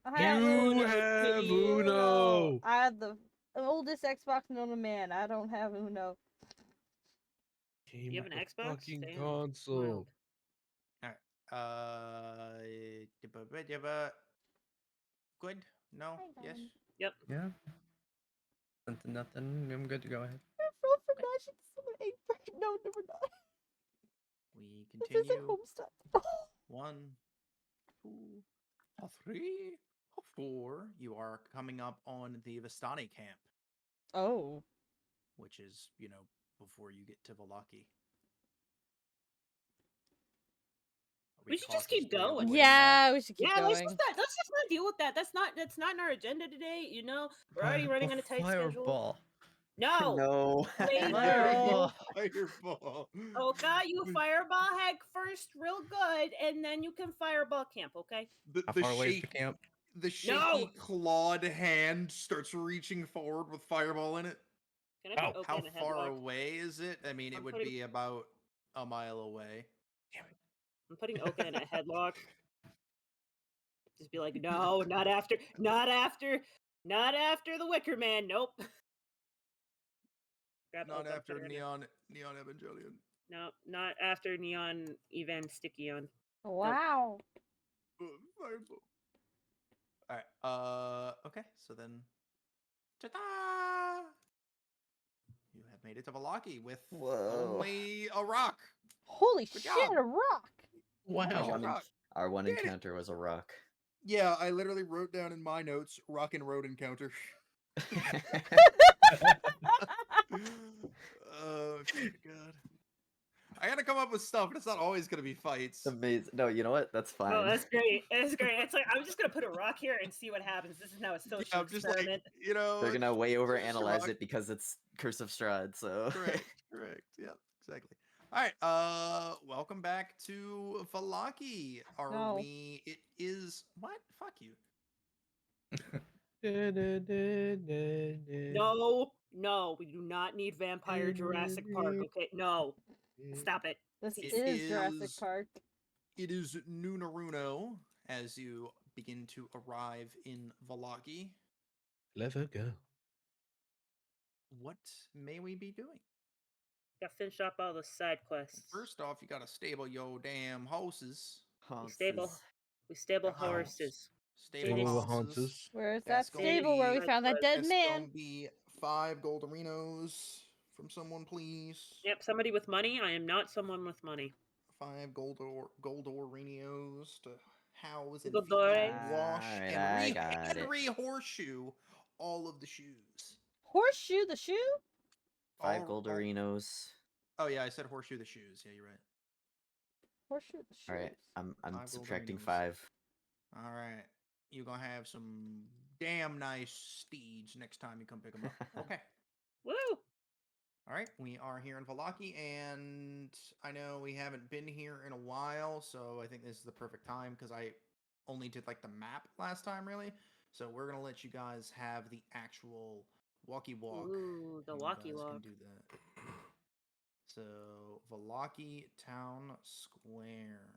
S4: I had
S2: You
S3: Uno,
S2: have
S3: please.
S2: Uno.
S4: I had the oldest Xbox known to man. I don't have Uno.
S2: Came
S3: You have
S2: with
S3: an
S2: the
S3: Xbox?
S2: fucking
S3: Damn.
S2: console.
S3: Wild.
S1: Alright. Good? No? Yes?
S3: Yep.
S7: Yeah. Nothing. I'm good to go ahead.
S4: Roll for magic. Someone ate bread. No, we're not.
S1: We
S4: This isn't
S1: continue.
S4: Homestead.
S1: 1, 2, 3, 4. You are coming up on the Vistani camp,
S4: Oh.
S1: which is, before you get to Valaki. Are
S3: We should just keep
S1: cautiously
S3: going.
S1: avoiding
S4: Yeah, we should keep
S3: Yeah, let's
S4: going.
S3: just not deal with that. That's not in our agenda today. We're already running on a tight schedule.
S7: Fireball.
S3: No,
S5: No.
S3: later.
S7: Fireball.
S1: Fireball.
S3: Okay, you fireball hag first, real good, and then you can fireball camp. Okay.
S7: How far away is the camp?
S1: The shaky
S3: No!
S1: clawed hand starts reaching forward with fireball in it.
S3: Can I put
S2: Ow.
S3: Oka
S1: How
S3: in a
S1: far
S3: headlock?
S1: away is it? I mean, it
S3: I'm
S1: would
S3: putting-
S1: be about a mile away.
S3: I'm putting Oka in a headlock. Just be like, no, not after the Wicker Man. Nope. Grab
S1: Not
S3: Oka, put
S1: after
S3: her in a-
S1: Neon Evangelion.
S3: No, not after Neon Evan Stickion.
S4: Wow.
S1: Fireball. Alright, okay, so then ta-da! You have made it to Valaki with
S5: Whoa.
S1: only a rock.
S4: Holy
S1: Good
S4: shit,
S1: job.
S4: a rock!
S1: Only a
S7: Wow.
S1: rock.
S5: Our one
S1: Did it.
S5: encounter was a rock.
S1: Yeah, I literally wrote down in my notes rock and road encounter. Oh god. I gotta come up with stuff, but it's not always gonna be fights.
S5: Amazing. No, you know what? That's fine.
S3: Oh, that's great. That's great. It's like, I'm just going to put a rock here and see what happens. This is now a social
S1: Yeah, I'm just like,
S3: experiment.
S5: They're gonna
S1: it's
S5: way
S1: just a
S5: overanalyze
S1: rock.
S5: it because it's Curse of Strahd, so
S1: Correct. Yeah, exactly. All right. Welcome back to Valaki. Are
S4: No.
S1: we? It is what? Fuck you.
S3: No, we do not need Vampire Jurassic Park. Okay, no, stop it.
S4: This
S1: It
S4: is Jurassic
S1: is-
S4: Park.
S1: It is Nunaruno as you begin to arrive in Valaki.
S2: Let her go.
S1: What may we be doing?
S3: Got to finish up all the side quests.
S1: First off, you gotta stable your damn horses.
S3: We stable
S1: Got my
S3: horses.
S1: Stable
S3: Stable
S1: horses.
S4: Where's
S1: That's
S4: that
S1: gonna
S4: stable where we
S1: be-
S4: found that dead
S1: That's
S4: man?
S1: gonna be 5 goldarinos from someone, please.
S3: Yep, somebody with money. I am not someone with money.
S1: 5 goldorinos to house and
S3: Goldore.
S1: feed and wash
S5: Alright, I
S1: and
S5: got it.
S1: re-horseshoe all of the shoes.
S4: Horseshoe the shoe?
S5: 5
S1: All-
S5: goldarinos.
S1: Oh yeah, I said horseshoe the shoes. Yeah, you're right.
S4: Horseshoe the shoe.
S5: Alright, I'm
S1: 5
S5: subtracting
S1: goldarinos.
S5: 5.
S1: All right. You're gonna have some damn nice steeds next time you come pick them up. Okay.
S3: Woo!
S1: All right. We are here in Valaki, and I know we haven't been here in a while, so I think this is the perfect time because I only did like the map last time, really. So we're gonna let you guys have the actual walkie walk.
S3: Ooh, the
S1: and you
S3: walkie
S1: guys
S3: walk.
S1: can do that. So Valaki Town Square.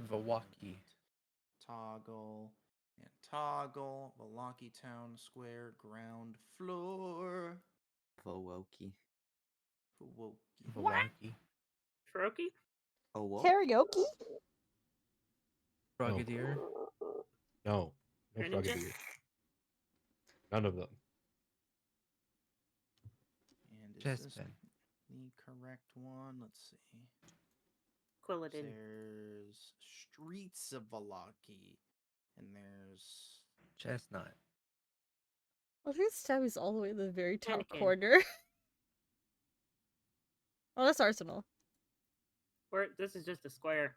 S7: Vawaki.
S1: Toggle and toggle. Valaki Town Square ground floor.
S5: Vowoki.
S1: Whoa.
S7: Vawaki.
S3: Faroki?
S5: Oh, whoa.
S4: Karaoke?
S7: Frogadier.
S2: No. No
S3: Grenadine?
S2: Frogadier. None of them.
S1: And is
S7: Chest
S1: this
S7: pen.
S1: the correct one? Let's see.
S3: Quilladin.
S1: There's Streets of Valaki, and there's
S7: Chestnut.
S4: Well, this tab is all the way in the very top
S3: Anakin.
S4: corner. Oh, that's Arsenal.
S3: This is just a square.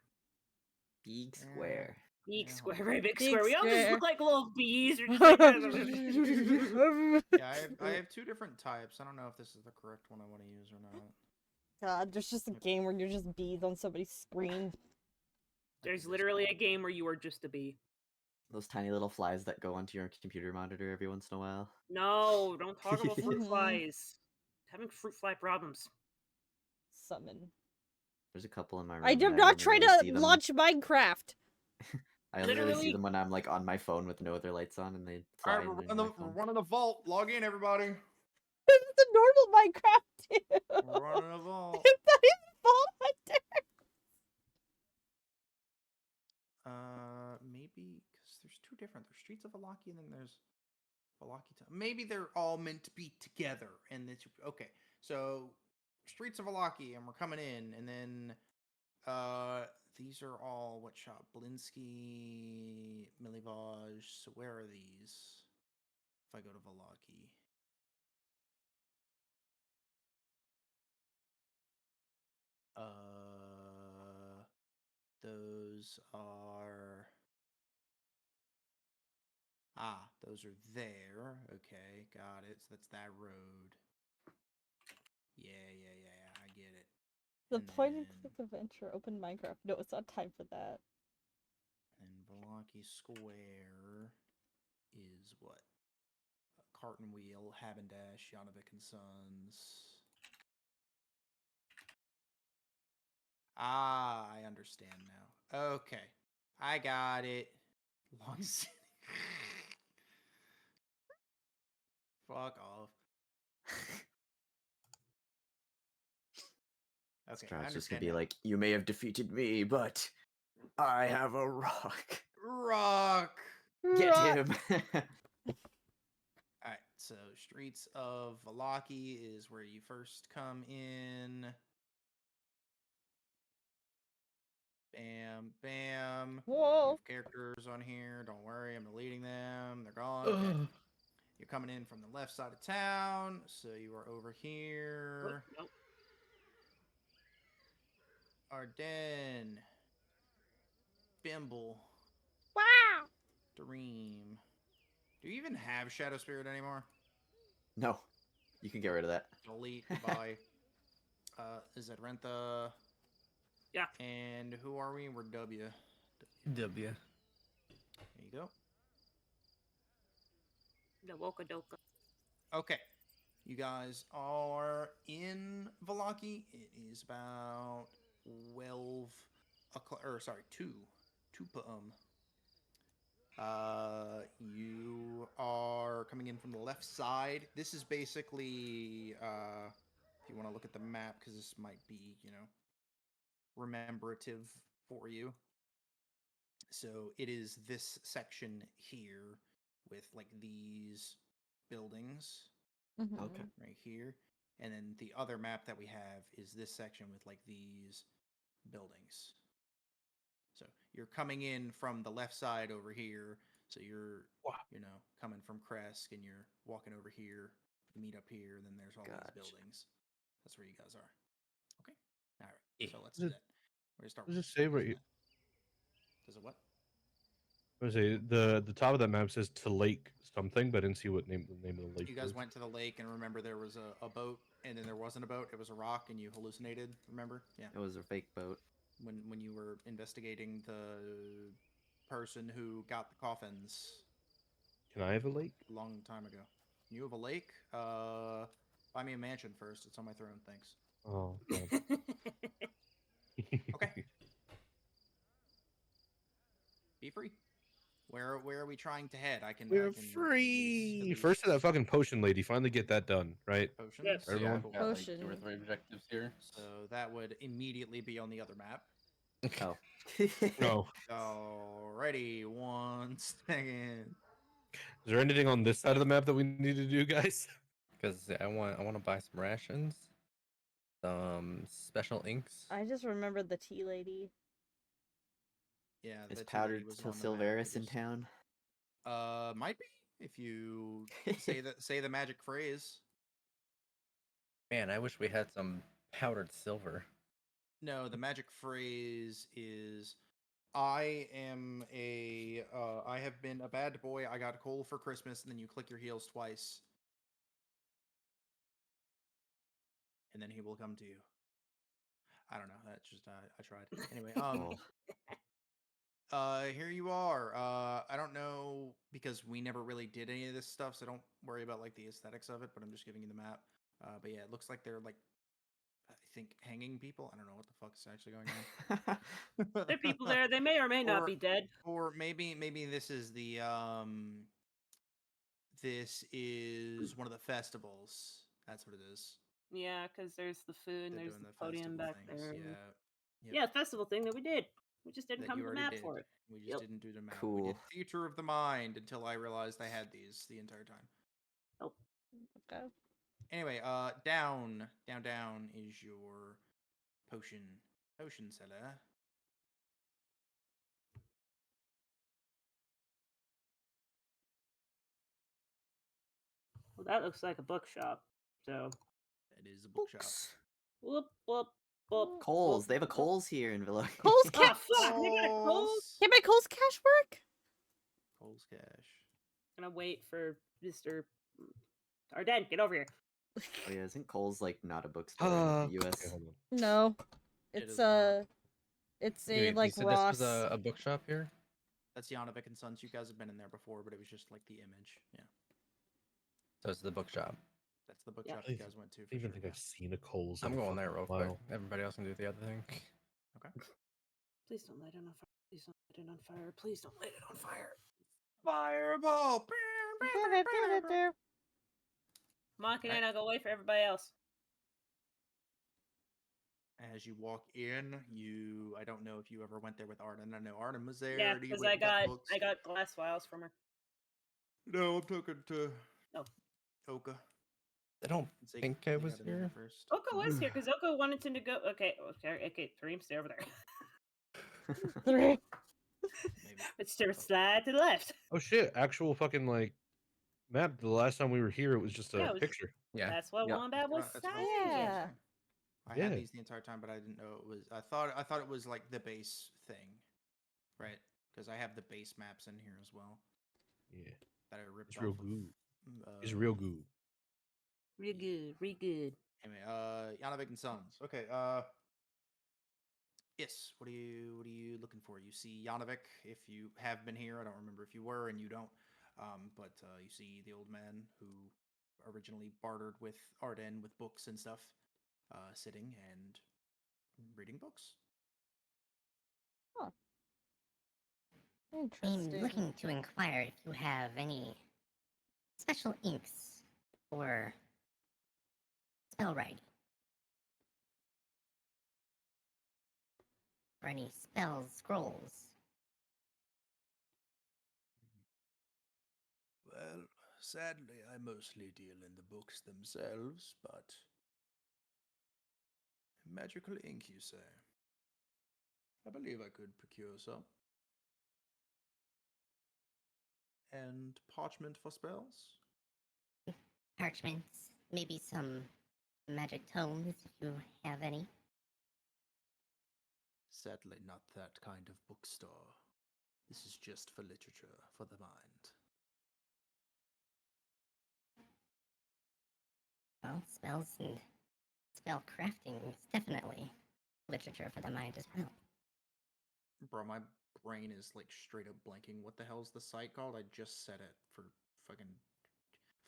S5: Big square.
S3: Big
S1: Yeah,
S3: square,
S1: hold
S3: very big
S4: Big
S3: square. We all just
S4: square.
S3: look like little bees. We're just like,
S1: yeah. I have 2 different types. I don't know if this is the correct one I want to use or not.
S4: God, there's just a game where you're just bees on somebody's screen.
S3: There's literally a game where you are just a bee.
S5: Those tiny little flies that go onto your computer monitor every once in a while.
S3: No, don't talk about fruit
S4: Mhm.
S3: flies. Having fruit fly problems.
S4: Summon.
S5: There's a couple in my room.
S4: I
S5: and
S4: am
S5: only
S4: not trying
S5: really
S4: to
S5: see them-
S4: launch Minecraft.
S5: I only really see
S3: Literally-
S5: them when I'm like on my phone with no other lights on, and they fly
S1: All right,
S5: in
S1: we're
S5: my
S1: running
S5: phone.
S1: we're running the vault. Log in, everybody.
S4: It's a normal Minecraft too.
S1: We're running a vault.
S4: It's not even Vault Hunter.
S1: Maybe because there's 2 different. There's Streets of Valaki, and then there's Valaki Town. Maybe they're all meant to be together, and it's okay. So Streets of Valaki, and we're coming in, and then These are all what shop? Blinsky, Milivage. So where are these? If I go to Valaki. Those are. Those are there. Okay, got it. So that's that road. Yeah, I get it.
S4: The
S1: And
S4: point and
S1: then-
S4: click adventure, open Minecraft. No, it's not time for that.
S1: And Valaki Square is what? Carton Wheel, Habendash, Janovic and Sons. I understand now. Okay. I got it. Long City. Fuck off. Okay, I
S5: Stroud's just gonna
S1: understand
S5: be
S1: now.
S5: like, you may have defeated me, but I have a rock.
S1: Rock!
S5: Get
S4: Rock!
S5: him.
S1: Alright, so Streets of Valaki is where you first come in. Bam, bam. We
S4: Whoa!
S1: have characters on here. Don't worry, I'm deleting them. They're gone. Okay. You're coming in from the left side of town, so you are over here.
S3: Nope.
S1: Arden. Bimble.
S4: Wow!
S1: Dream. Do you even have Shadow Spirit anymore?
S5: No, you can get rid of that.
S1: Delete. Goodbye. Is it Rentha?
S3: Yeah.
S1: And who are we? We're W.
S7: W.
S1: There you go.
S3: The Wokadoka.
S1: Okay. You guys are in Valaki. It is about 12 o'clock, or sorry, 2 p.m. You are coming in from the left side. This is basically, if you want to look at the map, because this might be, rememberative for you. So it is this section here with like these buildings
S4: Mhm.
S5: Okay.
S1: right here. And then the other map that we have is this section with like these buildings. So you're coming in from the left side over here. So you're, coming from Kresk and you're walking over here. You meet up here, and then there's all
S5: Gotcha.
S1: these buildings. That's where you guys are. Okay. All right.
S7: Yeah.
S1: So let's
S2: Does
S1: do
S2: it-
S1: that. We're gonna start.
S2: does
S1: with
S2: it say
S1: start
S2: where
S1: using
S2: you-
S1: that. Does it what?
S2: I was say the top of that map says to lake something, but I didn't see what the name of the lake
S1: You guys
S2: was.
S1: went to the lake, and remember there was a boat, and then there wasn't a boat. It was a rock, and you hallucinated. Remember? Yeah.
S5: It was a fake boat.
S1: When you were investigating the person who got the coffins
S2: Can I have a lake?
S1: a long time ago. You have a lake? Buy me a mansion first. It's on my throne. Thanks.
S2: Oh, God.
S1: Okay. Be free. Where are we trying to head? I can.
S2: We're
S1: at
S2: free.
S1: least
S2: First to that fucking potion lady. Finally get that done, right?
S1: potions.
S3: Yes.
S7: Yeah,
S2: Everyone?
S7: I've got like
S4: Potion.
S7: 2 or 3 objectives here.
S1: So that would immediately be on the other map.
S5: Oh.
S2: No.
S1: Alrighty, 1 second.
S2: Is there anything on this side of the map that we need to do, guys?
S7: Because I want to buy some rations, some special inks.
S4: I just remembered the tea lady.
S1: Yeah,
S5: Is
S1: the tea lady
S5: Powdered
S1: was
S5: till
S1: on the map.
S5: Silveris
S1: It
S5: in
S1: just-
S5: town?
S1: Might be if you say the magic phrase.
S7: Man, I wish we had some powdered silver.
S1: No, the magic phrase is I have been a bad boy. I got coal for Christmas, and then you click your heels twice. And then he will come to you. I don't know. That's just I tried. Anyway,
S5: Oh.
S1: here you are. I don't know because we never really did any of this stuff, so don't worry about like the aesthetics of it, but I'm just giving you the map. But yeah, it looks like they're like I think hanging people. I don't know what the fuck is actually going on.
S3: There are people there. They may or may not be dead.
S1: Or maybe this is the this is one of the festivals. That's what it is.
S3: Yeah, because there's the food and
S1: They're
S3: there's
S1: doing
S3: the
S1: the
S3: podium
S1: festival
S3: back
S1: things.
S3: there.
S1: Yeah.
S3: Yeah, festival thing that we did. We just didn't
S1: That
S3: come
S1: you
S3: to the
S1: already
S3: map
S1: did.
S3: for it.
S1: We just
S3: Yep.
S1: didn't do the map. We
S5: Cool.
S1: did Theater of the Mind until I realized I had these the entire time.
S4: Okay.
S1: Anyway, down is your potion Potion seller.
S3: Well, that looks like a bookshop. So,
S1: That is a bookshop.
S5: Books.
S3: whoop, whoop, whoop.
S5: Coles.
S3: whoop,
S5: They have a
S3: whoop.
S5: Coles here in Villa.
S4: Coles
S3: Oh,
S4: cash.
S3: fuck! They got a Coles.
S4: Can my Coles cash work?
S1: Coles Cash.
S3: Gonna wait for Mr. Arden. Get over here.
S5: Oh yeah, isn't Coles like not a bookstore in the US?
S2: Okay, hold on.
S4: No,
S1: It
S4: it's
S1: is not.
S4: it's
S7: You
S4: a
S7: mean- you
S4: like
S7: said
S4: Ross.
S7: this was a bookshop here?
S1: That's Janovic and Sons. You guys have been in there before, but it was just like the image. Yeah.
S7: So it's the bookshop.
S1: That's the
S3: Yeah.
S1: bookshop
S2: I
S1: you guys went to.
S2: I
S1: For
S2: don't even
S1: sure,
S2: think
S1: yeah.
S2: I've seen a Coles.
S7: I'm
S2: in a
S7: going there
S2: fucking
S7: real quick.
S2: while.
S7: Everybody else can do the other thing.
S1: Okay.
S3: Please don't light it on fire. Please don't light it on fire. Please don't light it on fire.
S1: Fireball!
S3: Mocking
S1: Alright.
S3: and I'll go wait for everybody else.
S1: As you walk in, I don't know if you ever went there with Arden. I know Arden was there.
S3: Yeah,
S1: and he
S3: because
S1: went and books.
S3: I got glass vials from her.
S1: No, I'm talking to
S3: Oh.
S1: Oka.
S7: I don't
S1: They-
S7: think
S1: they
S7: I
S1: got
S7: was
S1: in there
S7: here.
S1: first.
S3: Oko was here because Oko wanted to go. Okay, Dream, stay over there.
S1: Maybe.
S3: But slide to the left.
S2: Oh shit! Actual fucking like map. The last time we were here, it was just a
S3: Yeah, it was-
S2: picture.
S7: Yeah.
S3: That's what
S5: Yeah.
S3: Wombat was
S1: That's what I was
S3: saying.
S1: saying.
S4: Yeah.
S1: I
S2: Yeah.
S1: had these the entire time, but I didn't know it was. I thought it was like the base thing, right? Because I have the base maps in here as well
S2: Yeah,
S1: that I ripped
S2: it's
S1: off.
S2: real
S1: of,
S2: good. It's real good.
S3: Real good, real good.
S1: Anyway, Janovic and Sons. Okay. Yes. What are you looking for? You see Janovic. If you have been here, I don't remember if you were, and you don't. But you see the old man who originally bartered with Arden with books and stuff, sitting and reading books.
S8: I'm
S4: Interesting.
S8: looking to inquire if you have any special inks or spell writing. Or any spells, scrolls.
S1: Well, sadly, I mostly deal in the books themselves, but magical ink, you say? I believe I could procure some. And parchment for spells?
S8: Parchments, maybe some magic tomes if you have any.
S1: Sadly, not that kind of bookstore. This is just for literature, for the mind.
S8: Well, spells and spell crafting is definitely literature for the mind as well.
S1: Bro, my brain is like straight up blanking. What the hell's the site called? I just said it for fucking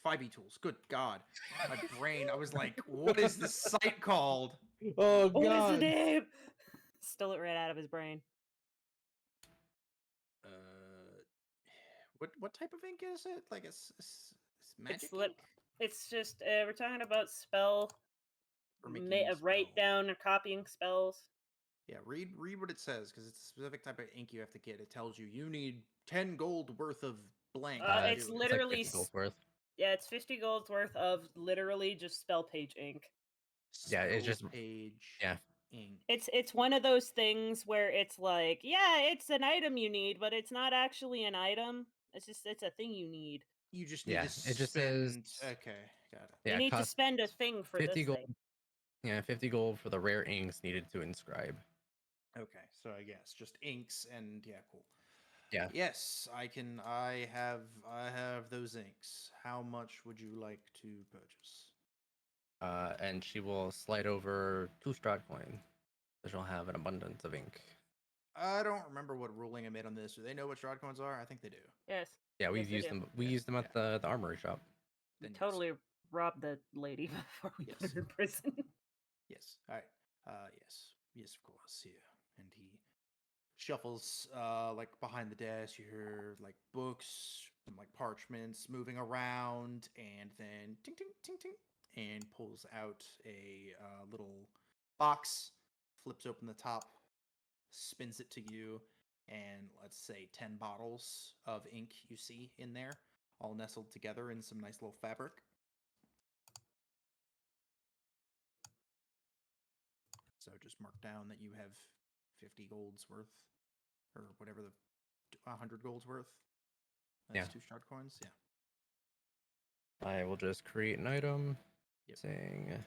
S1: 5e tools. Good God. My brain, I was like, what is this site called?
S2: Oh
S3: What is the
S2: god!
S3: name? Stole it right out of his brain.
S1: What type of ink is it? Like it's magic
S3: It's lit-
S1: ink?
S3: It's just we're talking about spell,
S1: Or making a
S3: write
S1: spell?
S3: down or copying spells.
S1: Yeah, read what it says because it's a specific type of ink you have to get. It tells you need 10 gold worth of blank. to
S3: It's
S1: do it.
S3: literally
S7: It's like 50 gold worth.
S3: Yeah, it's 50 gold's worth of literally just spell page ink.
S7: Yeah, it's
S1: Spell
S7: just-
S1: page
S7: yeah.
S1: ink.
S3: It's one of those things where it's like, yeah, it's an item you need, but it's not actually an item. It's a thing you need.
S1: You just need
S7: Yeah,
S1: to
S7: it just says-
S1: spend. Okay, got it.
S7: Yeah,
S3: You
S7: it
S3: need to
S7: costs
S3: spend a thing for
S7: 50
S3: this
S7: gold.
S3: thing.
S7: Yeah, 50 gold for the rare inks needed to inscribe.
S1: Okay, so I guess just inks and yeah, cool.
S7: Yeah.
S1: Yes, I have those inks. How much would you like to purchase?
S7: And she will slide over 2 Strahd coin. So she'll have an abundance of ink.
S1: I don't remember what ruling I made on this. Do they know what shroud coins are? I think they do.
S3: Yes.
S7: Yeah, we've
S3: Yes, they
S7: used
S3: do.
S7: them. We
S1: Yeah,
S7: used them at the armory shop.
S3: We
S1: Then yes.
S3: totally robbed the lady before we put
S1: Yes.
S3: her in prison.
S1: Yes. All right. Yes. Yes, of course. Here. And he shuffles like behind the desk. You hear like books and like parchments moving around, and then ting ting ting ting, and pulls out a little box, flips open the top, spins it to you, and let's say 10 bottles of ink you see in there, all nestled together in some nice little fabric. So just just mark down that you have 50 golds worth, or whatever 100 golds worth. That's
S7: Yeah.
S1: 2 shard coins. Yeah.
S7: I will just create an item
S1: Yep.
S7: saying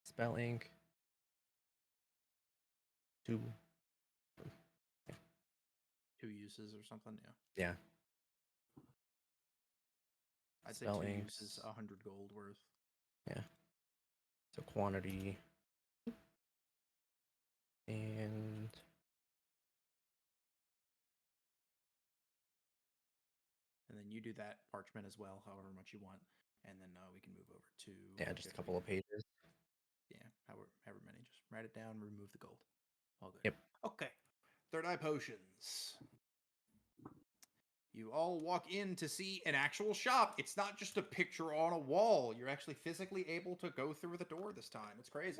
S7: spell ink 2.
S1: 2 uses or something. Yeah.
S7: Yeah.
S1: I'd say
S7: Spell
S1: 2
S7: inks.
S1: uses 100 gold worth.
S7: Yeah. So quantity and
S1: And then you do that parchment as well, however much you want. And then we can move over to
S7: yeah, just a couple of pages.
S1: Yeah, however many. Just write it down, remove the gold. All good.
S7: Yep.
S1: Okay. Third eye potions. You all walk in to see an actual shop. It's not just a picture on a wall. You're actually physically able to go through the door this time. It's crazy.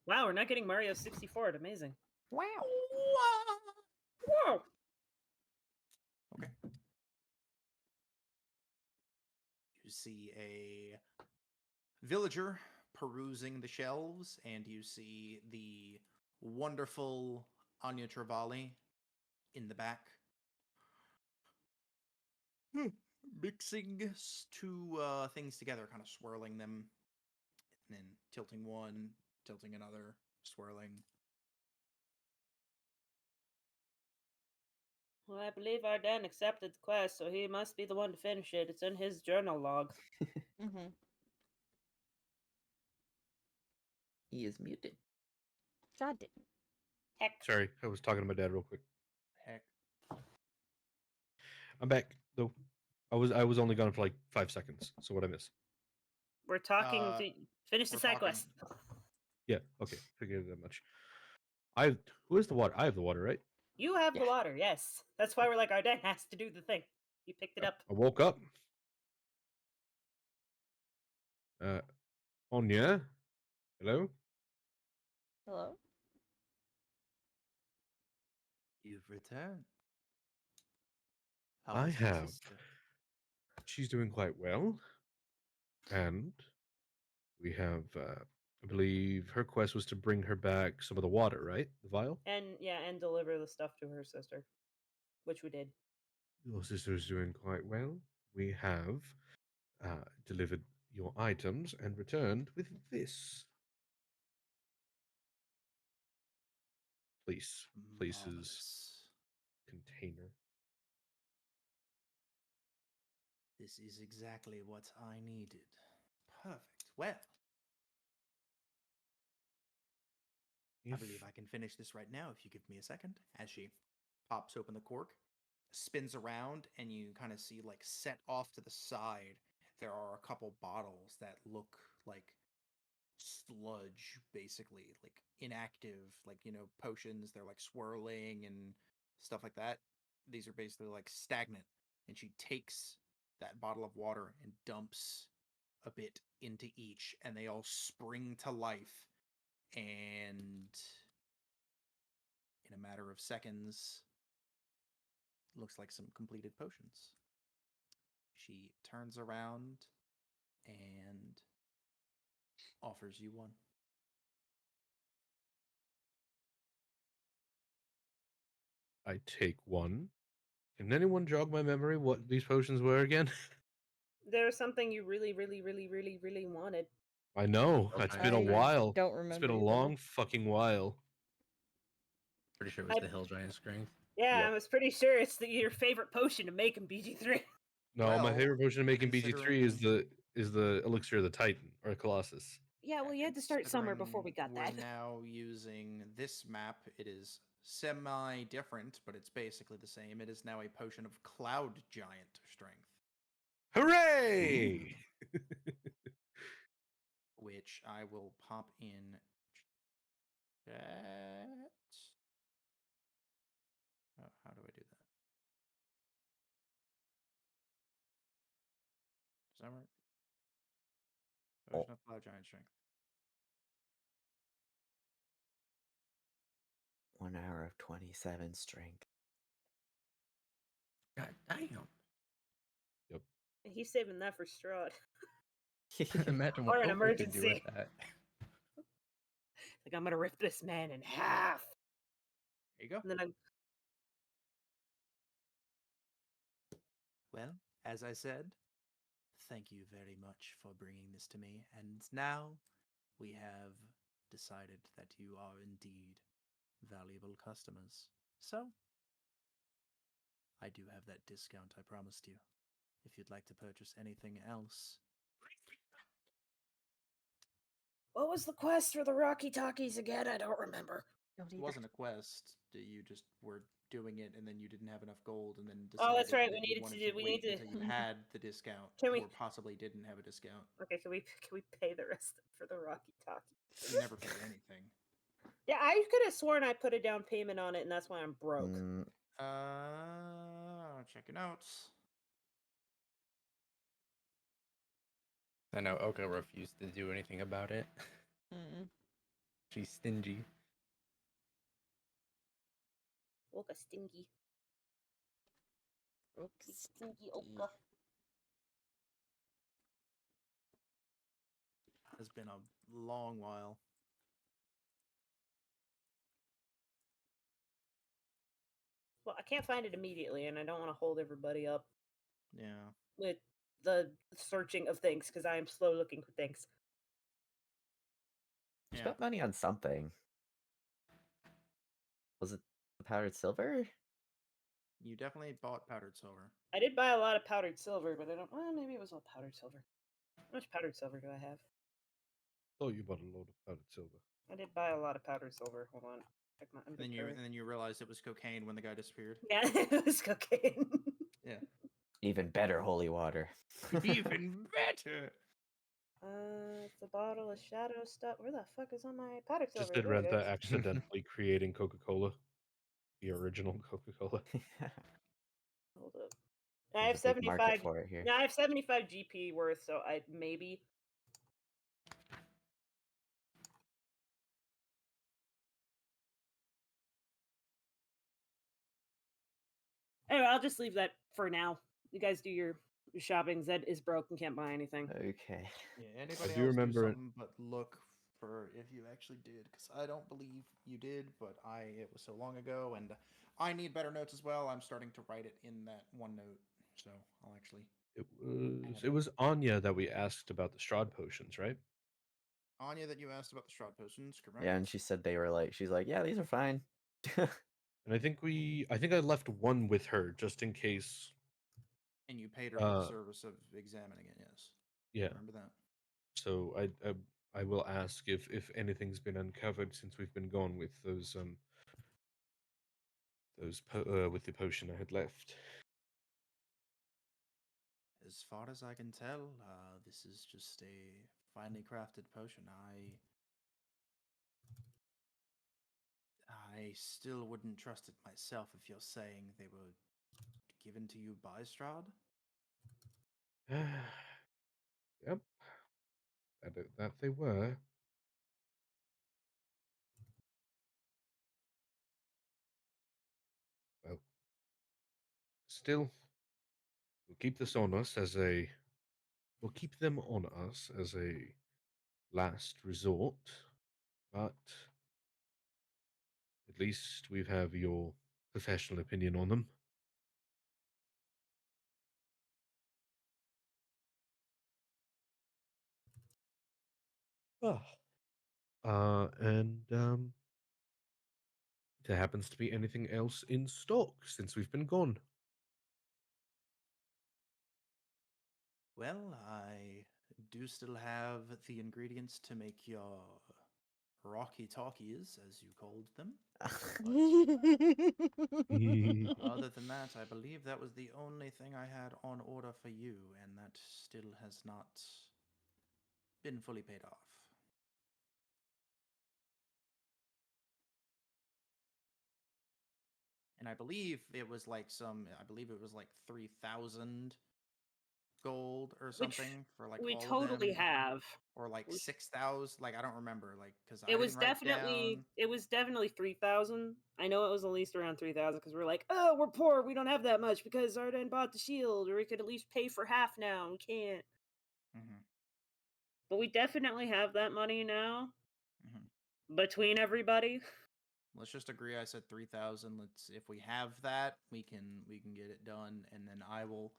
S3: Wow, we're not getting Mario 64. Amazing.
S8: Wow.
S3: Whoa.
S1: Okay. You see a villager perusing the shelves, and you see the wonderful Anya Travali in the back. Mixing 2 things together, kind of swirling them, and then tilting one, tilting another, swirling.
S3: Well, I believe Arden accepted the quest, so he must be the one to finish it. It's in his journal log.
S4: Mm-hmm.
S5: He is muted.
S4: God damn.
S3: Heck.
S2: Sorry, I was talking to my dad real quick.
S1: Heck.
S2: I'm back though. I was only gone for like 5 seconds. So what I miss?
S3: We're talking. Finish the
S1: we're
S3: side
S1: talking.
S3: quest.
S2: Yeah. Okay. Figured that much. Who has the water? I have the water, right?
S3: You have the
S5: Yeah.
S3: water, yes. That's why we're like, Arden has to do the thing. You picked it up.
S2: I woke up. Anya, hello.
S4: Hello?
S1: You've returned.
S2: I
S1: is my
S2: have.
S1: sister?
S2: She's doing quite well, and we have. I believe her quest was to bring her back some of the water, right? The vial.
S3: And deliver the stuff to her sister, which we did.
S2: Your sister's doing quite well. We have delivered your items and returned with this. Place's
S1: Marvelous.
S2: container.
S1: This is exactly what I needed. Perfect. Well, I believe I can finish this right now if you give me a second. As she pops open the cork, spins around, and you kind of see, like, set off to the side, there are a couple bottles that look like sludge, basically, like inactive, like, potions. They're like swirling and stuff like that. These are basically like stagnant. And she takes that bottle of water and dumps a bit into each, and they all spring to life. And in a matter of seconds, looks like some completed potions. She turns around and offers you one.
S2: I take one. Can anyone jog my memory what these potions were again?
S3: There's something you really, really, really, really, really wanted.
S2: I know.
S7: Okay.
S2: It's been a
S4: I
S2: while.
S4: don't
S2: It's
S4: remember
S2: been a
S4: either.
S2: long fucking while.
S7: Pretty sure it was the Hill Giant Strength.
S3: Yeah,
S5: Yep.
S3: I was pretty sure it's your favorite potion to make in BG3.
S2: No, my
S1: Well,
S2: favorite potion to make in BG3
S1: considering-
S2: is the elixir of the Titan or Colossus.
S3: Yeah, well, you had to start somewhere before we got
S1: Considering
S3: that.
S1: We're now using this map. It is semi-different, but it's basically the same. It is now a potion of Cloud Giant Strength,
S2: Hooray!
S1: which I will pop in chat. Oh, how do I do that? Does that work? Potion of Cloud Giant Strength.
S5: 1 hour of 27 strength.
S7: God damn.
S3: He's saving that for Strahd.
S7: Imagine
S3: Or
S7: what
S3: an
S7: Oak could do with
S3: emergency.
S7: that.
S3: Like, Like, I'm gonna rip this man in half.
S1: There you go.
S3: And then I'm
S1: Well, as I said, thank you very much for bringing this to me. And now we have decided that you are indeed valuable customers. So, I do have that discount I promised you. If you'd like to purchase anything else,
S3: what was the quest for the Rocky Talkies again? I don't remember.
S4: Don't
S1: it
S4: either.
S1: wasn't a quest. You just were doing it, and then you didn't have enough gold, and then
S3: Oh, that's
S1: decided
S3: right, we
S1: that you
S3: needed to
S1: wanted
S3: do-
S1: to
S3: we
S1: wait
S3: need to-
S1: until you had the discount,
S3: Can we-
S1: or possibly didn't have a discount.
S3: Okay, can we pay the rest for the Rocky Talkies?
S1: You never paid anything.
S3: Yeah, I could have sworn I put a down payment on it, and that's why I'm broke.
S5: Mm,
S1: Check your notes.
S7: I know Oka refused to do anything about it.
S4: Mm.
S7: She's stingy.
S3: Oka stingy.
S4: Oops.
S3: Big stingy Oka.
S1: Has been a long while.
S3: Well, I can't find it immediately, and I don't want to hold everybody up
S1: Yeah.
S3: with the searching of things because I am slow looking for things.
S5: you
S1: Yeah.
S5: spent money on something. Was it the powdered silver?
S1: You definitely bought powdered silver.
S3: I did buy a lot of powdered silver, but I don't. Well, maybe it was all powdered silver. How much powdered silver do I have?
S2: Oh, you bought a load of powdered silver.
S3: I did buy a lot of powdered silver. Hold on. Check my
S1: And then
S3: inventory.
S1: you realized it was cocaine when the guy disappeared.
S3: Yeah, it was cocaine.
S1: Yeah.
S5: Even better holy water.
S1: Even better.
S3: It's a bottle of shadow stuff. Where the fuck is all my powdered silver?
S2: Just did
S3: There it
S2: Renta
S3: is.
S2: accidentally creating Coca-Cola, the original Coca-Cola.
S3: Hold up. I
S5: There's
S3: have
S5: a big market
S3: 75.
S5: for it here.
S3: Yeah, I have 75 GP worth, so I maybe. Anyway, I'll just leave that for now. You guys do your shopping. Zed is broke and can't buy anything.
S5: Okay.
S1: Yeah, anybody
S2: do
S1: else
S2: remember
S1: do
S2: it-
S1: something but look for if you actually did, because I don't believe you did, but it was so long ago, and I need better notes as well. I'm starting to write it in that one note, so I'll actually.
S2: It was Anya that we asked about the Strahd potions, right?
S1: Anya, that you asked about the Strahd potions, correct?
S5: Yeah, and she said they were like, she's like, yeah, these are fine.
S2: And I think I left one with her just in case.
S1: And you paid her for the
S2: Uh,
S1: service of examining it. Yes.
S2: Yeah.
S1: Remember that.
S2: So I will ask if anything's been uncovered since we've been gone with those with the potion I had left.
S1: As far as I can tell, this is just a finely crafted potion. I still wouldn't trust it myself if you're saying they were given to you by Strahd.
S2: Yep. That they were. Well, still, we'll keep this on us as a. We'll keep them on us as a last resort, but at least we have your professional opinion on them. And if there happens to be anything else in stock since we've been gone.
S1: Well, I do still have the ingredients to make your Rocky Talkies, as you called them. Other than that, I believe that was the only thing I had on order for you, and that still has not been fully paid off. And I believe it was like 3,000 gold or something for like
S3: We
S1: all
S3: totally
S1: of them,
S3: have.
S1: or like
S3: we-
S1: 6,000. Like I don't remember, like because I
S3: It was
S1: didn't write
S3: definitely
S1: down.
S3: it was definitely 3,000. I know it was at least around 3,000 because we're like, oh, we're poor, we don't have that much because Arden bought the shield, or we could at least pay for half now. We can't.
S1: Mm-hmm.
S3: But we definitely have that money now.
S1: Mm-hmm.
S3: between everybody.
S1: Let's just agree. I said 3,000. Let's if we have that, we can get it done, and then I will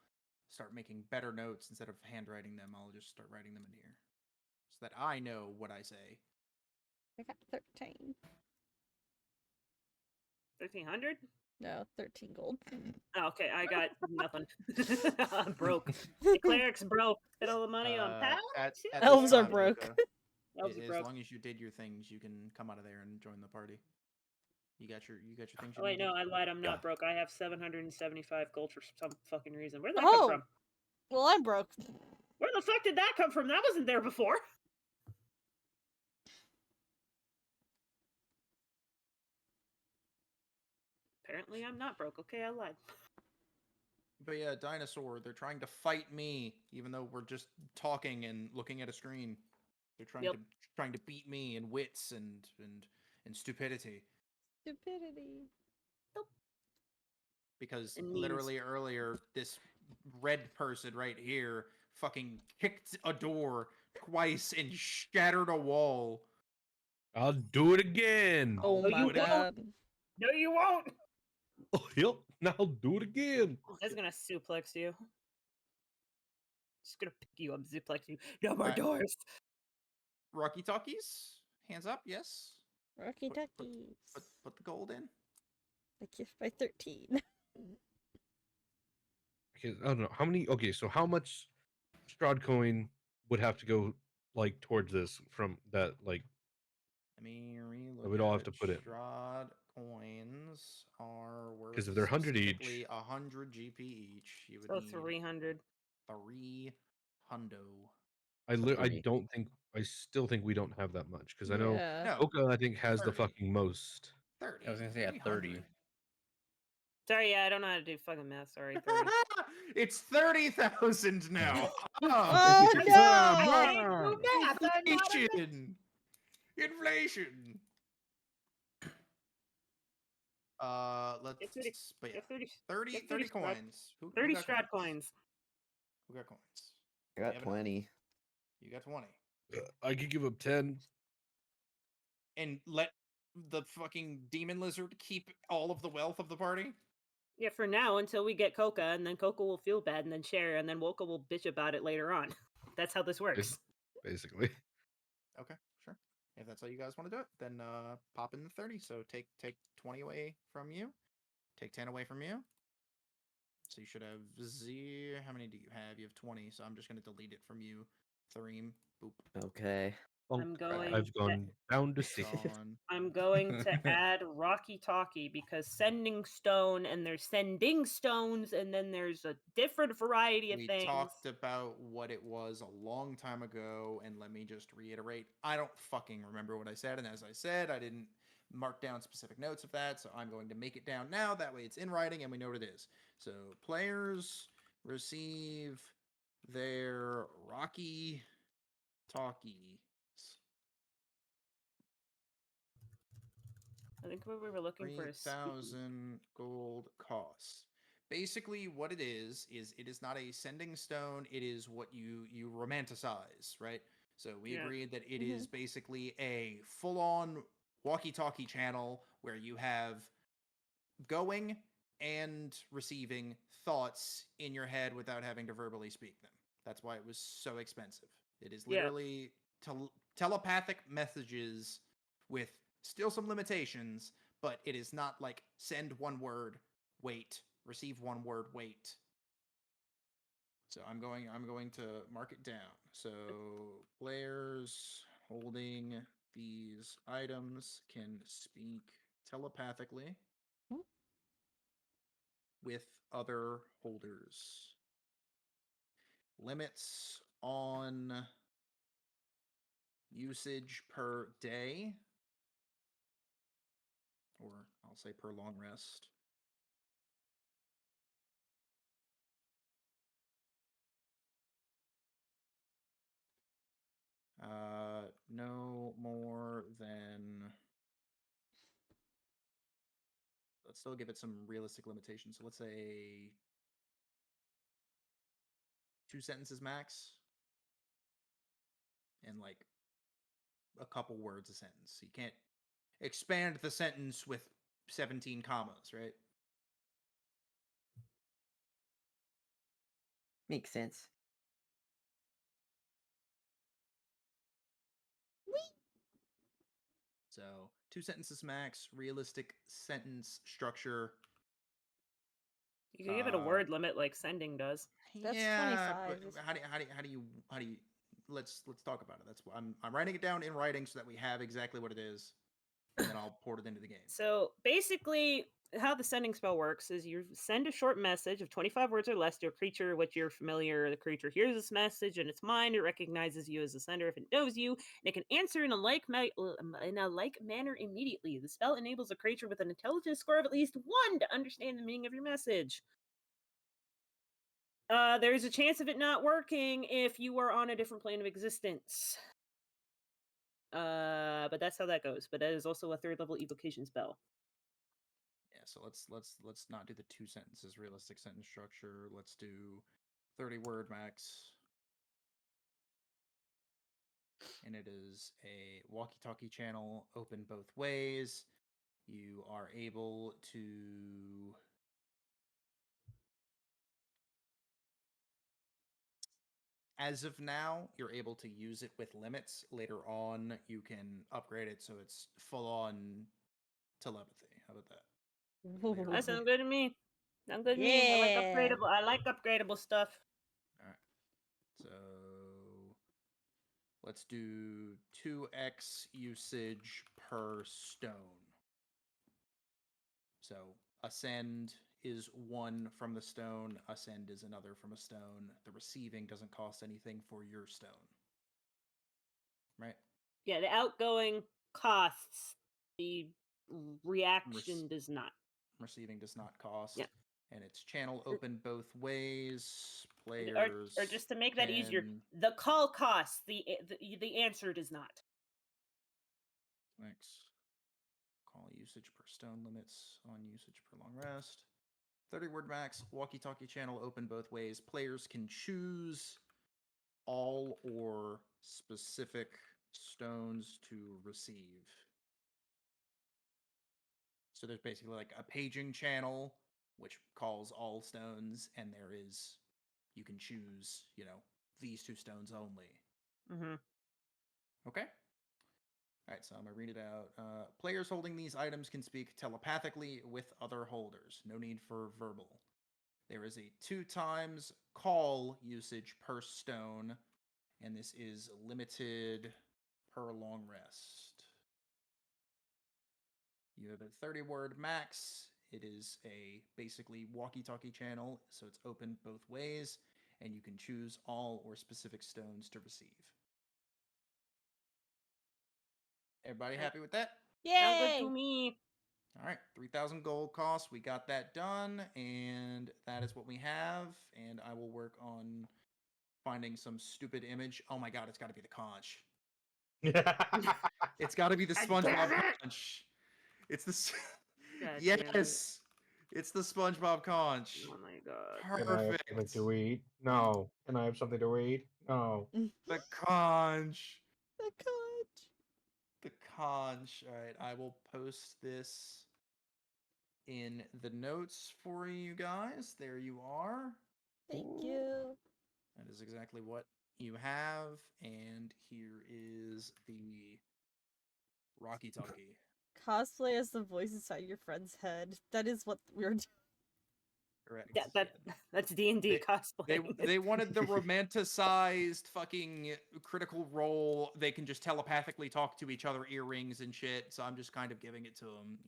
S1: start making better notes instead of handwriting them. I'll just start writing them in here, so that I know what I say.
S4: I got 13.
S3: 1,300.
S4: No, 13 gold.
S3: Oh, okay, I got nothing. I'm broke. The cleric's broke. Spent all the money on power.
S1: At this
S4: Elves are
S1: time,
S4: broke.
S1: Luca,
S3: Elves are
S1: as
S3: broke.
S1: long as you did your things, you can come out of there and join the party. You got your things.
S3: Oh wait,
S1: you
S3: no,
S1: need?
S3: I lied. I'm not
S5: Yeah.
S3: broke. I have 775 gold for some fucking reason. Where did that
S4: Oh.
S3: come from?
S4: Well, I'm broke.
S3: Where the fuck did that come from? That wasn't there before. Apparently, I'm not broke. Okay, I lied.
S1: But yeah, dinosaur. They're trying to fight me, even though we're just talking and looking at a screen. They're trying to beat me in wits and stupidity.
S4: Stupidity.
S1: Because
S3: And memes.
S1: literally earlier, this red person right here fucking kicked a door twice and shattered a wall.
S2: I'll do it again.
S4: Oh
S3: No,
S4: my
S3: you won't.
S4: god.
S3: No, you won't.
S2: Oh, yep. Now I'll do it again.
S3: That's gonna suplex you. Just gonna pick you up, suplex you. No more
S1: Alright.
S3: doors.
S1: Rocky Talkies, hands up, yes.
S4: Rocky
S1: Put-
S4: duckies.
S1: Put the gold in.
S4: I kissed by 13.
S2: Okay, I don't know how many. Okay, so how much Strahd coin would have to go like towards this from that like
S1: Let me relook.
S2: we'd all have to put it.
S1: Strahd coins are worth
S2: 'Cause if they're 100 each-
S1: specifically 100 GP each. You would
S3: So
S1: need
S3: 300.
S1: 3 hundo.
S2: I
S5: Three.
S2: don't think I still think we don't have that much because I know
S4: Yeah.
S1: No,
S2: Oka I think has the
S1: 30.
S2: fucking most.
S1: 30.
S7: I was gonna say at 30.
S3: Sorry, yeah, I don't know how to do fucking math. Sorry, 30.
S1: It's 30,000 now.
S4: Oh,
S1: It's
S4: no!
S3: I can't do math. I'm not a math.
S1: inflation. Inflation. Let's.
S3: Get 30.
S1: But yeah,
S3: Get 30.
S1: 30
S3: get 30 Strahd-
S1: coins. Who
S3: 30
S1: got
S3: strat coins.
S1: Who got coins?
S5: I got
S1: Yeah, but-
S5: 20.
S1: You got 20.
S2: I could give up 10.
S1: And let the fucking demon lizard keep all of the wealth of the party?
S3: Yeah, for now until we get Coca, and then Coca will feel bad and then share, and then Woka will bitch about it later on. That's how this works.
S2: Basically.
S1: Okay, sure. If that's how you guys want to do it, then pop in the 30. So take 20 away from you. Take 10 away from you. So you should have how many do you have? You have 20, so I'm just gonna delete it from you. Threem. Boop.
S5: Okay.
S3: I'm going
S2: I've gone down to 6.
S1: Gone.
S3: I'm going to add Rocky Talkie because sending stone and there's sending stones and then there's a different variety of
S1: We
S3: things.
S1: talked about what it was a long time ago, and let me just reiterate. I don't fucking remember what I said, and as I said, I didn't mark down specific notes of that, so I'm going to make it down now. That way it's in writing and we know what it is. So players receive their Rocky Talkies.
S3: I think what we were looking for is
S1: 3,000 gold costs. Basically, what it is it is not a sending stone. It is what you romanticize, right? So we
S3: Yeah.
S1: agreed that it is basically a full-on walkie-talkie channel where you have going and receiving thoughts in your head without having to verbally speak them. That's why it was so expensive. It is
S3: Yeah.
S1: literally telepathic messages with still some limitations, but it is not like send one word, wait, receive one word, wait. So I'm going to mark it down. So players holding these items can speak telepathically
S4: Hmm.
S1: with other holders. Limits on usage per day, or I'll say per long rest. No more than. Let's still give it some realistic limitations. So let's say 2 sentences max. And like a couple words a sentence. You can't expand the sentence with 17 commas, right?
S5: Makes sense.
S1: So 2 sentences max, realistic sentence structure.
S3: You can give it a
S1: Uh,
S3: word limit like sending does.
S4: That's
S1: yeah,
S4: 25.
S1: but how do you let's talk about it. That's why I'm writing it down in writing so that we have exactly what it is, and then I'll port it into the game.
S3: So basically, how the sending spell works is you send a short message of 25 words or less to a creature which you're familiar. The creature hears this message and its mind. It recognizes you as the sender if it knows you, and it can answer in a like manner immediately. The spell enables a creature with an intelligence score of at least 1 to understand the meaning of your message. There's a chance of it not working if you are on a different plane of existence. But that's how that goes. But that is also a 3rd level evocation spell.
S1: Yeah, so let's not do the 2 sentences realistic sentence structure. Let's do 30 word max. And it is a walkie-talkie channel open both ways. You are able to as of now, you're able to use it with limits. Later on, you can upgrade it so it's full on telepathy. How about that? Later
S3: That
S1: on.
S3: sounds good to me. Sounds good to me.
S4: Yeah.
S3: I like upgradable stuff.
S1: All right. So let's do 2x usage per stone. So ascend is 1 from the stone, ascend is another from a stone. The receiving doesn't cost anything for your stone. Right?
S3: Yeah, the outgoing costs. The reaction does not.
S1: Receiving does not cost.
S3: Yeah.
S1: And it's channel open both ways.
S3: Or
S1: Players
S3: just to make that easier,
S1: can-
S3: the call costs. The answer does not.
S1: Next. Call usage per stone limits on usage per long rest. 30 word max. Walkie-talkie channel open both ways. Players can choose all or specific stones to receive. So there's basically like a paging channel which calls all stones, and there is you can choose, these 2 stones only.
S3: Mm-hmm.
S1: Okay. All right, so I'm gonna read it out. Players holding these items can speak telepathically with other holders. No need for verbal. There is a 2 times call usage per stone, and this is limited per long rest. You have a 30 word max. It is a basically walkie-talkie channel, so it's open both ways, and you can choose all or specific stones to receive. Everybody happy with that?
S3: Sounds good
S4: Yay!
S3: to me.
S1: All right, 3,000 gold cost. We got that done, and that is what we have. And I will work on finding some stupid image. Oh my god, it's got to be the conch. It's got to be the
S3: God
S1: SpongeBob
S3: damn it!
S1: conch. It's the
S3: God damn it.
S1: yes, it's the SpongeBob conch.
S3: Oh my god.
S6: Can I have
S1: Perfect.
S6: something to eat? No. Can I have something to eat? No.
S1: The conch.
S4: The conch.
S1: The conch. All right, I will post this in the notes for you guys. There you are.
S4: Thank you.
S1: That is exactly what you have. And here is the Rocky Talkie.
S4: Cosplay as the voice inside your friend's head. That is what we're doing.
S1: Correct.
S3: Yeah, that's D&D cosplay.
S1: They wanted the romanticized fucking critical role. They can just telepathically talk to each other, earrings and shit. So I'm just kind of giving it to them,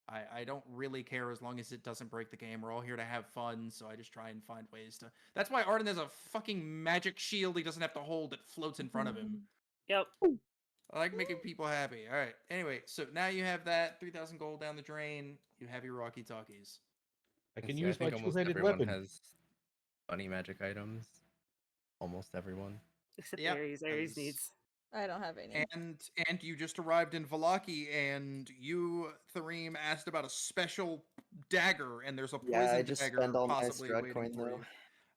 S1: I don't really care as long as it doesn't break the game. We're all here to have fun, so I just try and find ways to. That's why Arden has a fucking magic shield he doesn't have to hold that floats in front of him.
S3: Yep.
S1: I like making people happy. All right. Anyway, so now you have that 3,000 gold down the drain. You have your Rocky Talkies.
S2: I can
S7: See,
S2: use my
S7: think almost
S2: two-handed
S7: everyone
S2: weapon.
S7: has funny magic items. Almost everyone.
S3: Except
S1: Yep,
S3: Aries. Aries needs.
S4: I don't have any.
S1: And you just arrived in Valaki, and you, Thareem, asked about a special dagger, and there's a poison
S5: Yeah, I just
S1: dagger
S5: spend all my
S1: possibly
S5: Strahd
S1: waiting
S5: coin
S1: for
S5: though.
S1: you.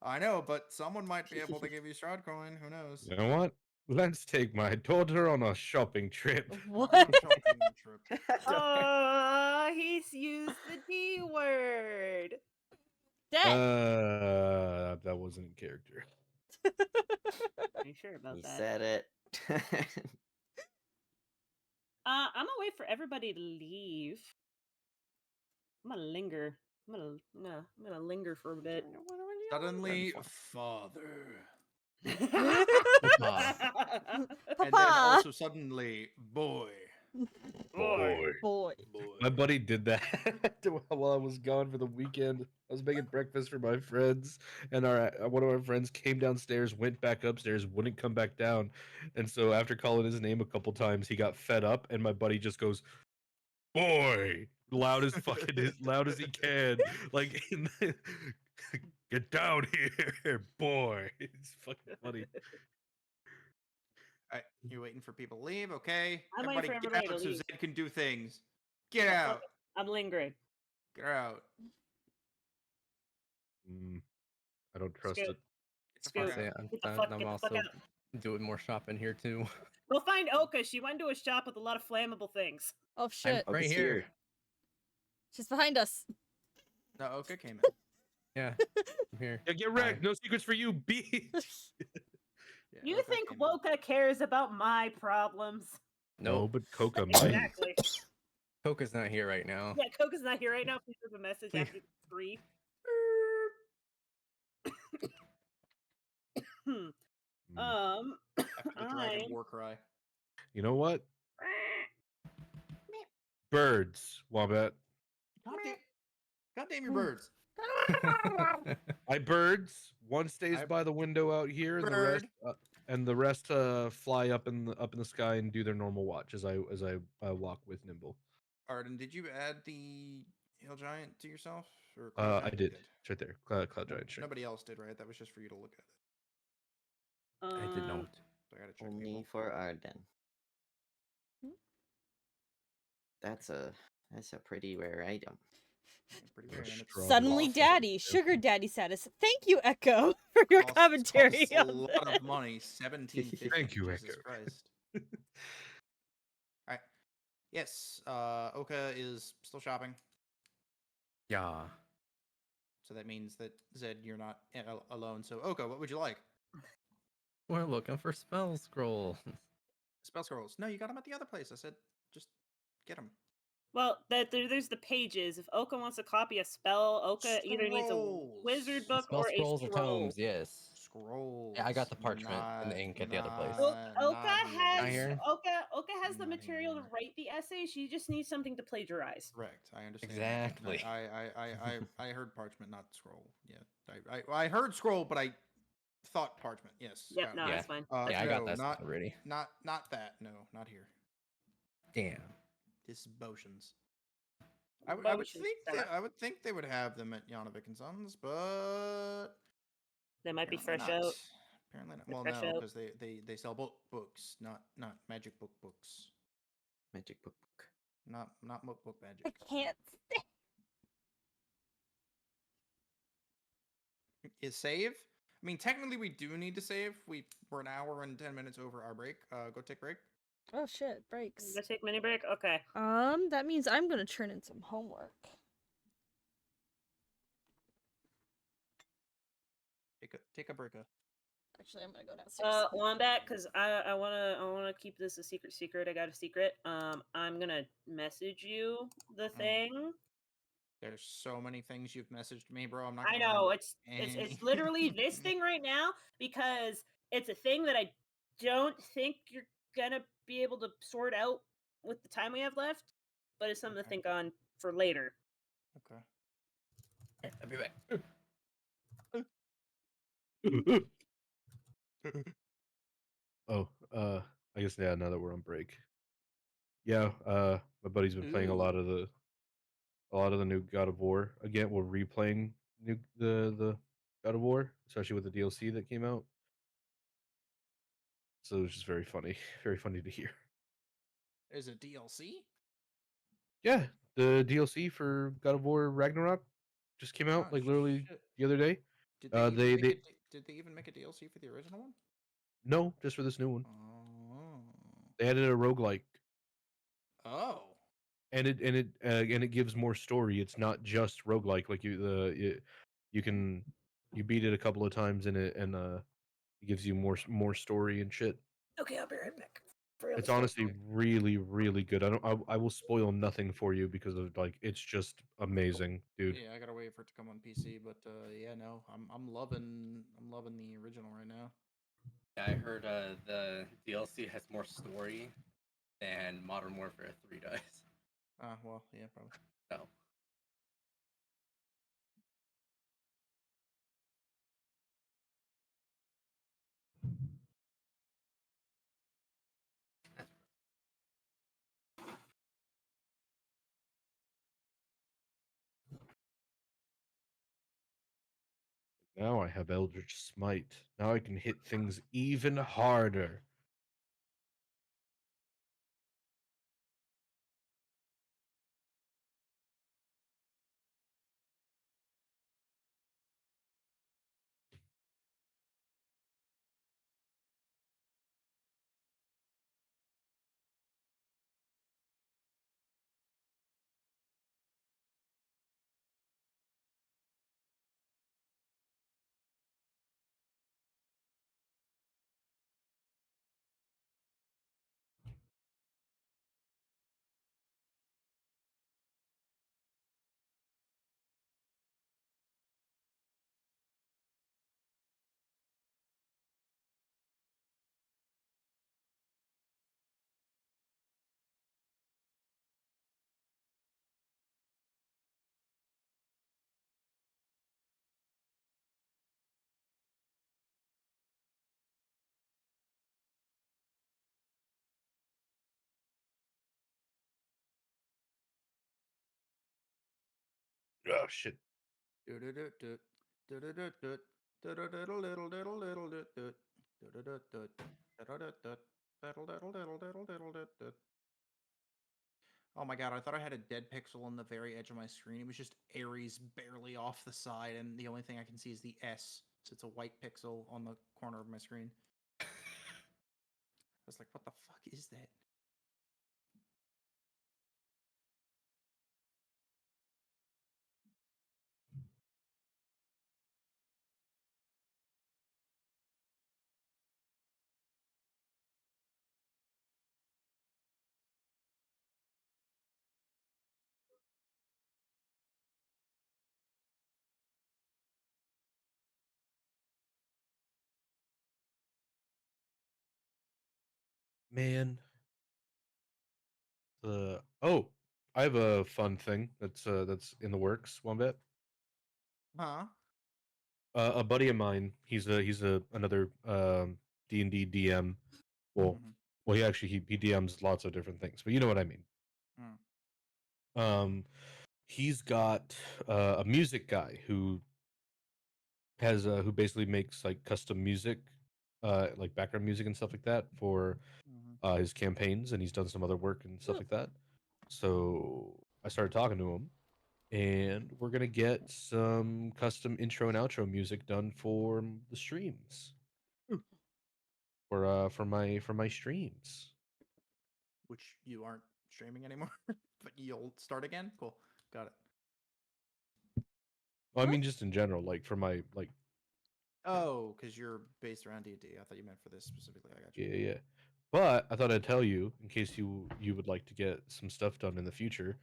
S1: I know, but someone might be able to give you Strahd coin. Who knows?
S2: You know what? Let's take my daughter on a shopping trip.
S4: What?
S1: On a shopping trip.
S3: Oh, he's used the D word.
S4: Dead.
S2: That wasn't in character.
S3: Are you sure about
S5: He
S3: that?
S5: said it.
S3: I'm gonna wait for everybody to leave. I'm gonna linger. I'm gonna linger for a bit.
S1: Suddenly, father.
S7: Ah,
S1: And then
S4: Papa.
S1: also suddenly, boy.
S2: Boy.
S4: Boy.
S2: My buddy did that while I was gone for the weekend. I was making breakfast for my friends, and one of our friends came downstairs, went back upstairs, wouldn't come back down, and so after calling his name a couple times, he got fed up, and my buddy just goes, "Boy," loud as loud as he can, like, "Get down here, boy!" It's fucking funny.
S1: Alright, you're waiting for people to leave, okay?
S3: I'm waiting for
S1: Everybody
S3: everybody
S1: get
S3: to
S1: out so
S3: leave.
S1: Zed can do things. Get
S3: Fuck
S1: out.
S3: it, I'm lingering.
S1: Get out.
S2: I don't trust
S3: Scoot.
S2: it.
S1: Get the
S3: Scoot.
S1: fuck
S7: say
S1: out.
S7: I'm,
S3: Get the
S7: I'm
S3: fuck
S7: also
S3: out.
S7: doing more shopping here too.
S3: Go find Oka. She went to a shop with a lot of flammable things.
S4: Oh
S7: I'm
S4: shit.
S5: Oh,
S7: right
S5: he's
S7: here.
S4: She's behind us.
S1: No, Oka came in.
S7: Yeah, I'm here.
S2: Yeah, get wrecked. No secrets for you, bitch.
S1: Yeah,
S3: You
S1: Oka
S3: think
S1: came in.
S3: Woka cares about my problems?
S2: No,
S7: Nope.
S2: but Coca might.
S3: Exactly.
S7: Coca's not here right now.
S3: Yeah, Coca's not here right now. Please leave a message
S7: Please.
S3: after the scream.
S1: After the dragon
S3: I'm
S1: war cry.
S2: You know what? Birds, Wombat.
S1: God damn your birds.
S2: I birds. One stays
S1: I
S2: by the window out here, and the rest fly up in the sky and do their normal watch as I walk with Nimble.
S1: Arden, did you add the hill giant to yourself? Or Cloud
S2: I
S1: Giant?
S2: did.
S1: Good.
S2: It's right there. Cloud Giant. Sure.
S1: Nobody else did, right? That was just for you to look at it.
S7: I did not.
S1: So I gotta check
S5: Only
S1: people.
S5: for Arden.
S4: Hmm?
S5: That's a pretty rare item.
S1: Yeah, pretty
S2: Or
S1: rare, and it's
S2: straw
S4: Suddenly
S1: costs-
S4: daddy, sugar daddy status. Thank you, Echo, for your
S1: costs-
S4: commentary
S1: costs a
S4: on
S1: lot
S4: this.
S1: of money. 1750.
S2: Thank you,
S1: Jesus
S2: Echo.
S1: Christ. Alright. Yes, Oka is still shopping.
S7: Yeah.
S1: So that means that Zed, you're not alone. So Oka, what would you like?
S7: We're looking for spell scrolls.
S1: Spell scrolls. No, you got them at the other place. I said, just get them.
S3: Well, there's the pages. If Oka wants a copy of spell, Oka either needs a
S1: Scrolls.
S3: wizard book
S7: Spell
S3: or a
S7: scrolls or
S3: scroll.
S7: tomes, yes.
S1: Scrolls.
S7: Yeah, I got the parchment and the ink at the other place.
S3: Oka has
S7: Not here?
S3: Oka has the
S1: Not
S3: material to
S1: here.
S3: write the essay. She just needs something to plagiarize.
S1: Correct. I understand.
S7: Exactly.
S1: I heard parchment, not scroll. Yeah. I heard scroll, but I thought parchment. Yes.
S3: Yep,
S1: got
S3: no,
S1: it.
S7: Yeah.
S3: that's fine.
S7: Yeah, I got
S1: no,
S7: that
S1: not
S7: stuff already.
S1: not that. No, not here.
S7: Damn.
S1: This is Botions. I would
S3: Botions,
S1: think they would have them at Janavik and Sons, but
S3: They might be
S1: apparently
S3: fresh
S1: not.
S3: out.
S1: Apparently not.
S3: They're
S1: Well,
S3: fresh
S1: no,
S3: out.
S1: because they sell books, not magic books,
S5: Magic book.
S1: not book
S4: I
S1: magic.
S4: can't stay.
S1: Is save? I mean, technically, we do need to save. We're an hour and 10 minutes over our break. Go take break.
S4: Oh shit, breaks.
S3: Let's take mini break. Okay.
S4: That means I'm gonna turn in some homework.
S1: Take a break.
S4: Actually, I'm gonna go downstairs.
S3: Wombat, because I wanna keep this a secret. I got a secret. I'm gonna message you the thing.
S1: There's so many things you've messaged me, bro. I'm not.
S3: I
S1: gonna
S3: know
S1: remember
S3: it's
S1: any.
S3: literally this thing right now because it's a thing that I don't think you're gonna be able to sort out with the time we have left, but it's something to
S1: Okay.
S3: think on for later.
S1: Okay.
S7: I'll be back.
S2: Oh, I guess now that we're on break. Yeah, my buddy's been playing a lot of the new God of War. Again, we're replaying the God of War, especially with the DLC that came out. So it was just very funny to hear.
S1: There's a DLC.
S2: Yeah, the DLC for God of War Ragnarok just came out
S1: Oh,
S2: like literally
S1: shit.
S2: the other day.
S1: Did they,
S2: they
S1: did they even make a DLC for the original one?
S2: No, just for this new one.
S1: Oh.
S2: They added a roguelike,
S1: Oh.
S2: and it gives more story. It's not just roguelike. Like you can you beat it a couple of times in it, and it gives you more story and shit.
S3: Okay, I'll be right back.
S2: It's honestly really really good. I will spoil nothing for you because of like it's just amazing, dude.
S1: Yeah, I gotta wait for it to come on PC, but yeah, no, I'm loving the original right now.
S7: I heard the DLC has more story than Modern Warfare 3 does.
S1: Well, yeah, probably.
S7: So
S2: Now I have Eldritch Smite. Now I can hit things even harder. Oh shit.
S1: Oh my god, I thought I had a dead pixel on the very edge of my screen. It was just Ares barely off the side, and the only thing I can see is the S. So it's a white pixel on the corner of my screen. I was like, what the fuck is that?
S2: Man. Oh, I have a fun thing that's in the works, one bit.
S1: Huh?
S2: A buddy of mine, he's a another D&D DM. Well,
S1: Mhm.
S2: well he actually he DMs lots of different things, but you know what I mean.
S1: Mm.
S2: He's got a music guy who basically makes like custom music, like background music and stuff like that for
S1: Mhm.
S2: his campaigns, and he's done some other work and stuff like that. So I started talking to him, and we're gonna get some custom intro and outro music done for the streams for my streams.
S1: Which you aren't streaming anymore, but you'll start again. Cool, got it.
S2: Well, I
S3: What?
S2: mean, just in general, like for my like
S1: Oh, because you're based around D&D. I thought you meant for this specifically. I got you.
S2: yeah. But I thought I'd tell you in case you would like to get some stuff done in the future,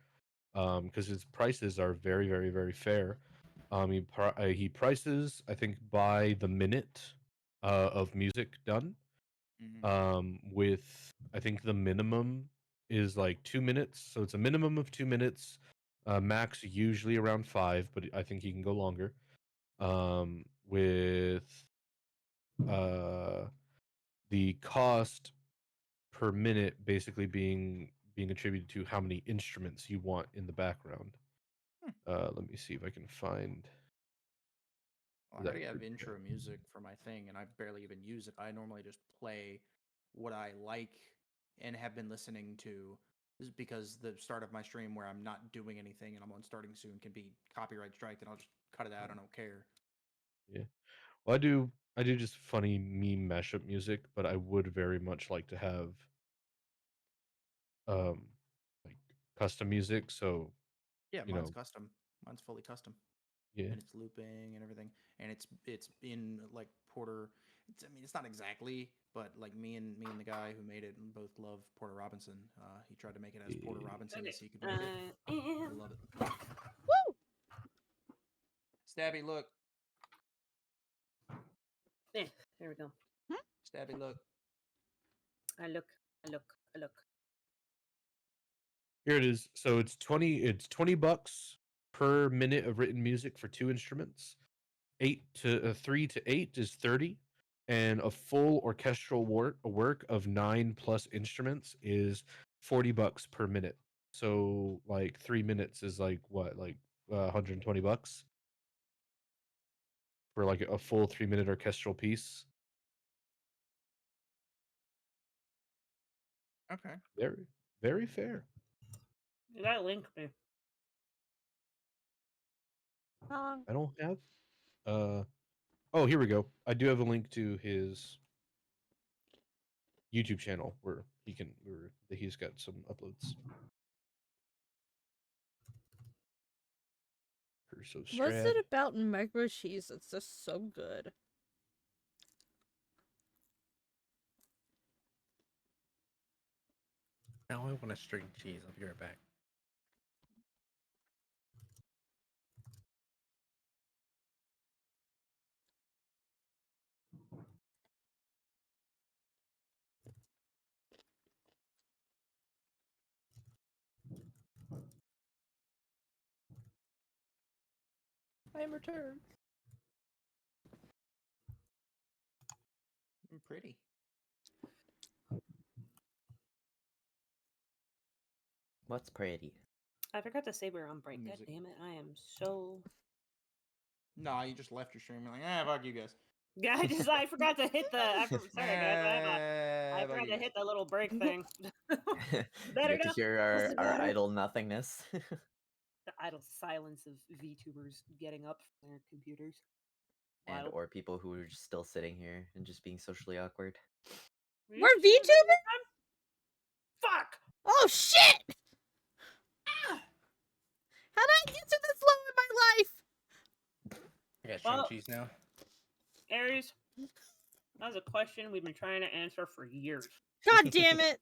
S2: because his prices are very very very fair. He prices I think by the minute, of music done.
S1: Mm-hmm.
S2: With I think the minimum is like 2 minutes, so it's a minimum of 2 minutes, max usually around five, but I think he can go longer. With uh, the cost per minute basically being attributed to how many instruments you want in the background.
S1: Hmm.
S2: Let me see if I can find
S1: Well, I
S2: that.
S1: already have intro music for my thing, and I barely even use it. I normally just play what I like and have been listening to. This is because the start of my stream where I'm not doing anything and I'm on starting soon can be copyright striked, and I'll just cut it out. I don't care.
S2: Yeah. Well, I do I do just funny meme mashup music, but I would very much like to have like custom music. So
S1: Yeah,
S2: you
S1: mine's
S2: know,
S1: custom. Mine's fully custom,
S2: yeah,
S1: and it's looping and everything, and it's in like Porter. I mean, it's not exactly, but like me and the guy who made it both love Porter Robinson. He tried to make it as Porter
S2: Yeah.
S1: Robinson
S3: Okay.
S1: as he could make it. I
S3: And
S1: love it.
S4: Woo!
S1: Stabby, look.
S3: there we go.
S1: Stabby, look.
S3: I look.
S2: Here it is. So it's 20 bucks per minute of written music for 2 instruments. 3 to 8 is 30, and a full orchestral work of 9 plus instruments is 40 bucks per minute. So like 3 minutes is like what, like 120 bucks for like a full 3-minute orchestral piece.
S1: Okay.
S2: Very, very fair.
S3: You gotta link me.
S4: Song.
S2: I don't have oh, here we go. I do have a link to his YouTube channel where he's got some uploads. Curse of
S4: What's
S2: Strahd.
S4: it about micro cheese? It's just so good.
S7: Now I want a string cheese. I'll be right back. I am returned.
S1: Pretty.
S5: What's pretty?
S3: I forgot to say we were on break. God
S1: Music.
S3: damn it! I am so.
S1: Nah, you just left your stream. You're like, fuck you guys.
S3: Yeah, I forgot to hit the. Sorry guys, I
S1: Fuck
S3: forgot
S1: you
S3: to
S1: guys.
S3: hit the little break thing.
S5: You
S3: Better
S5: get to
S3: now?
S5: hear
S3: This is
S5: our
S3: better.
S5: idle nothingness.
S3: The idle silence of VTubers getting up from their computers.
S5: And
S3: Wild.
S5: or people who are just still sitting here and just being socially awkward.
S3: Were you
S4: We're
S3: streaming
S4: VTubers?
S3: this time? Fuck!
S4: Oh shit!
S3: Ah!
S4: How did I get to this low in my life?
S7: I got string
S3: Well-
S7: cheese now.
S3: Aries, that was a question we've been trying to answer for years.
S4: God damn it!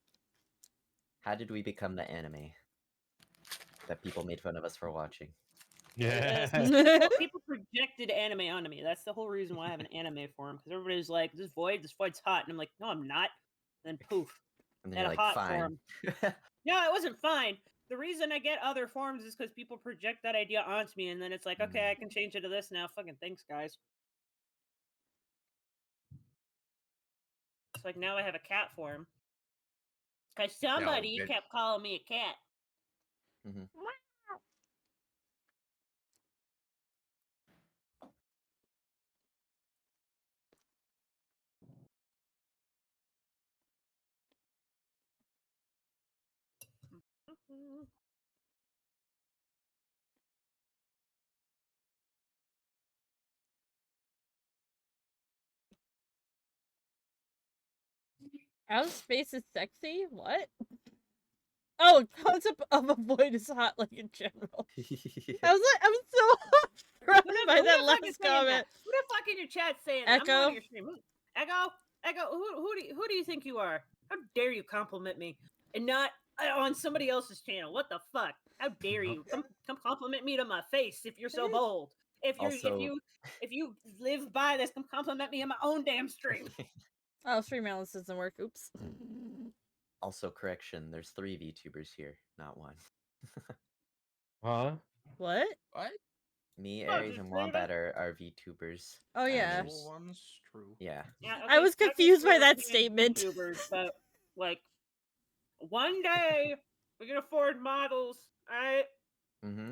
S5: How did we become the anime that people made fun of us for watching?
S2: Yeah.
S3: People projected anime onto me. That's the whole reason why I have an anime forum, because everybody's like, this void's hot. And I'm like, no, I'm not. And then poof.
S5: And then
S3: At
S5: you're
S3: a
S5: like,
S3: hot
S5: fine.
S3: forum. No, it wasn't fine. The reason I get other forms is because people project that idea onto me, and then it's like, okay, I can change it to this now. Fucking thanks, guys. It's like now I have a cat form. Because somebody
S7: bitch.
S3: kept calling me a cat.
S5: Mhm.
S4: Outer space is sexy? What? Oh, concept of a void is hot, like in general. I was like, I'm so struck by that last comment.
S3: Who the fuck in your chat saying that? I'm
S4: Echo?
S3: on your stream. Echo, who do you think you are? How dare you compliment me and not on somebody else's channel? What the fuck? How dare you? Come compliment me to my face if you're so bold. If you live by this, come compliment me on my own damn stream.
S4: Oh, stream balance doesn't work. Oops.
S5: Also, correction, there's 3 VTubers here, not 1.
S2: Huh?
S4: What?
S1: What?
S5: Me,
S3: Oh,
S5: Aries,
S3: just
S5: and
S3: 3 of us?
S5: Wombat are VTubers.
S4: Oh,
S5: and
S4: yeah.
S5: there's-
S1: Actual ones, true.
S5: Yeah.
S3: Yeah,
S4: I was
S3: fuck
S4: confused
S3: you
S4: by
S3: for
S4: that
S3: being
S4: statement.
S3: YouTubers, but like one day we can afford models. Alright.
S5: Mm-hmm.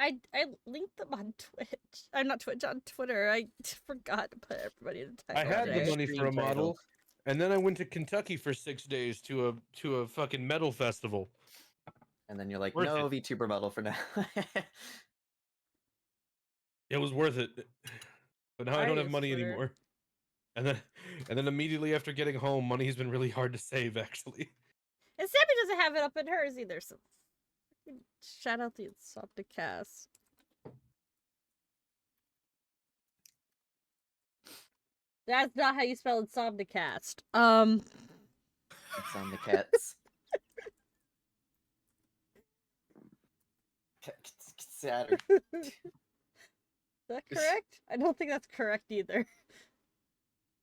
S4: I linked them on Twitch. I'm not Twitch, on Twitter. I forgot to put everybody in the
S2: I
S4: title
S2: had
S4: today.
S2: the money for a
S5: Stream title.
S2: model, and then I went to Kentucky for 6 days to a fucking metal festival.
S5: And then you're like,
S2: Worth
S5: no
S2: it.
S5: VTuber model for now.
S2: It was worth it. But now I don't have
S4: use
S2: money
S4: Twitter.
S2: anymore. and then immediately after getting home, money's been really hard to save actually.
S4: And Sammy doesn't have it up in hers either, so shout out the Insomnicast. That's not how you spell Insomnicast.
S5: It's on the cats. Saturn.
S4: Is that correct? I don't think that's correct either.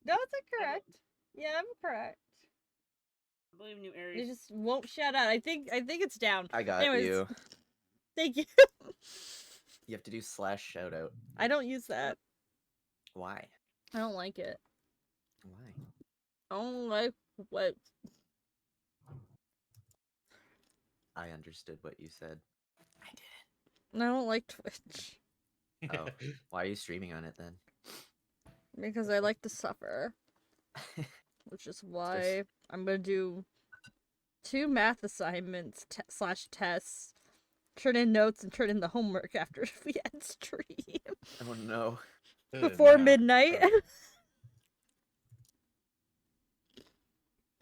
S4: No, it's incorrect. Yeah, I'm correct.
S3: I believe in you,
S4: You
S3: Aries.
S4: just won't shout out. I think it's down.
S5: I got
S4: Anyways.
S5: you.
S4: Thank you.
S5: You have to do / shout out.
S4: I don't use that.
S5: Why?
S4: I don't like it.
S5: Why?
S4: I don't like what.
S5: I understood what you said. I
S4: I don't like Twitch
S5: didn't. Oh, why are you streaming on it then?
S4: because I like to suffer, which is why I'm gonna do 2 math assignments / tests, turn in notes, and turn in the homework after we end stream
S5: Oh no.
S4: before
S7: No.
S4: midnight.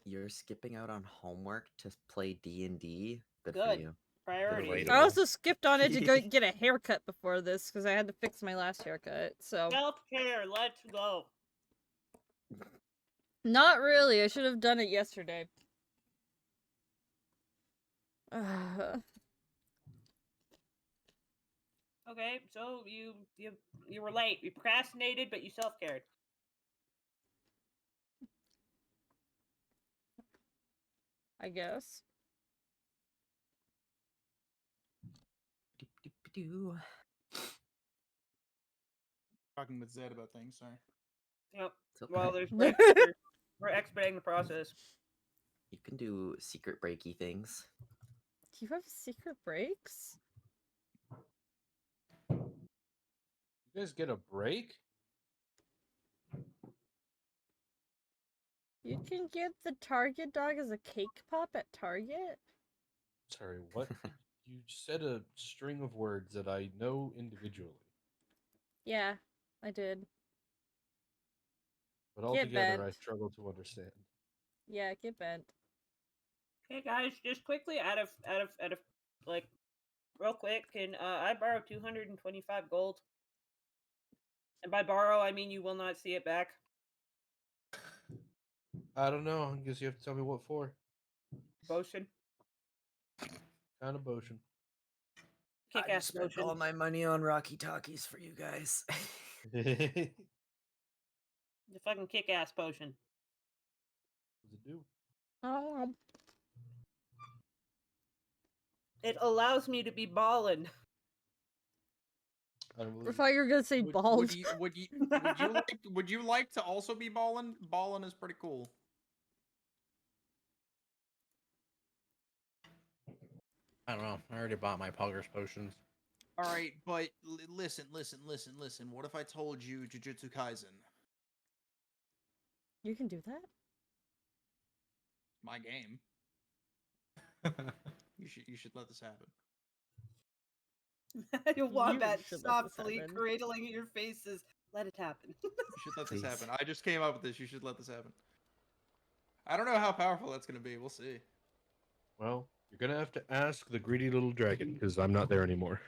S5: You're skipping out on homework to play D&D? Good for
S3: Good.
S5: you.
S3: Priorities.
S4: I also skipped on it to go get a haircut before this because I had to fix my last haircut. So
S3: Self-care, let's go.
S4: not really. I should have done it yesterday.
S3: Okay, so you were late. You procrastinated, but you self-cared.
S4: I guess.
S5: Doop-doop-doo.
S1: Talking with Zed about things. Sorry.
S3: Yep.
S5: It's okay.
S3: Well, we're expediting the process.
S5: You can do secret breaky things.
S4: Do you have secret breaks?
S2: You guys get a break?
S4: You can get the Target dog as a cake pop at Target?
S2: Sorry, what? You said a string of words that I know individually,
S4: Yeah, I did.
S2: but altogether I
S4: bent.
S2: struggle to understand.
S4: Yeah, get bent.
S3: Hey guys, just quickly out of like real quick, can I borrow 225 gold? And by borrow, I mean you will not see it back.
S2: I don't know. I guess you have to tell me what for.
S3: Potion.
S2: Kind of potion.
S3: Kick
S5: I
S3: ass
S5: spent
S3: potion.
S5: all my money on Rocky Talkies for you guys.
S2: What does
S3: The fucking kick ass potion.
S2: it do?
S4: Oh,
S3: It allows me to be ballin'.
S2: I don't
S4: I
S2: believe.
S4: thought you were gonna say bald.
S1: Would you like to also be ballin'? Ballin' is pretty cool.
S7: I don't know. I already bought my Poggers potions.
S1: All right, but listen. What if I told you Jujutsu Kaisen?
S4: You can do that?
S1: My game. You should let this happen.
S3: Your wombat
S4: should let this
S3: softly
S4: happen.
S3: cradling your faces. Let it happen.
S1: You should let this
S5: Please.
S1: happen. I just came up with this. You should let this happen. I don't know how powerful that's gonna be. We'll see.
S2: Well, you're gonna have to ask the greedy little dragon because I'm not there anymore.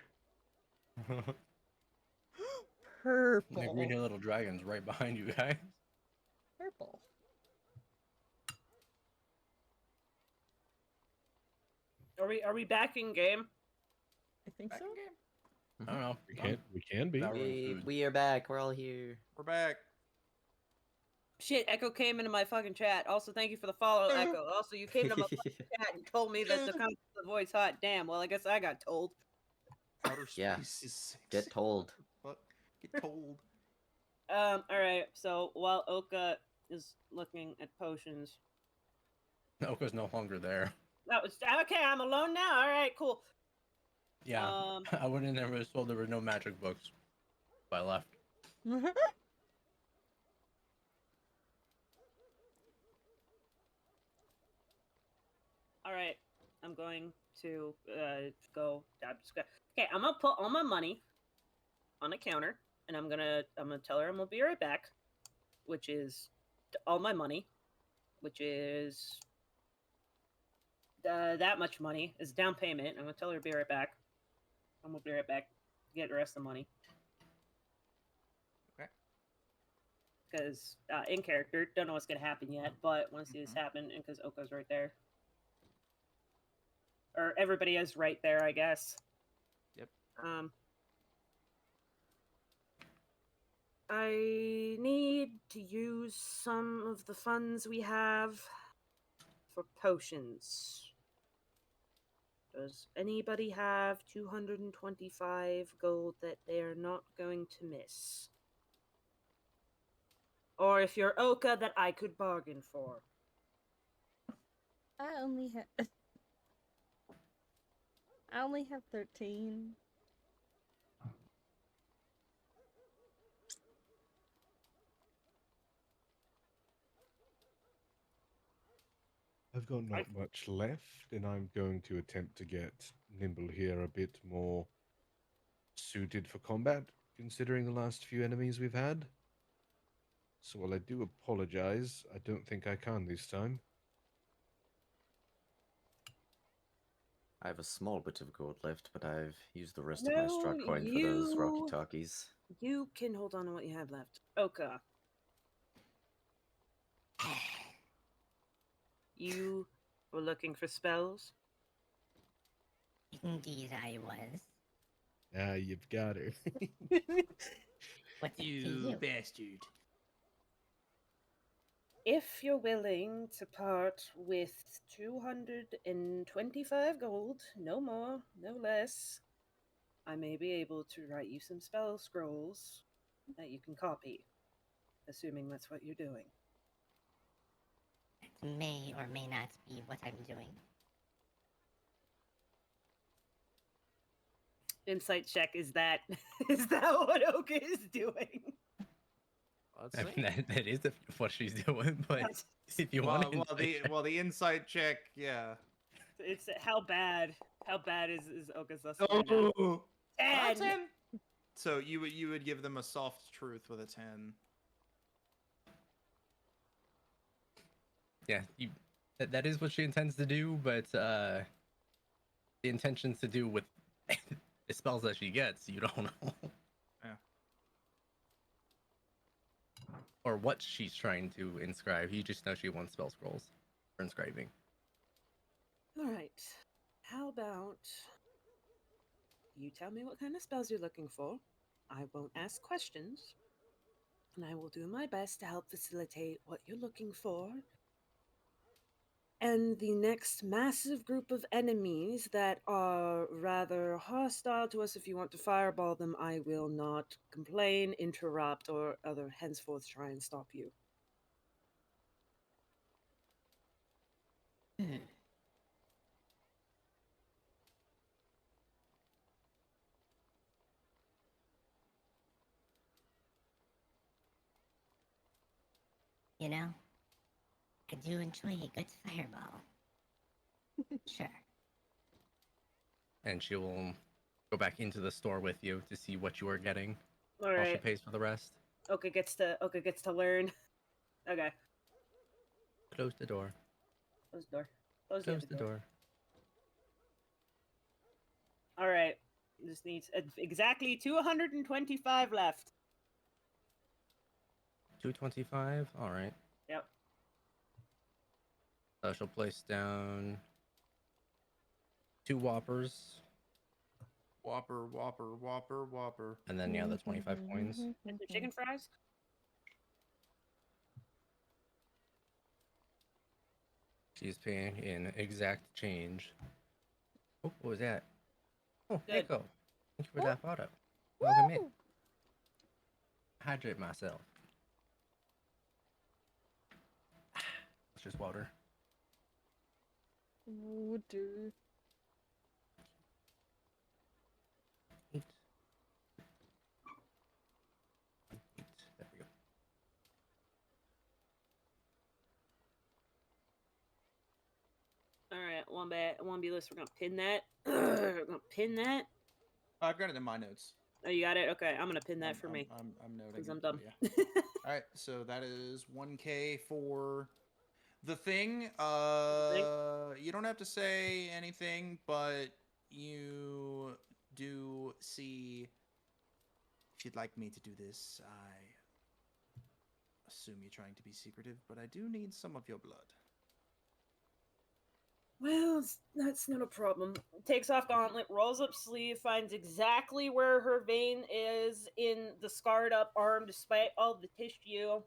S7: The
S4: Purple.
S7: green little dragon's right behind you guys.
S4: Purple.
S3: Are we back in game?
S4: I think
S1: Back
S4: so.
S1: in game.
S7: I don't know.
S2: We can be.
S7: That was-
S5: We are back. We're all here.
S1: We're back.
S3: Shit, Echo came into my fucking chat. Also, thank you for the follow, Echo. Also, you came to my fucking chat and told me that the concept of the voice hot. Damn, well, I guess I got told.
S1: Outer space
S5: Yeah.
S1: is
S5: Get
S1: sexy.
S5: told.
S1: Fuck. Get told.
S3: Alright, so while Oka is looking at potions.
S7: Oka's no longer there.
S3: That was okay, I'm alone now. Alright, cool.
S7: Yeah. I went in there and was told there were no magic books. So I left.
S3: Alright. I'm going to go. Okay, I'm gonna put all my money on a counter, and I'm gonna tell her I'm gonna be right back, which is left all my money, which is that much money is down payment. I'm gonna tell her to be right back. I'm gonna be right back to get the rest of the money.
S1: Okay.
S3: Because in character, don't know what's gonna happen yet, but want to see this happen, and because Oka's right there, or everybody is right there, I guess.
S1: Yep.
S3: I need to use some of the funds we have for potions. Does anybody have 225 gold that they are not going to miss? Or if you're Oka, that I could bargain for.
S4: I only have. I only have 13.
S2: I've got not much left, and I'm going to attempt to get Nimble here a bit more suited for combat, considering the last few enemies we've had. So while I do apologize, I don't think I can this time.
S5: I have a small bit of gold left, but I've used the rest of my Strahd coin for those Rocky Talkies.
S3: You can hold on to what you have left. Oka. You were looking for spells?
S8: Indeed, I was.
S2: Ah, you've got her.
S8: What's it to
S1: You
S8: you?
S1: bastard.
S3: If you're willing to part with 225 gold, no more, no less, I may be able to write you some spell scrolls that you can copy, assuming that's what you're doing.
S8: It may or may not be what I'm doing.
S3: Insight check, is that is that what Oka is doing?
S1: Let's
S7: I
S1: see.
S7: mean, that is what she's doing, but if you
S1: well,
S7: want to,
S1: the insight check, yeah.
S3: It's how bad is Oka's lesson right now?
S1: Oh,
S3: 10!
S1: 10. So you would give them a soft truth with a 10.
S7: yeah, that is what she intends to do, but the intentions to do with the spells that she gets, you don't know.
S1: Yeah.
S7: Or what she's trying to inscribe. You just know she wants spell scrolls for inscribing.
S3: All right. How about you tell me what kind of spells you're looking for? I won't ask questions, and I will do my best to help facilitate what you're looking for. And the next massive group of enemies that are rather hostile to us, if you want to fireball them, I will not complain, interrupt, or other henceforth try and stop you.
S8: Hmm. You know, I do enjoy a good fireball. Sure.
S7: And she will go back into the store with you to see what you are getting
S3: All
S7: while she
S3: right.
S7: pays for the rest.
S3: Oka gets to learn. Okay.
S7: Close the door.
S3: Close the door. Close
S7: Close the door.
S3: All right. This needs exactly 225 left.
S7: 225. All right.
S3: Yep.
S7: So she'll place down 2 whoppers,
S1: Whopper, whopper, whopper, whopper.
S7: and then the 25 coins.
S3: And the chicken fries.
S7: She's paying in exact change. Oh, what was that? Oh,
S3: Good.
S7: Echo. Thank you for that photo. Welcome in. Hydrate myself. It's just water.
S4: Water.
S7: Eat. There we go.
S3: All right. One B list. We're gonna pin that. We're gonna pin that.
S1: I've got it in my notes.
S3: Oh, you got it. Okay, I'm gonna pin that for me
S1: I'm noting
S3: because
S1: it.
S3: I'm dumb.
S1: Yeah. All right, so that is 1K for the thing. You don't have to say anything, but you do see. If you'd like me to do this, I assume you're trying to be secretive, but I do need some of your blood.
S3: Well, that's not a problem. Takes off gauntlet, rolls up sleeve, finds exactly where her vein is in the scarred up arm, despite all the tissue.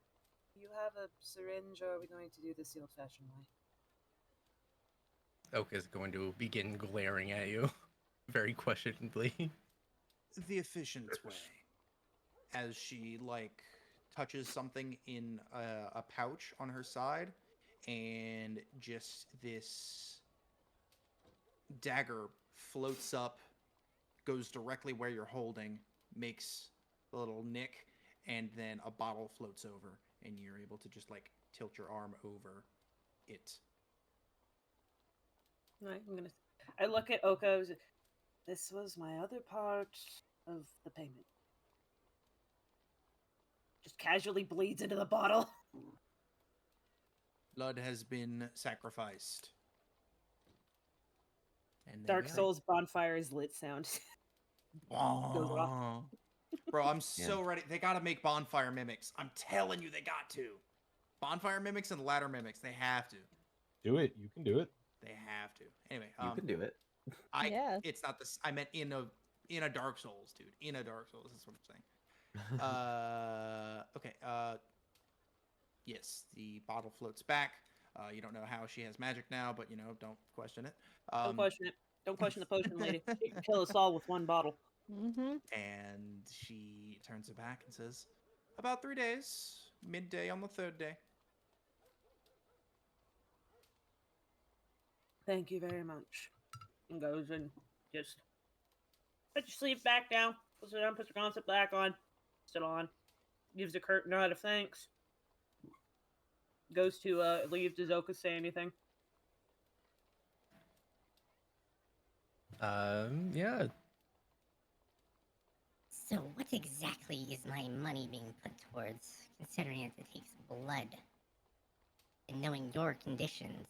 S3: You have a syringe, or are we going to do this the old-fashioned way?
S7: Oak is going to begin glaring at you very questioningly.
S1: The efficient way. As she touches something in a pouch on her side, and just this dagger floats up, goes directly where you're holding, makes a little nick, and then a bottle floats over, and you're able to just tilt your arm over it.
S3: Right, I look at Oka. This was my other part of the payment. Just casually bleeds into the bottle.
S1: Blood has been sacrificed. And
S3: Dark Souls bonfire is lit sound. Goes off.
S1: Bro, I'm so ready. They gotta make bonfire mimics. I'm telling you, they got to. Bonfire mimics and ladder mimics. They have to.
S6: Do it. You can do it.
S1: They have to. Anyway,
S5: You can do it.
S4: Yeah.
S1: It's not this. I meant in a Dark Souls, dude. In a Dark Souls. That's what I'm saying. Okay. Yes, the bottle floats back. You don't know how she has magic now, but don't question it.
S3: Don't question it. Don't question the potion lady. She can kill us all with one bottle.
S4: Mm-hmm.
S1: And she turns it back and says, "About 3 days, midday on the 3rd day."
S3: Thank you very much. And goes and just put your sleeve back down, puts it on, puts your concept back on, sit on, gives a curt nod of thanks. Goes to leave. Does Oka say anything?
S7: Yeah.
S8: So, what exactly is my money being put towards, considering it takes blood? And knowing your conditions.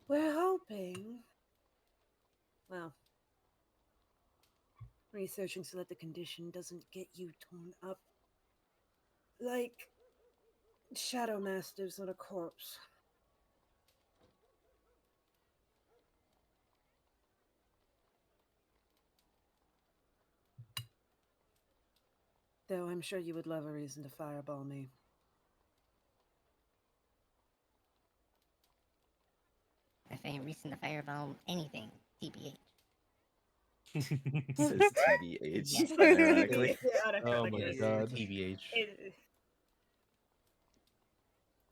S3: We're hoping. Well, researching so that the condition doesn't get you torn up like Shadow Masters on a corpse. Though I'm sure you would love a reason to fireball me.
S8: If I reason to fireball anything, TBH.
S5: Says TBH.
S6: Exactly.
S3: Yeah,
S6: Oh my god.
S7: TBH.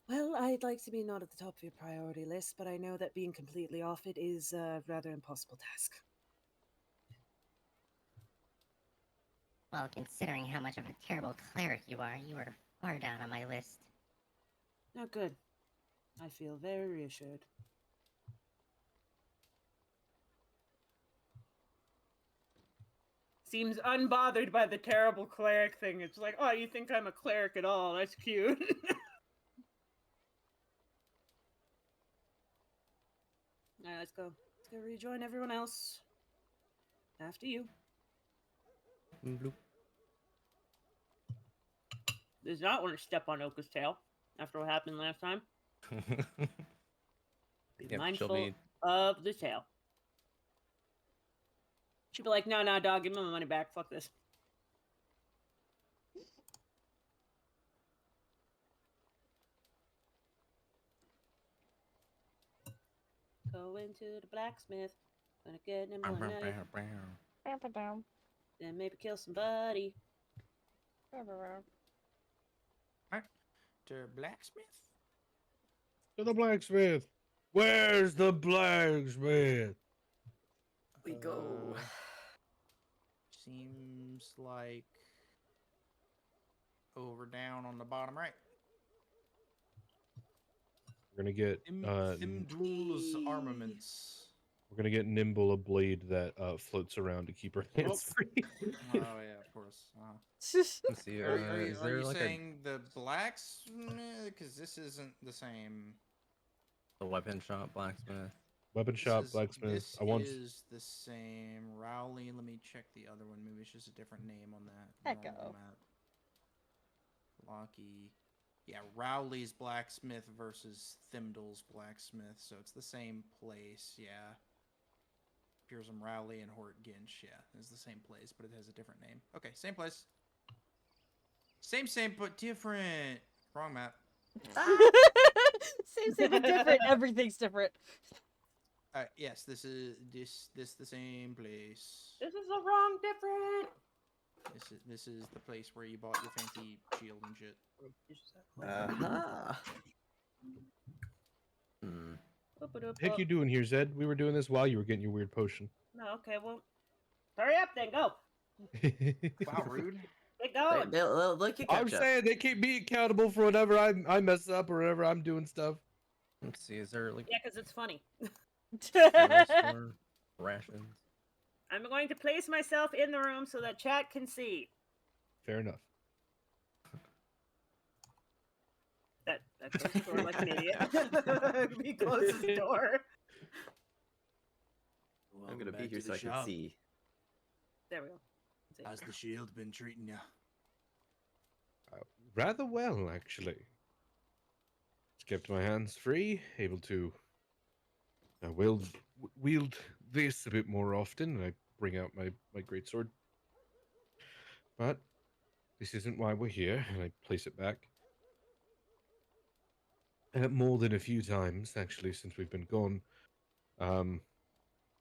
S3: Well, I'd like to be not at the top of your priority list, but I know that being completely off it is a rather impossible task.
S8: Well, considering how much of a terrible cleric you are far down on my list.
S3: Oh, good. I feel very reassured. Seems unbothered by the terrible cleric thing. It's like, oh, you think I'm a cleric at all? That's cute. Alright, let's go. Let's go rejoin everyone else. After you.
S7: Bloop.
S3: Does not want to step on Oka's tail after what happened last time. Be
S7: Yep,
S3: mindful of the tail. She'll be like, no, dog, give me my money back. Fuck this. Go into the blacksmith. Gonna get him one knife. Then maybe kill somebody.
S1: To blacksmith?
S6: To the blacksmith. Where's the blacksmith?
S5: We go.
S1: Seems like over down on the bottom right.
S2: We're gonna get
S1: Thimdrul's armaments.
S2: We're gonna get Nimble a blade that floats around to keep her hands free.
S1: Oh yeah, of course.
S7: Let's see. Is
S1: Are
S7: there
S1: you
S7: like
S1: saying the blacks? Because this isn't the same.
S7: a weapon shop blacksmith?
S2: Weapon shop, blacksmith.
S1: This
S2: I want.
S1: is the same. Rowley. Let me check the other one. Maybe it's just a different name on that normal
S4: Echo.
S1: map. Locky. Yeah, Rowley's blacksmith versus Thimdall's blacksmith. So it's the same place. Yeah. Pearson Rowley and Hort Ginch. Yeah, it's the same place, but it has a different name. Okay, same place. Same, but different. Wrong map.
S4: Same, but different. Everything's different.
S1: Yes, this is the same place.
S3: This is the wrong different.
S1: This is the place where you bought your fancy shield and shit.
S5: Uh-huh.
S2: Heck, you doing here, Zed? We were doing this while you were getting your weird potion.
S3: No, okay, well, hurry up then, go.
S1: Wow, rude.
S3: Get going.
S5: They'll kick
S2: I'm
S5: catch up.
S2: saying they keep me accountable for whenever I mess up or whenever I'm doing stuff.
S7: Let's see. Is there like
S3: Yeah, because it's funny.
S7: general store rations?
S3: I'm going to place myself in the room so that chat can see.
S2: Fair enough.
S3: That closed the door like an idiot. He closes the door.
S5: I'm gonna be here so I can see.
S3: There we go.
S1: How's the shield been treating you?
S2: Rather well, actually. It's kept my hands free, able to wield this a bit more often, and I bring out my greatsword. But this isn't why we're here, and I place it back. More than a few times, actually, since we've been gone,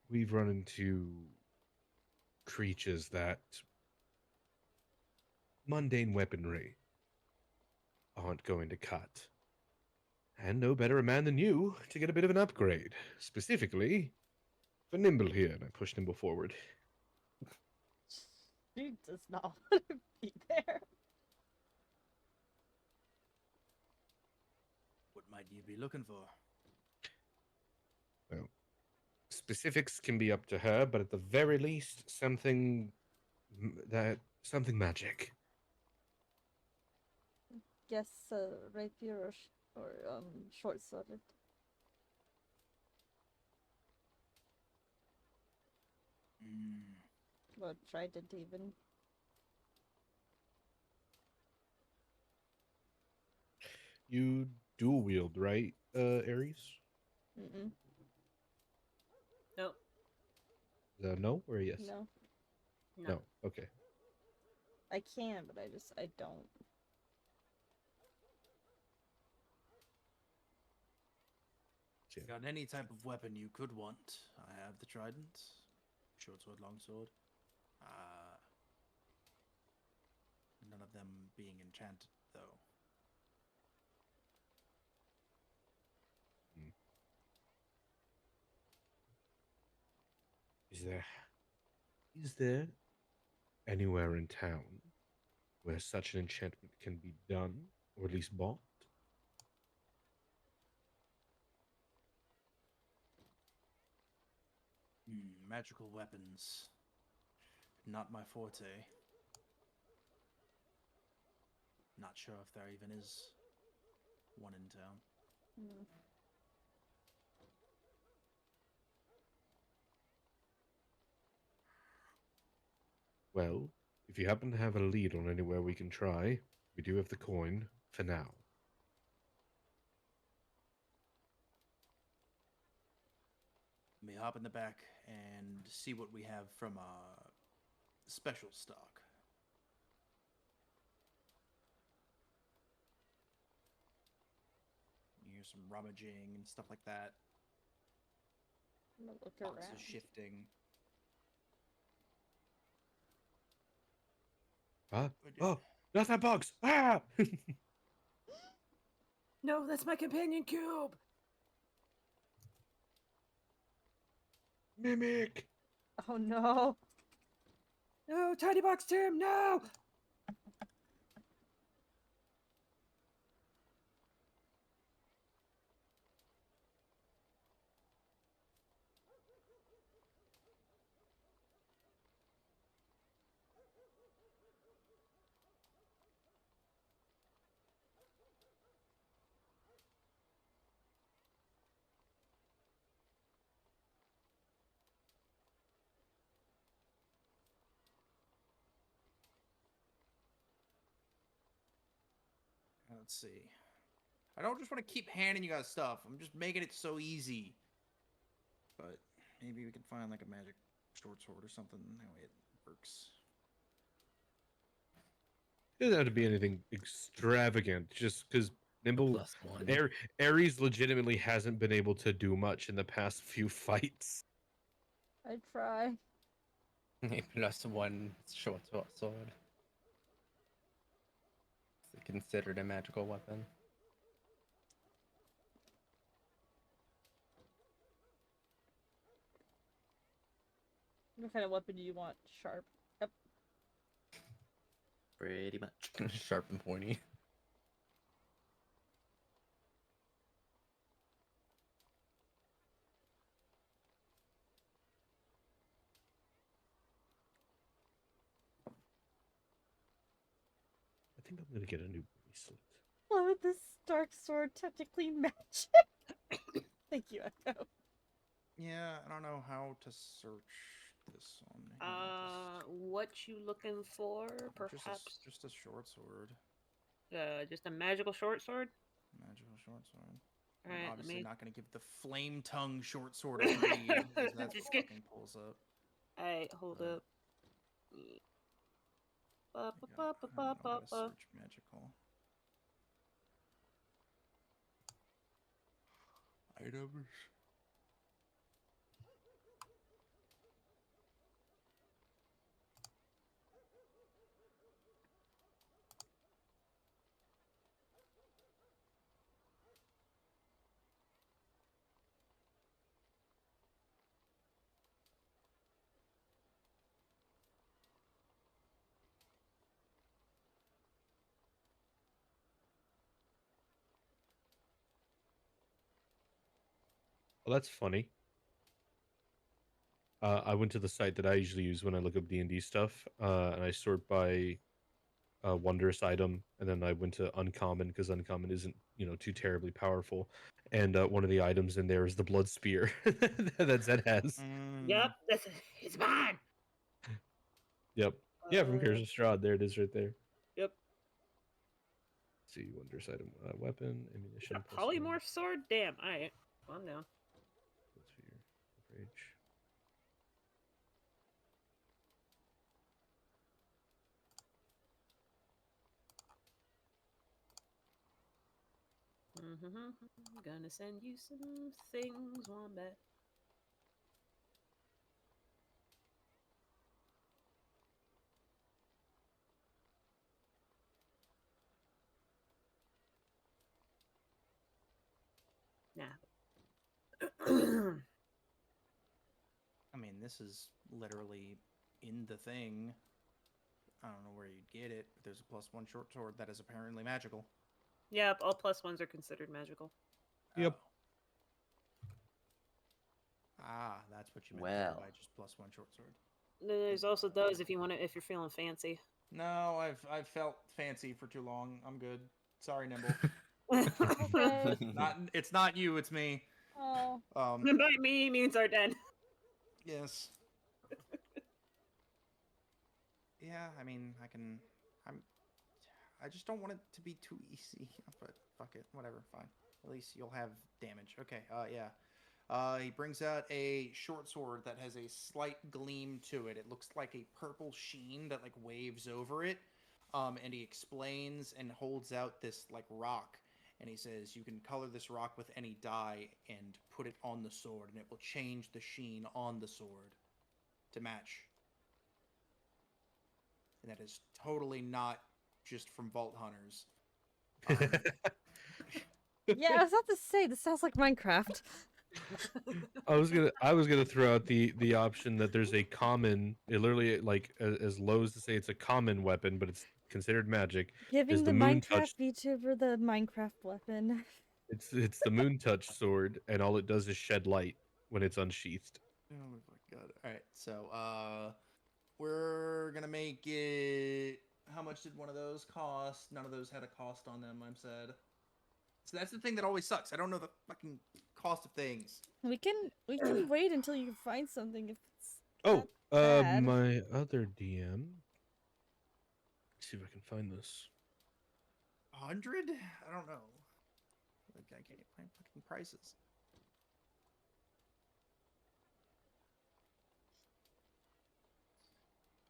S2: we've run into creatures that mundane weaponry aren't going to cut. And no better a man than you to get a bit of an upgrade, specifically for Nimble here. And I push Nimble forward.
S4: She does not want to be there.
S1: What might you be looking for?
S2: Well, specifics can be up to her, but at the very least, something magic.
S4: Guess rapier or short sworded. Or trident even.
S2: You dual wield, right, Ares?
S4: Mm-mm.
S3: No.
S2: No or yes?
S4: No.
S2: No. Okay.
S4: I can, but I don't.
S1: If you got any type of weapon you could want, I have the trident, short sword, long sword. None of them being enchanted, though.
S2: Is there anywhere in town where such an enchantment can be done, or at least bought?
S1: Magical weapons. Not my forte. Not sure if there even is one in town.
S4: No.
S2: Well, if you happen to have a lead on anywhere we can try, we do have the coin for now.
S1: Let me hop in the back and see what we have from special stock. You hear some rummaging and stuff like that.
S4: I'm gonna look
S1: Boxes
S4: around.
S1: shifting.
S2: Huh? Oh, not that box! Ah!
S3: No, that's my companion cube.
S2: Mimic!
S4: Oh no!
S3: No, Tiny Box Tim, no!
S1: let's see. I don't just want to keep handing you guys stuff. I'm just making it so easy. But maybe we can find like a magic short sword or something. That way it works.
S2: It doesn't have to be anything extravagant, just because Nimble
S7: +1.
S2: Ares legitimately hasn't been able to do much in the past few fights.
S4: I try.
S7: A +1 short sword. Is it considered a magical weapon?
S4: What kind of weapon do you want? Sharp. Yep.
S5: Pretty much.
S7: Sharp and pointy.
S2: I think I'm gonna get a new bracelet.
S4: Why would this dark sword technically match? Thank you, Echo.
S1: Yeah, I don't know how to search this on here.
S3: What you looking for? Perhaps
S1: Just a short sword.
S3: just a magical short sword.
S1: Magical short sword.
S3: All
S1: I'm
S3: right,
S1: obviously
S3: let me.
S1: not going to give the flame tongue short sword a read because that's
S3: Just
S1: what
S3: get-
S1: fucking pulls up.
S3: All right, hold
S1: Uh,
S3: up. Ba, ba,
S1: Yeah,
S3: ba,
S1: I
S3: ba,
S1: don't
S3: ba,
S1: know how
S3: ba,
S1: to
S3: ba.
S1: search magical items.
S2: Well, that's funny. I went to the site that I usually use when I look up D&D stuff, and I sort by wondrous item, and then I went to uncommon because uncommon isn't too terribly powerful, and one of the items in there is the blood spear that Zed has.
S3: Yep, it's mine.
S2: Yep. Yeah, from Curse of Strahd. There it is, right there.
S3: Yep.
S2: Let's see, wondrous item, weapon, ammunition,
S3: A
S2: +1.
S3: polymorph sword? Damn. All right, calm down.
S2: Blood spear, rage.
S3: Gonna send you some things, Wombat. Nah.
S1: I mean, this is literally in the thing. I don't know where you'd get it, but there's a +1 short sword that is apparently magical.
S3: Yep, all +1s are considered magical.
S2: Yep.
S1: Oh. Ah, that's what you meant
S5: Well.
S1: there by just +1 short sword.
S3: There's also those if you want to, if you're feeling fancy.
S1: No, I've felt fancy for too long. I'm good. Sorry, Nimble.
S4: Okay.
S1: It's not you, it's me.
S4: Oh.
S3: By me, he means Arden.
S1: Yes. Yeah, I mean, I just don't want it to be too easy. But fuck it, whatever, fine. At least you'll have damage. Okay, yeah. He brings out a short sword that has a slight gleam to it. It looks like a purple sheen that like waves over it. And he explains and holds out this like rock. And he says, you can color this rock with any dye and put it on the sword, and it will change the sheen on the sword to match. And that is totally not just from Vault Hunters.
S4: Yeah, I was about to say, this sounds like Minecraft.
S2: I was gonna throw out the option that there's a common, it literally like as low as to say it's a common weapon, but it's considered magic.
S4: Giving
S2: Is
S4: the
S2: the moon
S4: Minecraft
S2: touch?
S4: VTuber the Minecraft weapon.
S2: It's the moon touch sword, and all it does is shed light when it's unsheathed.
S1: Oh my god. Alright, so we're gonna make it. How much did one of those cost? None of those had a cost on them, I'm said. So that's the thing that always sucks. I don't know the fucking cost of things.
S4: We can wait until you find something if it's
S2: Oh,
S4: bad.
S2: my other DM. Let's see if I can find this.
S1: 100? I don't know. Like, I can't find fucking prices.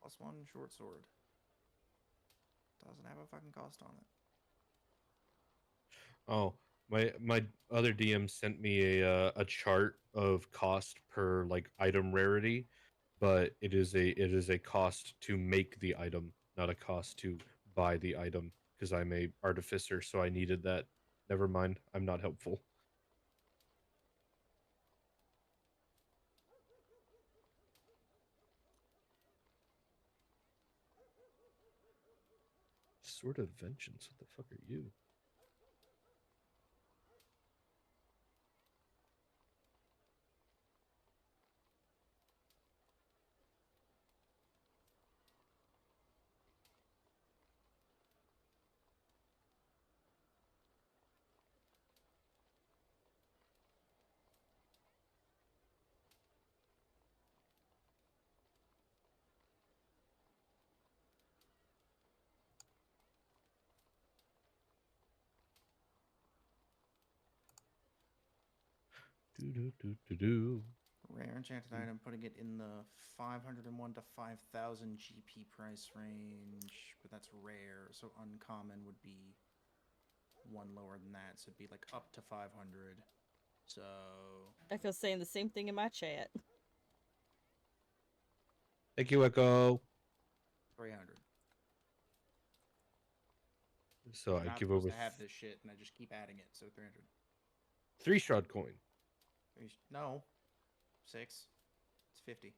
S1: +1 short sword. Doesn't have a fucking cost on it.
S2: Oh, my other DM sent me a chart of cost per like item rarity, but it is a cost to make the item, not a cost to buy the item because I'm a artificer, so I needed that. Never mind, I'm not helpful. Sword of Vengeance, what the fuck are you? Do do do do do.
S1: Rare enchanted item, putting it in the 501 to 5,000 GP price range, but that's rare, so uncommon would be one lower than that, so it'd be like up to 500. So
S4: Echo's saying the same thing in my chat.
S2: Thank you, Echo.
S1: 300.
S2: So
S1: I'm
S2: I
S1: not
S2: give
S1: supposed
S2: over
S1: to have this shit, and I just keep adding it, so 300.
S2: 3 shroud coin.
S1: No, 6. It's 50.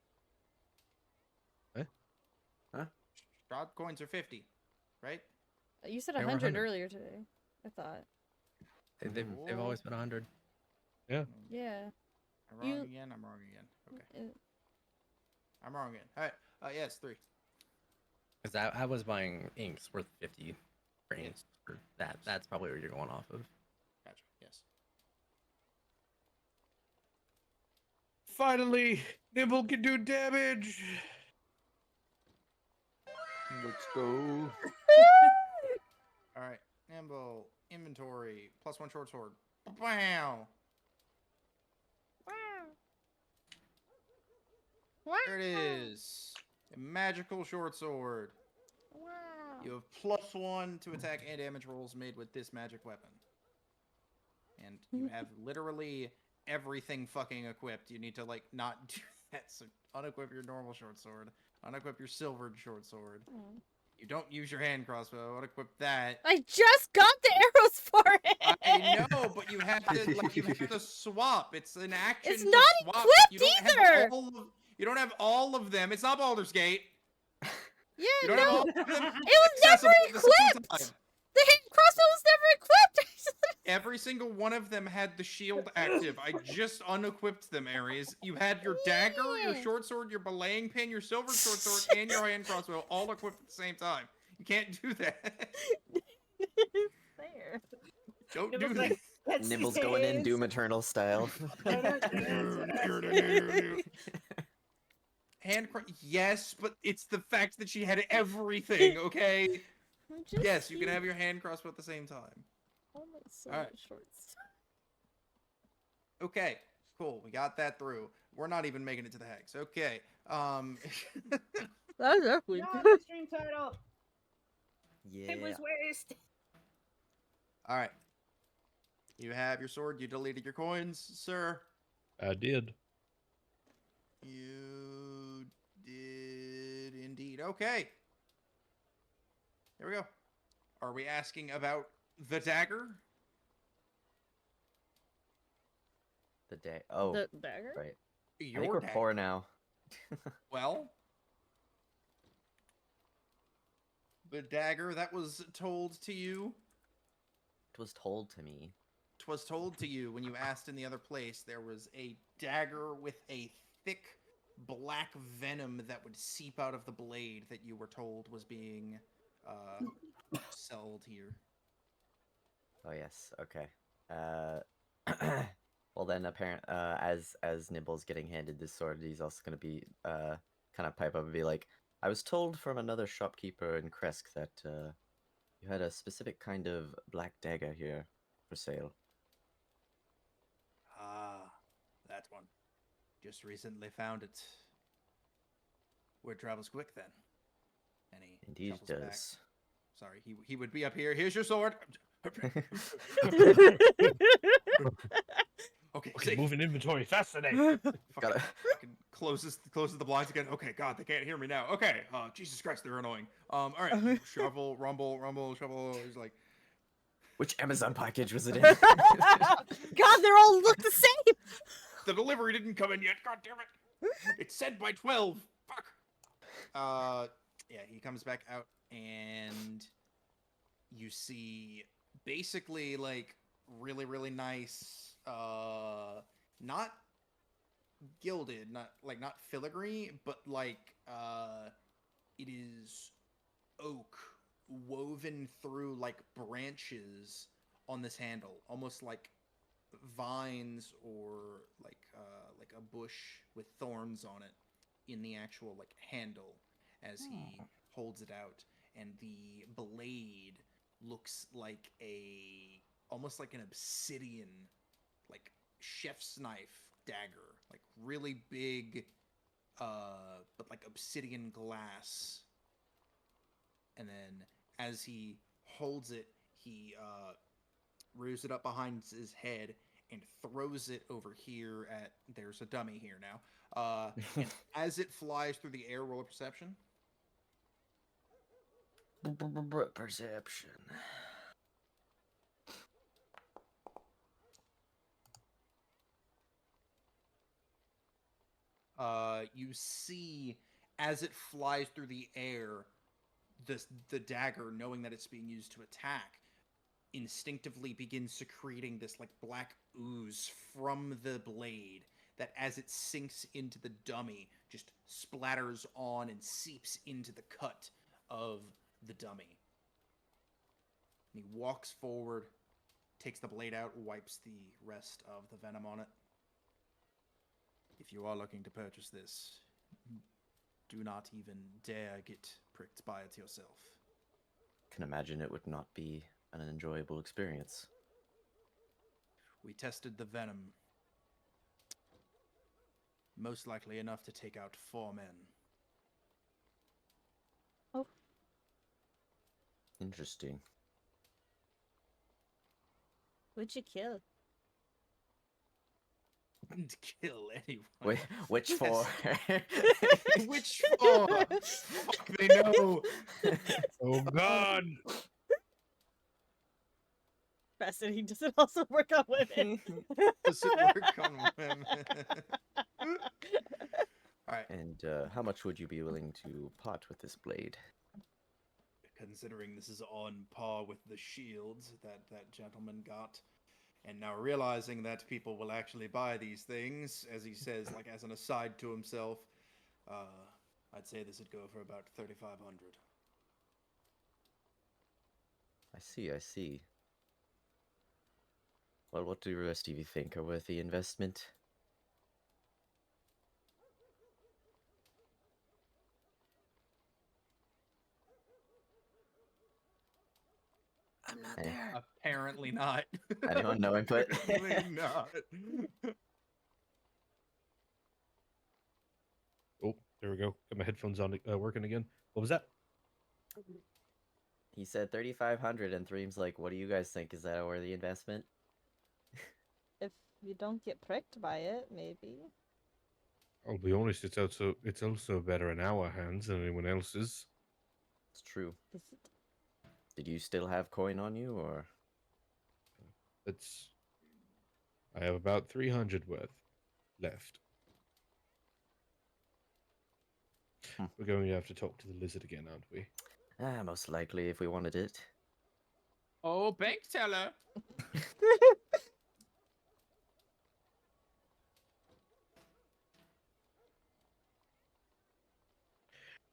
S2: Eh?
S5: Huh?
S1: Shroud coins are 50, right?
S4: You said
S7: They were
S4: 100
S7: 100.
S4: earlier today. I thought.
S7: They've always been 100.
S2: Yeah.
S4: Yeah.
S1: I'm wrong again. I'm wrong again. Okay. I'm wrong again. All right. Yeah, it's 3.
S7: Because I was buying inks worth 50 brains
S1: Yes.
S7: for that. That's probably what you're going off of.
S1: Gotcha. Yes.
S2: Finally, Nibble can do damage.
S6: Let's go.
S1: All right. Nimble inventory +1 short sword. Wow. There it is. A magical short sword.
S4: Wow.
S1: You have +1 to attack and damage rolls made with this magic weapon. And you have literally everything fucking equipped. You need to, like, not do that. So unequip your normal short sword. Unequip your silvered short sword. You don't use your hand crossbow. Unequip that.
S4: I just got the arrows for it.
S1: I know, but you have to swap. It's an action.
S4: It's
S1: to
S4: not
S1: swap.
S4: equipped
S1: You don't
S4: either.
S1: Have you don't have all of them. It's not Baldur's Gate.
S4: Yeah,
S1: You don't
S4: no.
S1: have all of them
S4: It was
S1: accessible
S4: never
S1: at the same
S4: equipped.
S1: time.
S4: The hand crossbow was never equipped.
S1: Every single one of them had the shield active. I just unequipped them, Ares. You had your dagger, your short sword, your belaying pin, your silver short sword, and your hand crossbow all equipped at the same time. You can't do that.
S4: There.
S1: Don't
S3: It
S1: do
S3: was
S1: that.
S3: like, that's
S5: Nibbles going in Doom Eternal style.
S1: Yes, but it's the fact that she had everything, okay? Yes, you can have your hand crossbow at the same time.
S4: Oh my so
S1: All right.
S4: shorts.
S1: Okay, cool. We got that through. We're not even making it to the hags. Okay.
S4: That was definitely
S3: Yeah,
S4: good.
S3: stream title.
S5: Yeah.
S3: It was waste.
S1: All right. You have your sword. You deleted your coins, sir.
S2: I did.
S1: You did indeed. Okay. Here we go. Are we asking about the dagger?
S5: The day. Oh,
S4: The dagger?
S5: right. I
S1: Your
S5: think we're
S1: dagger.
S5: poor now.
S1: Well, the dagger that was told to you.
S5: It was told to me.
S1: 'Twas told to you when you asked in the other place. There was a dagger with a thick black venom that would seep out of the blade that you were told was being sold here.
S5: Oh yes. Okay. Well then, as Nibble's getting handed this sword, he's also gonna be kind of pipe up and be like, "I was told from another shopkeeper in Kresk that You had a specific kind of black dagger here for sale.
S1: Ah, that one. Just recently found it. Word travels quick then. And he
S5: Indeed it
S1: shuffles back.
S5: does.
S1: Sorry, he would be up here. Here's your sword. Okay,
S2: Okay,
S1: safe.
S2: moving inventory faster than.
S5: Gotta-
S1: Fucking closes the blinds again. Okay, God, they can't hear me now. Okay, Jesus Christ, they're annoying. All right, shuffle, rumble, shuffle. He's like,
S5: Which Amazon package was it in?
S4: God, they're all look the same.
S1: the delivery didn't come in yet. God damn it! It's sent by 12. Fuck. Yeah, he comes back out, and you see basically like really, really nice, not gilded, not filigree, but like it is oak woven through like branches on this handle, almost like vines or like a bush with thorns on it in the actual like handle as he holds it out, and the blade looks like a almost like an obsidian, like chef's knife dagger, like really big, but like obsidian glass. And then as he holds it, he rears it up behind his head and throws it over here at. There's a dummy here now. And as it flies through the air, roll a perception.
S5: Perception.
S1: You see as it flies through the air, the dagger, knowing that it's being used to attack, instinctively begins secreting this like black ooze from the blade that as it sinks into the dummy just splatters on and seeps into the cut of the dummy. And he walks forward, takes the blade out, wipes the rest of the venom on it. If you are looking to purchase this, do not even dare get pricked by it yourself.
S5: Can imagine it would not be an enjoyable experience.
S1: We tested the venom. Most likely enough to take out 4 men.
S4: Oh,
S5: Interesting.
S4: who'd you kill?
S1: Didn't kill anyone.
S5: Wait, which four?
S1: Which 4? Fuck, they know.
S2: Oh God!
S4: Fascinating. Does it also work on women?
S1: Does it work on women? Alright.
S5: And how much would you be willing to part with this blade?
S1: Considering this is on par with the shields that gentleman got, and now realizing that people will actually buy these things, as he says, like as an aside to himself, I'd say this would go for about 3,500.
S5: I see, I see. Well, what do the rest of you think are worth the investment? I'm not there.
S1: Apparently not.
S5: Anyone know input?
S1: Apparently not.
S2: Oh, there we go. Got my headphones on, working again. What was that?
S5: He said 3,500, and Threem's like, what do you guys think? Is that a worthy investment?
S4: If you don't get pricked by it, maybe.
S2: I'll be honest. It's also better in our hands than anyone else's.
S5: It's true.
S4: Is it?
S5: Did you still have coin on you, or?
S2: I have about 300 worth left. We're going to have to talk to the lizard again, aren't we?
S5: Ah, most likely, if we wanted it.
S1: Oh, bank teller.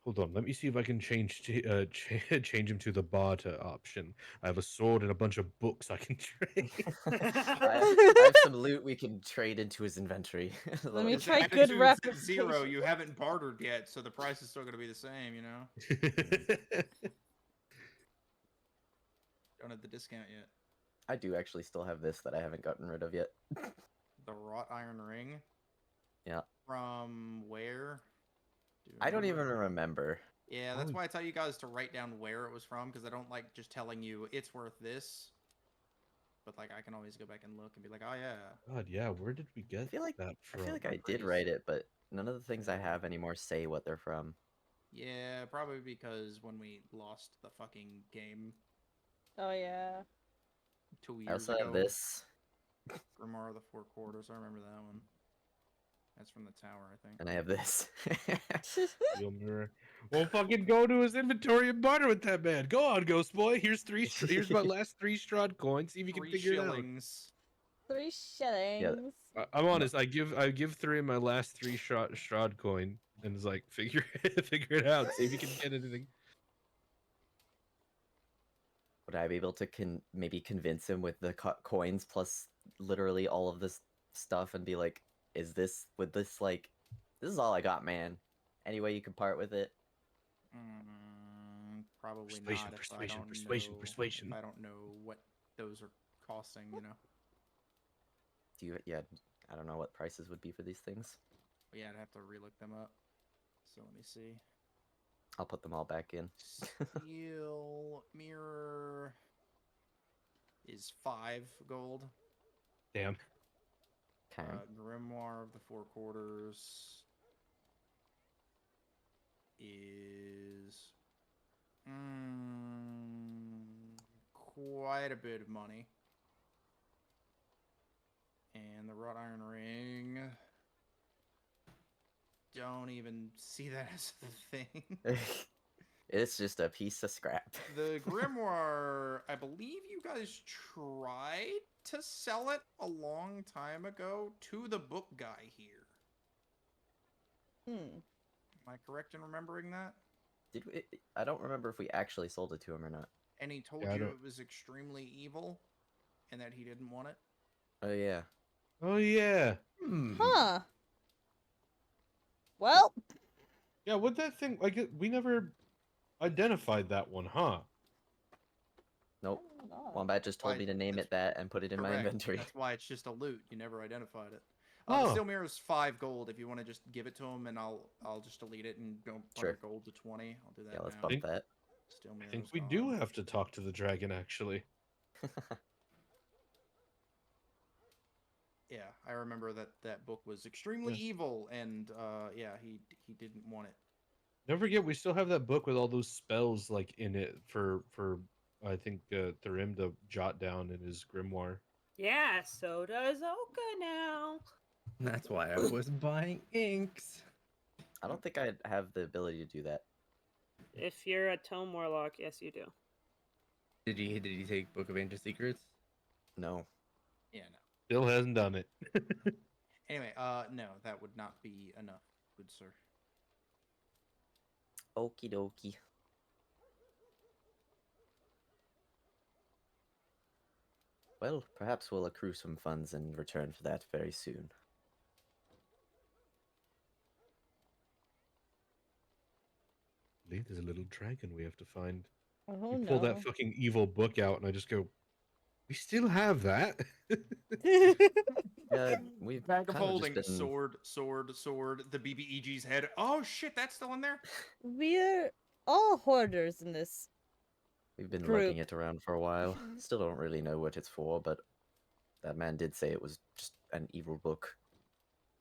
S2: Hold on, let me see if I can change him to the barter option. I have a sword and a bunch of books I can trade.
S5: I have some loot we can trade into his inventory.
S4: Let me
S1: His
S4: try good
S1: attitude's at 0.
S4: representation.
S1: You haven't bartered yet, so the price is still going to be the same, you know? Don't have the discount yet.
S5: I do actually still have this that I haven't gotten rid of yet.
S1: The wrought iron ring.
S5: Yeah.
S1: From where? Do you
S5: I don't even
S1: remember?
S5: remember.
S1: Yeah, that's why I tell you guys to write down where it was from, because I don't like just telling you it's worth this. But like, I can always go back and look and be like, oh yeah.
S2: God, yeah. Where did we get
S5: I feel like
S2: that
S5: I
S2: from?
S5: feel like
S1: I'm
S5: I did
S1: pretty
S5: write
S1: sure.
S5: it, but none of the things I have anymore say what they're from.
S1: Yeah, probably because when we lost the fucking game
S4: Oh yeah.
S1: 2
S5: I
S1: years
S5: also
S1: ago.
S5: have this,
S1: Grimoire of the Four Quarters. I remember that one. That's from the tower, I think.
S5: and I have this.
S2: Steel mirror. Well, fucking go to his inventory and barter with that man. Go on, Ghost Boy. Here's here's my last 3 Strahd coins. See if you can
S1: 3
S2: figure
S1: shillings.
S4: 3 shillings.
S2: I'm honest. I give 3 my last 3 Strahd coin, and it's like figure figure it out. See if you can get anything.
S5: Would I be able to maybe convince him with the coins plus literally all of this stuff and be like, this is all I got, man. Any way you can part with it?
S1: Probably
S2: Persuasion,
S1: not if I
S2: persuasion,
S1: don't
S2: persuasion,
S1: know,
S2: persuasion.
S1: If I don't know what those are costing, you know.
S5: Do you? Yeah, I don't know what prices would be for these things.
S1: But yeah, I'd have to relook them up. So let me see.
S5: I'll put them all back in.
S1: Steel mirror is 5 gold.
S2: Damn.
S5: Okay.
S1: Grimoire of the Four Quarters is quite a bit of money. And the wrought iron ring, don't even see that as a thing.
S5: It's just a piece of scrap.
S1: The grimoire, I believe you guys tried to sell it a long time ago to the book guy here.
S4: Hmm.
S1: Am I correct in remembering that?
S5: Did we? I don't remember if we actually sold it to him or not.
S1: And he told
S2: Yeah, I
S1: you
S2: don't-
S1: it was extremely evil and that he didn't want it?
S5: Oh yeah.
S2: Oh yeah.
S4: Huh. Well,
S2: Yeah. What that thing? Like we never identified that one, huh?
S5: Nope.
S4: I don't know.
S5: Wombat just told
S1: Why-
S5: me to name
S1: that's
S5: it that and put it in my
S1: Correct.
S5: inventory.
S1: That's why it's just a loot. You never identified it. The
S2: Oh.
S1: steel mirror is 5 gold. If you want to just give it to him, and I'll just delete it and go bump
S5: Sure.
S1: the gold to 20. I'll do that
S5: Yeah, let's
S1: now.
S5: bump that.
S1: Steel
S2: I
S1: mirror
S2: think
S1: is
S2: we do
S1: gone.
S2: have to talk to the dragon, actually.
S1: Yeah, I remember that book was extremely
S2: Yeah.
S1: evil, and yeah, he didn't want it.
S2: Don't forget, we still have that book with all those spells like in it for I think Tharim to jot down in his grimoire.
S3: Yeah, so does Oka now.
S7: That's why I was buying inks.
S5: I don't think I have the ability to do that.
S3: If you're a tome warlock, yes, you do.
S7: Did he take Book of Ancient Secrets?
S5: No.
S1: Yeah, no.
S2: Still hasn't done it.
S1: Anyway, no, that would not be enough, good sir.
S5: Okie dokie. Well, perhaps we'll accrue some funds in return for that very soon.
S2: I believe there's a little dragon we have to find.
S4: Oh
S2: You pull
S4: no.
S2: that fucking evil book out, and I just go, "We still have that."
S5: Yeah, we've
S1: Bag of
S5: kind
S1: holding,
S5: just been...
S1: sword, the BBEG's head. Oh shit, that's still in there?
S4: We're all hoarders in this.
S5: We've been
S4: Group.
S5: lugging it around for a while. Still don't really know what it's for, but that man did say it was just an evil book.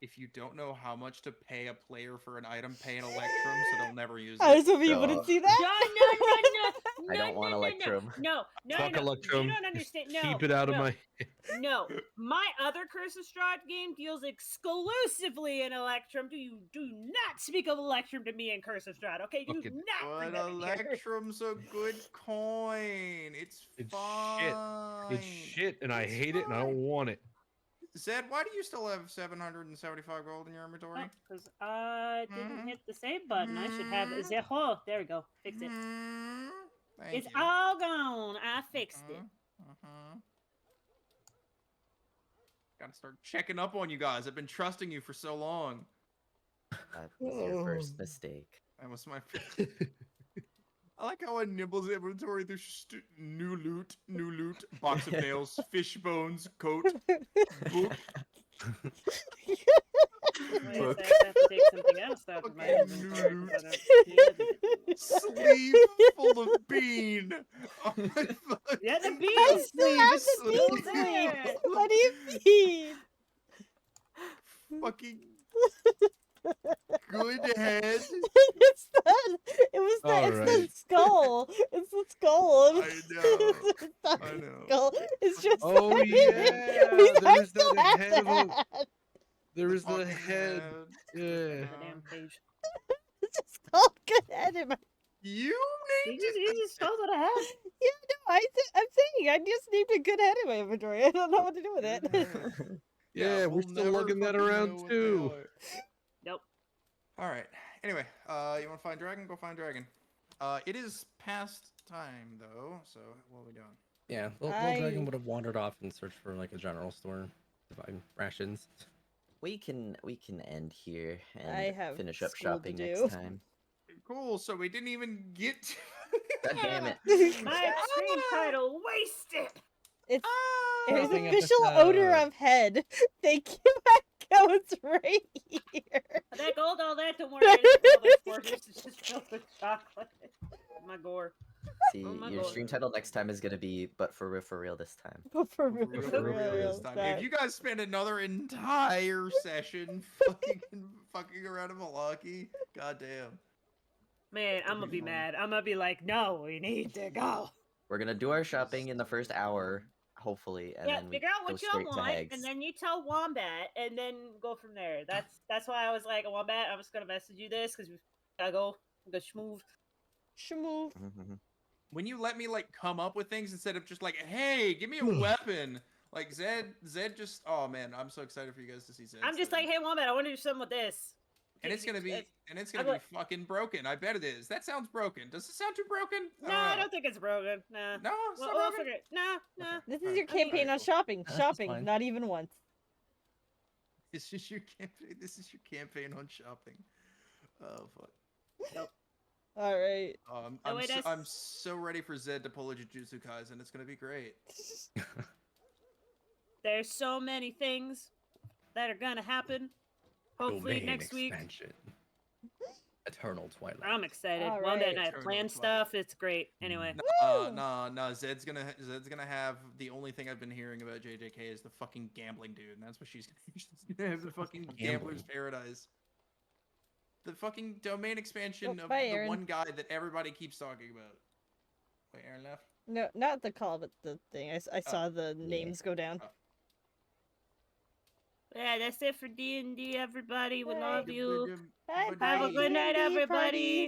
S1: If you don't know how much to pay a player for an item, pay an Electrum so they'll never use
S4: I
S1: it.
S4: was hoping you
S5: Oh.
S4: wouldn't see
S3: No,
S4: that.
S5: I don't want Electrum.
S3: No,
S2: Fuck Electrum.
S3: You don't
S2: Just
S3: understand. No,
S2: keep it out of
S3: no,
S2: my.
S3: No, my other Curse of Strahd game deals exclusively in Electrum. Do not speak of Electrum to me in Curse of Strahd, okay? Do
S2: Fucking-
S3: not bring
S1: But
S3: that in here.
S1: Electrum's a good coin. It's
S2: It's shit.
S1: fine.
S2: It's shit, and I
S1: It's
S2: hate it, and I
S1: fine.
S2: don't want it.
S1: Zed, why do you still have 775 gold in your inventory?
S3: Because I didn't hit the save button. I should have it. Oh, there we go. Fix it.
S1: Thank
S3: It's
S1: you.
S3: all gone. I fixed it.
S1: Gotta start checking up on you guys. I've been trusting you for so long.
S5: That was your first mistake.
S1: That was my. I like how on Nimble's inventory there's just new loot, box of nails, fish bones, coat, book,
S3: I
S5: Book.
S3: guess I have to take something else out of my
S1: Fucking
S3: inventory
S1: nude.
S3: 'cause I don't see it.
S1: sleeve full of bean. Oh my fucking
S3: Yeah, the
S4: I
S3: bean
S4: still
S3: sleeve
S4: have
S3: is
S4: the
S3: still
S4: bean
S3: there.
S4: sleeve. What do you mean?
S1: fucking good head.
S4: It's the it was the
S2: All
S4: it's the
S2: right.
S4: skull. It's the skull.
S1: I know.
S4: It's not
S1: I
S4: the
S1: know.
S4: skull. It's just
S2: Oh
S4: that
S2: yeah,
S4: I
S2: there is
S4: still
S2: that
S4: have
S2: head of a.
S4: that.
S2: There is the
S1: Fucking
S2: head. Yeah.
S3: The damn page.
S4: It's just called good head in my.
S1: You
S3: He
S1: named
S3: just, he
S1: it.
S3: just told what I have.
S4: Yeah, no, I'm saying I just named a good head in my inventory. I don't know what to do with it.
S1: Good head.
S2: Yeah, we're
S1: we'll
S2: still
S1: never
S2: lugging that
S1: fucking
S2: around
S1: know what they
S2: too.
S1: are.
S3: Nope.
S1: All right. Anyway, you want to find dragon? Go find dragon. It is past time though. So what are we doing?
S7: Yeah, Little Dragon would have wandered off and searched for like a general store to buy rations.
S5: We can end here and
S4: I have
S5: finish up
S4: school to
S5: shopping
S4: do.
S5: next time.
S1: Cool. So we didn't even get.
S5: God damn it.
S3: My stream title, wasted.
S4: It's
S1: Ah!
S4: there's
S7: Shopping
S4: official odor
S7: episode.
S4: of head. Thank you, Echo. It's right here.
S3: That gold, all that, don't worry. I didn't all that for you. It's just filled with chocolate. My gore.
S5: See,
S3: Oh my
S5: your
S3: God.
S5: stream title next time is gonna be "But for real this time."
S4: But for
S1: For
S4: real,
S1: real,
S4: for
S1: for real
S4: real,
S1: this time. If you guys spend another entire session fucking around in Milwaukee, goddamn.
S3: Man, I'm gonna be mad. I'm gonna be like, no, we need to go.
S5: We're gonna do our shopping in the first hour, hopefully, and
S3: Yeah,
S5: then we
S3: figure out
S5: go
S3: what you
S5: straight to
S3: want,
S5: Hags.
S3: and then you tell Wombat, and then go from there. That's why I was like, Wombat, I'm just gonna message you this because we gotta go schmoove.
S4: Shmoof.
S5: Mhm.
S1: When you let me like come up with things instead of just like, hey, give me a weapon. Like Zed just, oh man, I'm so excited for you guys to see Zed.
S3: I'm just like, hey, Wombat, I want to do something with this.
S1: and it's gonna be
S3: I'm
S1: be
S3: like-
S1: fucking broken. I bet it is. That sounds broken. Does it sound too broken?
S3: No, I don't think it's broken. Nah.
S1: No, it's not
S3: We'll
S1: broken?
S3: figure it. Nah.
S1: Okay.
S4: This is
S1: Alright.
S4: your campaign on shopping.
S7: That's
S4: Shopping,
S7: fine.
S4: not even once.
S1: It's just your campaign. This is your campaign on shopping. Oh fuck.
S4: All right.
S3: Oh, wait,
S1: I'm
S3: that's-
S1: so ready for Zed to pull a Jujutsu Kaisen. It's gonna be great.
S3: There's so many things that are gonna happen. Hopefully
S7: Domain
S3: next week.
S7: expansion. Eternal Twilight.
S3: I'm excited.
S4: All
S3: Wombat and I
S4: right.
S3: have
S1: Eternal
S3: planned
S1: Twilight.
S3: stuff. It's great. Anyway.
S4: Woo!
S1: No. Zed's gonna have the only thing I've been hearing about JJK is the fucking gambling dude, and that's what she's gonna have the fucking gambler's
S7: Gambling.
S1: paradise. The fucking domain expansion
S4: Oh,
S1: of
S4: bye,
S1: the
S4: Aaron.
S1: one guy that everybody keeps talking about. Wait, Aaron left.
S4: No, not the call, but the thing. I saw the names go down.
S3: Yeah, that's it for D&D, everybody. We
S4: Bye.
S3: love you.
S4: Bye,
S3: Have a
S4: bye,
S3: good night,
S4: D&D
S3: everybody.
S4: party.